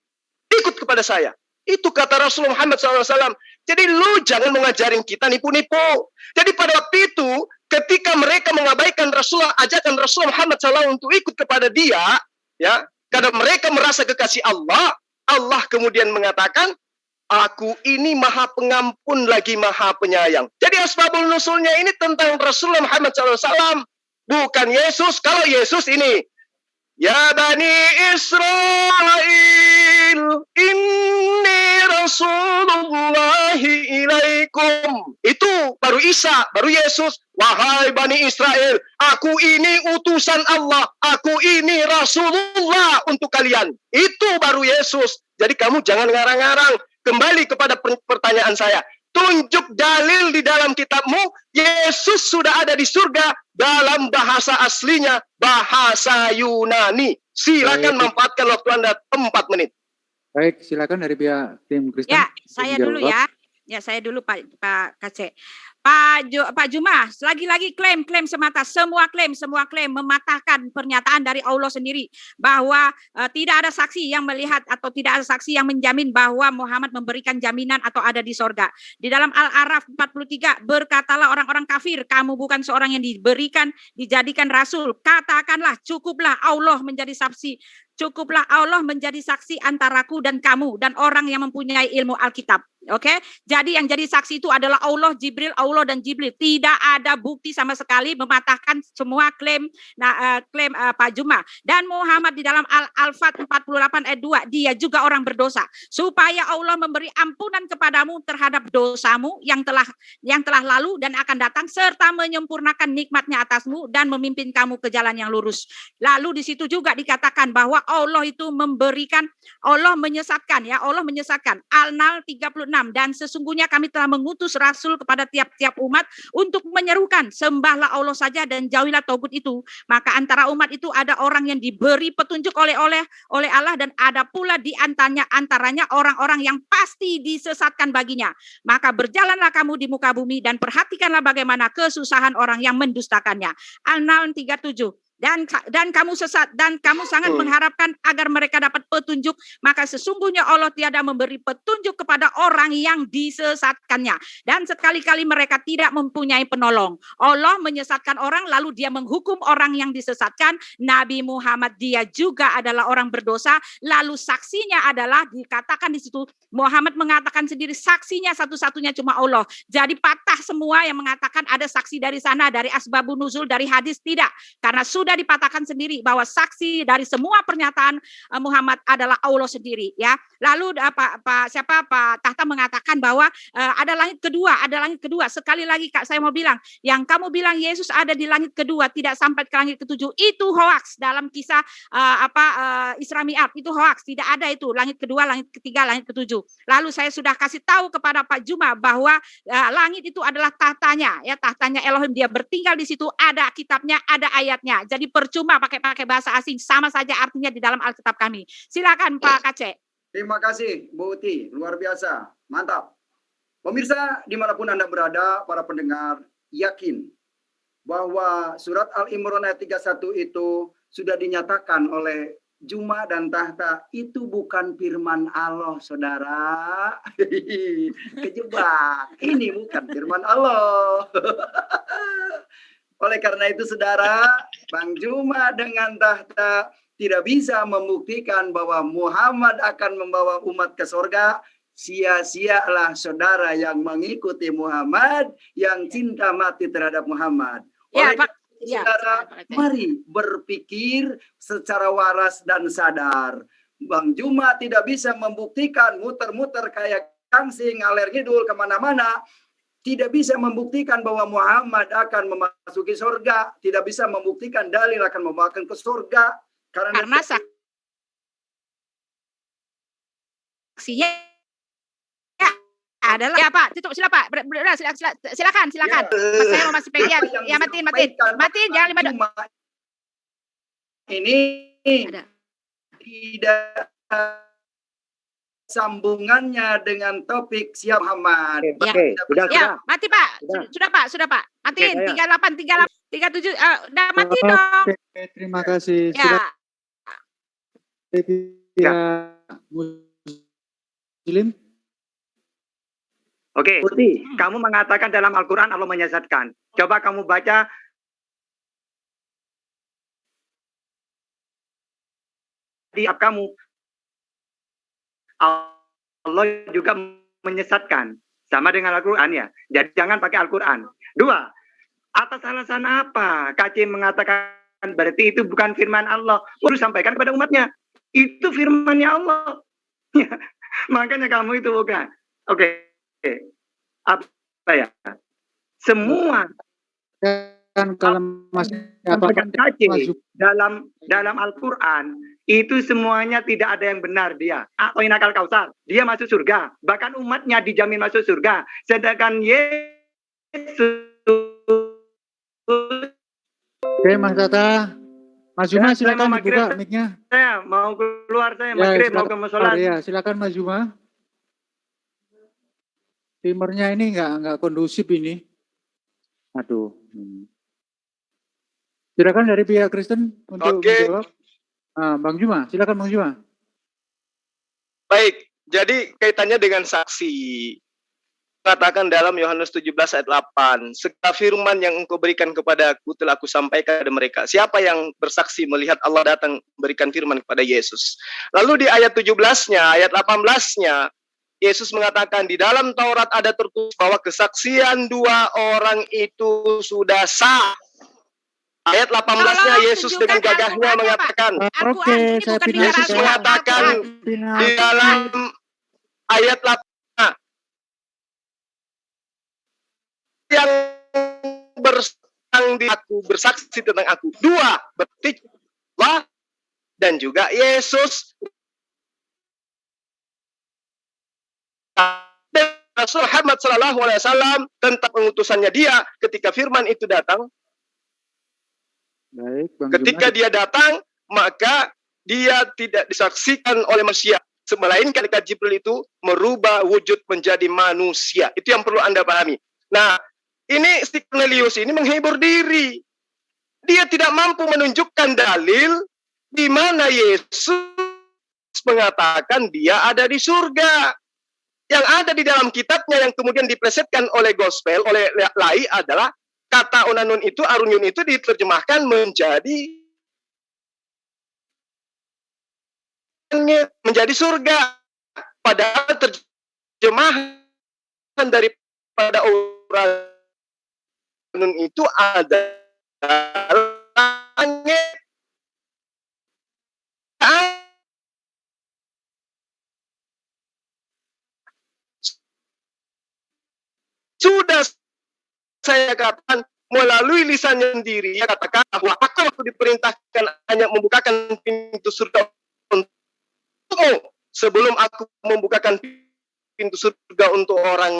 Ikut kepada saya. Itu kata Rasul Muhammad SAW. Jadi lu jangan mengajarin kita nipu-nipu. Jadi pada waktu itu, ketika mereka mengabaikan Rasulullah, ajakan Rasul Muhammad SAW untuk ikut kepada dia, ya, karena mereka merasa kekasih Allah, Allah kemudian mengatakan, aku ini maha pengampun lagi maha penyayang. Jadi asbabul nusulnya ini tentang Rasulullah Muhammad SAW, bukan Yesus. Kalau Yesus ini, ya Bani Israel, inni Rasulullahi ilaikum. Itu baru Isa, baru Yesus. Wahai Bani Israel, aku ini utusan Allah, aku ini Rasulullah untuk kalian. Itu baru Yesus. Jadi kamu jangan ngarang-ngarang. Kembali kepada pertanyaan saya. Tunjuk dalil di dalam kitabmu, Yesus sudah ada di surga dalam bahasa aslinya, bahasa Yunani. Silakan manfaatkan waktu Anda 4 menit. Baik, silakan dari pihak tim Kristen. Ya, saya dulu ya. Ya, saya dulu Pak KC. Pak Juma, lagi-lagi klaim semata, semua klaim mematahkan pernyataan dari Allah sendiri bahwa tidak ada saksi yang melihat atau tidak ada saksi yang menjamin bahwa Muhammad memberikan jaminan atau ada di sorga. Di dalam Al-A'raf 43, berkatalah orang-orang kafir, kamu bukan seorang yang dijadikan rasul. Katakanlah, cukuplah Allah menjadi saksi. Cukuplah Allah menjadi saksi antaraku dan kamu dan orang yang mempunyai ilmu Alkitab. Oke, jadi yang jadi saksi itu adalah Allah, Jibril, Allah dan Jibril. Tidak ada bukti sama sekali mematahkan semua klaim Pak Juma. Dan Muhammad di dalam Al-Fat 48 ayat 2, dia juga orang berdosa. Supaya Allah memberi ampunan kepadamu terhadap dosamu yang telah lalu dan akan datang, serta menyempurnakan nikmatnya atasmu dan memimpin kamu ke jalan yang lurus. Lalu di situ juga dikatakan bahwa Allah itu Allah menyesatkan. Al-Nahl 36, dan sesungguhnya kami telah mengutus rasul kepada tiap-tiap umat untuk menyerukan, sembahlah Allah saja dan jauhilah togut itu. Maka antara umat itu ada orang yang diberi petunjuk oleh Allah, dan ada pula di antaranya orang-orang yang pasti disesatkan baginya. Maka berjalanlah kamu di muka bumi dan perhatikanlah bagaimana kesusahan orang yang mendustakannya. Al-Nahl 37. Dan kamu sesat dan kamu sangat mengharapkan agar mereka dapat petunjuk, maka sesungguhnya Allah tiada memberi petunjuk kepada orang yang disesatkannya, dan sekali-kali mereka tidak mempunyai penolong. Allah menyesatkan orang lalu dia menghukum orang yang disesatkan. Nabi Muhammad dia juga adalah orang berdosa, lalu saksinya adalah dikatakan di situ, Muhammad mengatakan sendiri saksinya satu-satunya cuma Allah. Jadi patah semua yang mengatakan ada saksi dari sana, dari asbabun nuzul, dari hadis, tidak, karena sudah dipatahkan sendiri bahwa saksi dari semua pernyataan Muhammad adalah Allah sendiri, ya. Lalu Pak Tahta mengatakan bahwa ada langit kedua. Sekali lagi Kak, saya mau bilang, yang kamu bilang Yesus ada di langit kedua tidak sampai ke langit ketujuh, itu hoaks dalam kisah Isra Mi'raj, itu hoaks, tidak ada itu langit kedua, langit ketiga, langit ketujuh. Lalu saya sudah kasih tahu kepada Pak Juma bahwa langit itu adalah tahtanya, ya, tahtanya Elohim, dia bertinggal di situ, ada kitabnya, ada ayatnya. Jadi percuma pakai bahasa asing, sama saja artinya di dalam Alkitab kami. Silakan Pak Kace. Terima kasih Bu Uti, luar biasa, mantap. Pemirsa dimanapun Anda berada, para pendengar, yakin bahwa surat Al-Imran ayat 31 itu sudah dinyatakan oleh Juma dan Tahta, itu bukan firman Allah, saudara. Kejebak, ini bukan firman Allah. Oleh karena itu saudara, Bang Juma dengan Tahta tidak bisa membuktikan bahwa Muhammad akan membawa umat ke surga. Sia-sialah saudara yang mengikuti Muhammad, yang cinta mati terhadap Muhammad. Oleh karena itu, saudara, mari berpikir secara waras dan sadar. Bang Juma tidak bisa membuktikan, muter-muter kayak kangsing ngaler ngidul kemana-mana. Tidak bisa membuktikan bahwa Muhammad akan memasuki surga. Tidak bisa membuktikan dalil akan membawakan ke surga. Karena saksinya adalah, ya Pak, tutup sila Pak. Silakan. Saya mau masih pengen. Ya, matiin jangan 5. Ini tidak sambungannya dengan topik siap Muhammad. Ya, mati Pak. Sudah Pak. Matiin 38, 37. Udah mati dong. Terima kasih. Ya. Muslim. Oke, kamu mengatakan dalam Al-Quran Allah menyesatkan. Coba kamu baca di kamu. Allah juga menyesatkan. Sama dengan Al-Quran, ya. Jadi jangan pakai Al-Quran. 2, atas alasan apa KC mengatakan berarti itu bukan firman Allah? Perlu sampaikan kepada umatnya. Itu firmannya Allah. Makanya kamu itu bukan. Oke. Apa ya? Semua kan kalau dalam Al-Quran itu semuanya tidak ada yang benar dia. Atau inakal kausar, dia masuk surga. Bahkan umatnya dijamin masuk surga. Sedangkan Yesus. Oke, Mas Tata. Mas Juma, silakan dibuka mic-nya. Saya mau keluar, saya maghrib, mau ke musola. Ya, silakan Mas Juma. timernya ini nggak kondusif ini. Aduh. Silakan dari pihak Kristen untuk Oke. menjawab. Bang Juma, silakan Bang Juma. Baik, jadi kaitannya dengan saksi. Katakan dalam Yohanes 17 ayat 8, segala firman yang engkau berikan kepadaku telah aku sampaikan kepada mereka. Siapa yang bersaksi melihat Allah datang berikan firman kepada Yesus? Lalu di ayat 17-nya, ayat 18-nya, Yesus mengatakan di dalam Taurat ada tertulis bahwa kesaksian dua orang itu sudah sah. Ayat 18-nya Yesus dengan gagahnya mengatakan, Oke, saya Yesus mengatakan di dalam ayat 8 yang bersaksi tentang aku. Dua, berarti Allah dan juga Yesus. Rasul Muhammad SAW tentang pengutusannya dia ketika firman itu datang. Baik, Bang Ketika dia datang, maka dia tidak disaksikan oleh manusia. Melainkan ketika Jibril itu merubah wujud menjadi manusia. Itu yang perlu Anda pahami. Nah, ini si Cornelius ini menghibur diri. Dia tidak mampu menunjukkan dalil di mana Yesus mengatakan dia ada di surga. Yang ada di dalam kitabnya yang kemudian diplesetkan oleh gospel, oleh lai adalah kata onanun itu, arunyun itu diterjemahkan menjadi surga. Padahal terjemahan daripada orang itu adalah sudah saya katakan melalui lisannya sendiri, dia katakan bahwa aku diperintahkan hanya membukakan pintu surga untukmu sebelum aku membukakan pintu surga untuk orang.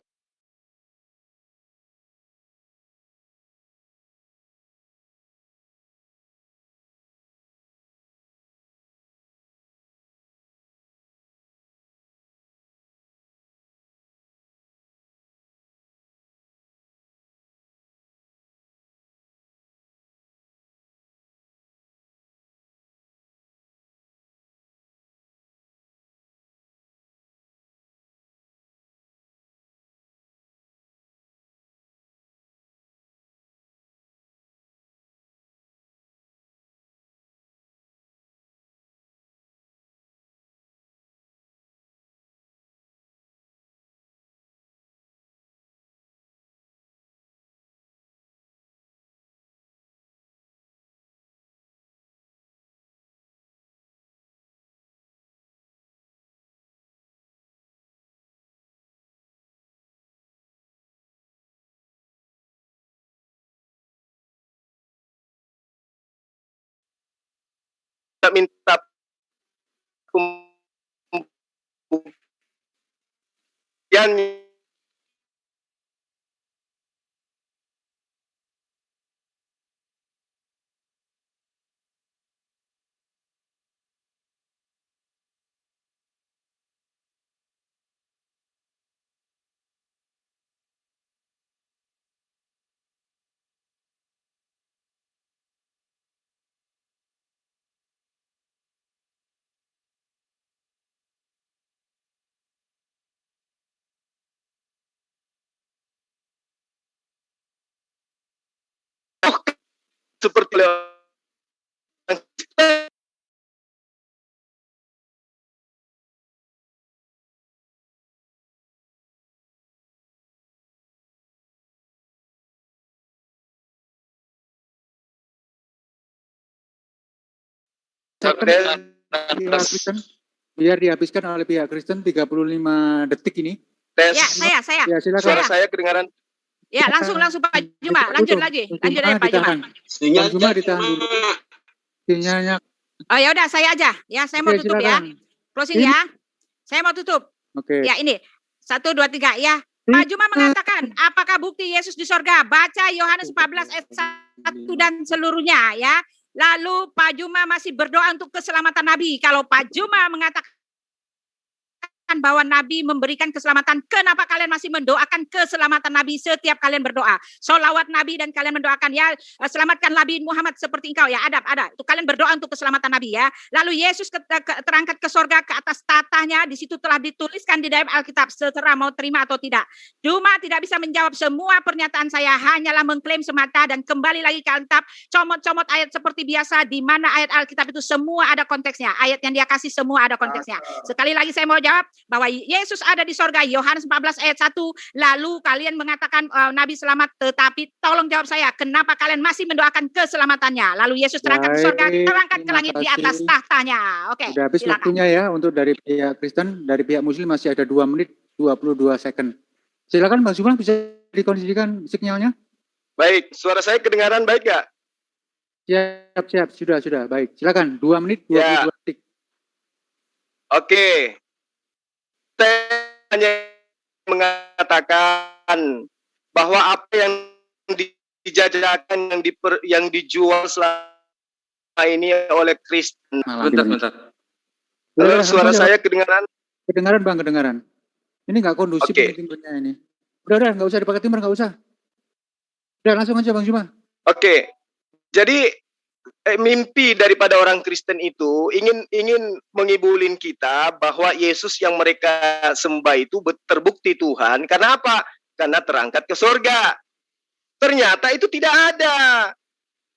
Minta pembuktian seperti pihak Kristen, biar dihabiskan oleh pihak Kristen 35 detik ini. tes. Ya, saya. Ya, silakan. Suara saya kedengaran. Ya, langsung Pak Juma, lanjut lagi. Lanjut dari Pak Juma. Bang Juma ditahan dulu. Sinyalnya. Oh ya udah, saya aja. Ya, saya mau Oke, tutup silakan. ya. Closing ya. Saya mau tutup. Oke. Ya, ini. 1 2 3 ya. Pak Juma mengatakan, apakah bukti Yesus di sorga? Baca Yohanes 14 ayat 1 dan seluruhnya ya. Lalu Pak Juma masih berdoa untuk keselamatan Nabi. Kalau Pak Juma mengatakan bahwa Nabi memberikan keselamatan. Kenapa kalian masih mendoakan keselamatan Nabi setiap kalian berdoa? Sholawat Nabi dan kalian mendoakan, ya selamatkan Nabi Muhammad seperti engkau, ya ada. Itu kalian berdoa untuk keselamatan Nabi, ya. Lalu Yesus terangkat ke sorga, ke atas tatahnya, di situ telah dituliskan di dalam Alkitab, seterah mau terima atau tidak. Duma tidak bisa menjawab semua pernyataan saya, hanyalah mengklaim semata dan kembali lagi ke Alkitab, comot-comot ayat seperti biasa, di mana ayat Alkitab itu semua ada konteksnya. Ayat yang dia kasih semua ada konteksnya. Sekali lagi saya mau jawab bahwa Yesus ada di sorga, Yohanes 14 ayat 1. Lalu kalian mengatakan Nabi selamat, tetapi tolong jawab saya, kenapa kalian masih mendoakan keselamatannya? Lalu Yesus terangkat ke sorga, terangkat ke langit di atas tahtanya. Oke, sudah habis waktunya ya untuk dari pihak Kristen, dari pihak Muslim masih ada 2 menit 22 second. Silakan Bang Zuma, bisa dikondisikan sinyalnya? Baik, suara saya kedengaran baik nggak? Siap, sudah, baik. Silakan, 2 menit 22 detik. Oke. Saya hanya mengatakan bahwa apa yang dijajakan, yang dijual selama ini oleh Kristen. Bentar. Suara saya kedengaran? Kedengaran Bang, kedengaran. Ini nggak kondusif timbernya ini. Udah, nggak usah dipakai timber, nggak usah. Udah, langsung aja Bang Zuma. Oke. Jadi mimpi daripada orang Kristen itu ingin mengibulin kita bahwa Yesus yang mereka sembah itu terbukti Tuhan. Karena apa? Karena terangkat ke surga. Ternyata itu tidak ada.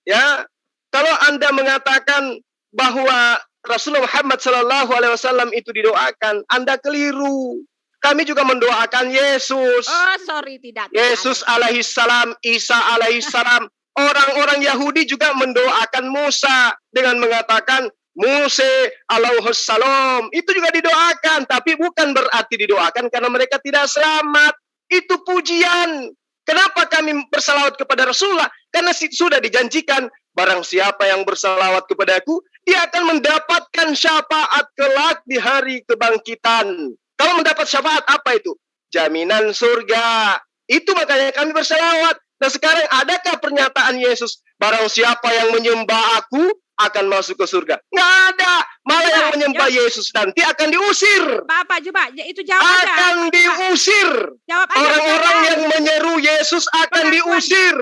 Ya, kalau Anda mengatakan bahwa Rasulullah Muhammad SAW itu didoakan, Anda keliru. Kami juga mendoakan Yesus. Oh, sorry, tidak. Yesus alaihissalam, Isa alaihissalam. Orang-orang Yahudi juga mendoakan Musa dengan mengatakan Muse alaihissalam. Itu juga didoakan, tapi bukan berarti didoakan karena mereka tidak selamat. Itu pujian. Kenapa kami bersalawat kepada Rasulullah? Karena sudah dijanjikan, barang siapa yang bersalawat kepadaku, dia akan mendapatkan syafaat kelak di hari kebangkitan. Kalau mendapat syafaat, apa itu? Jaminan surga. Itu makanya kami bersalawat. Nah sekarang adakah pernyataan Yesus, barang siapa yang menyembah aku akan masuk ke surga? Nggak ada. Malah yang menyembah Yesus nanti akan diusir. Bapak coba, itu jawab aja. Akan diusir. Orang-orang yang menyeru Yesus akan diusir.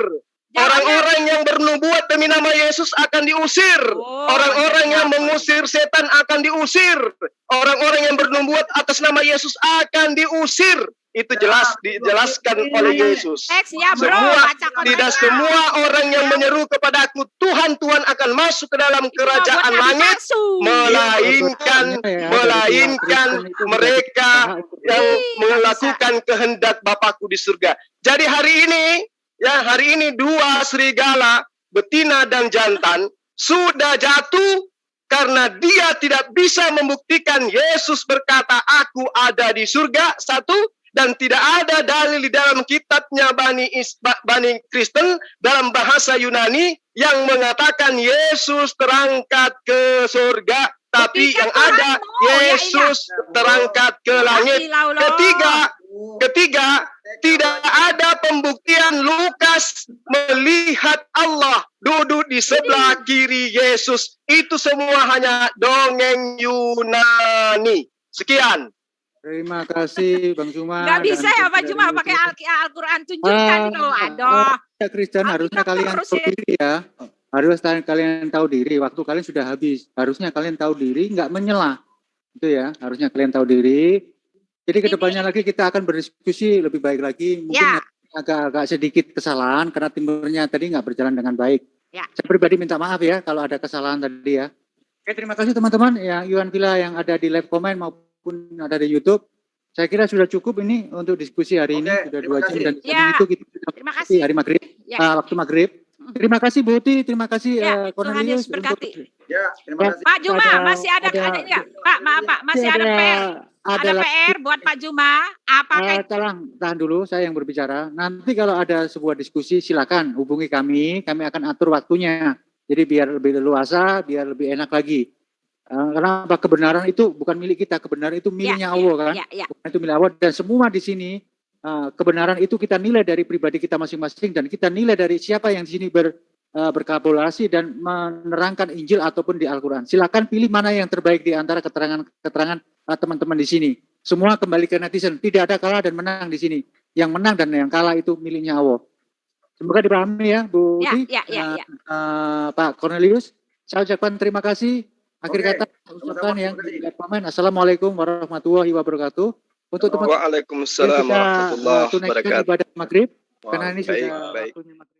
Orang-orang yang bernubuat demi nama Yesus akan diusir. Orang-orang yang mengusir setan akan diusir. Orang-orang yang bernubuat atas nama Yesus akan diusir. Itu jelas dijelaskan oleh Yesus. Tidak semua orang yang menyeru kepadaku Tuhan akan masuk ke dalam kerajaan langit, melainkan mereka yang melakukan kehendak Bapakku di surga. Jadi hari ini 2 serigala, betina dan jantan, sudah jatuh karena dia tidak bisa membuktikan Yesus berkata, aku ada di surga, 1, dan tidak ada dalil di dalam kitabnya Bani Kristen dalam bahasa Yunani yang mengatakan Yesus terangkat ke surga, tapi yang ada Yesus terangkat ke langit. Ketiga, tidak ada pembuktian Lukas melihat Allah duduk di sebelah kiri Yesus. Itu semua hanya dongeng Yunani. Sekian. Terima kasih Bang Zuma. Nggak bisa ya Pak Zuma pakai Al-Quran, tunjukkan loh. Aduh. Kristen harusnya kalian tahu diri ya. Harusnya kalian tahu diri. Waktu kalian sudah habis. Harusnya kalian tahu diri, nggak menyela. Itu ya. Harusnya kalian tahu diri. Jadi kedepannya lagi kita akan berdiskusi lebih baik lagi. Mungkin agak sedikit kesalahan karena timbernya tadi nggak berjalan dengan baik. Ya. Saya pribadi minta maaf ya kalau ada kesalahan tadi ya. Oke, terima kasih teman-teman yang Yuan Villa yang ada di live comment maupun ada di YouTube. Saya kira sudah cukup ini untuk diskusi hari ini, sudah 2 jam dan itu kita sudah hari maghrib, waktu maghrib. Terima kasih Bu Uti, terima kasih Cornelius. Ya, terima kasih. Pak Zuma masih ada enggak? Pak, maaf Pak, masih ada PR. Ada PR buat Pak Zuma. Apakah tahan dulu, saya yang berbicara. Nanti kalau ada sebuah diskusi silakan hubungi kami akan atur waktunya. Jadi biar lebih leluasa, biar lebih enak lagi. Karena kebenaran itu bukan milik kita, kebenaran itu miliknya Allah kan. Itu milik Allah dan semua di sini kebenaran itu kita nilai dari pribadi kita masing-masing dan kita nilai dari siapa yang di sini berkolaborasi dan menerangkan Injil ataupun di Al-Quran. Silakan pilih mana yang terbaik di antara keterangan teman-teman di sini. semua kembali ke netizen. Tidak ada kalah dan menang di sini. Yang menang dan yang kalah itu miliknya Allah. Semoga dipahami ya, Bu Ya, Uti. ya, ya, ya. Pak Cornelius, saya ucapkan terima kasih. Akhir Oke, kata, saya ucapkan sama-sama, yang terima kasih. tidak komen. Assalamualaikum warahmatullahi wabarakatuh. Untuk teman-teman Waalaikumsalam kita warahmatullahi tunaikan wabarakatuh. ibadah maghrib, karena ini Baik, sudah baik. waktunya maghrib.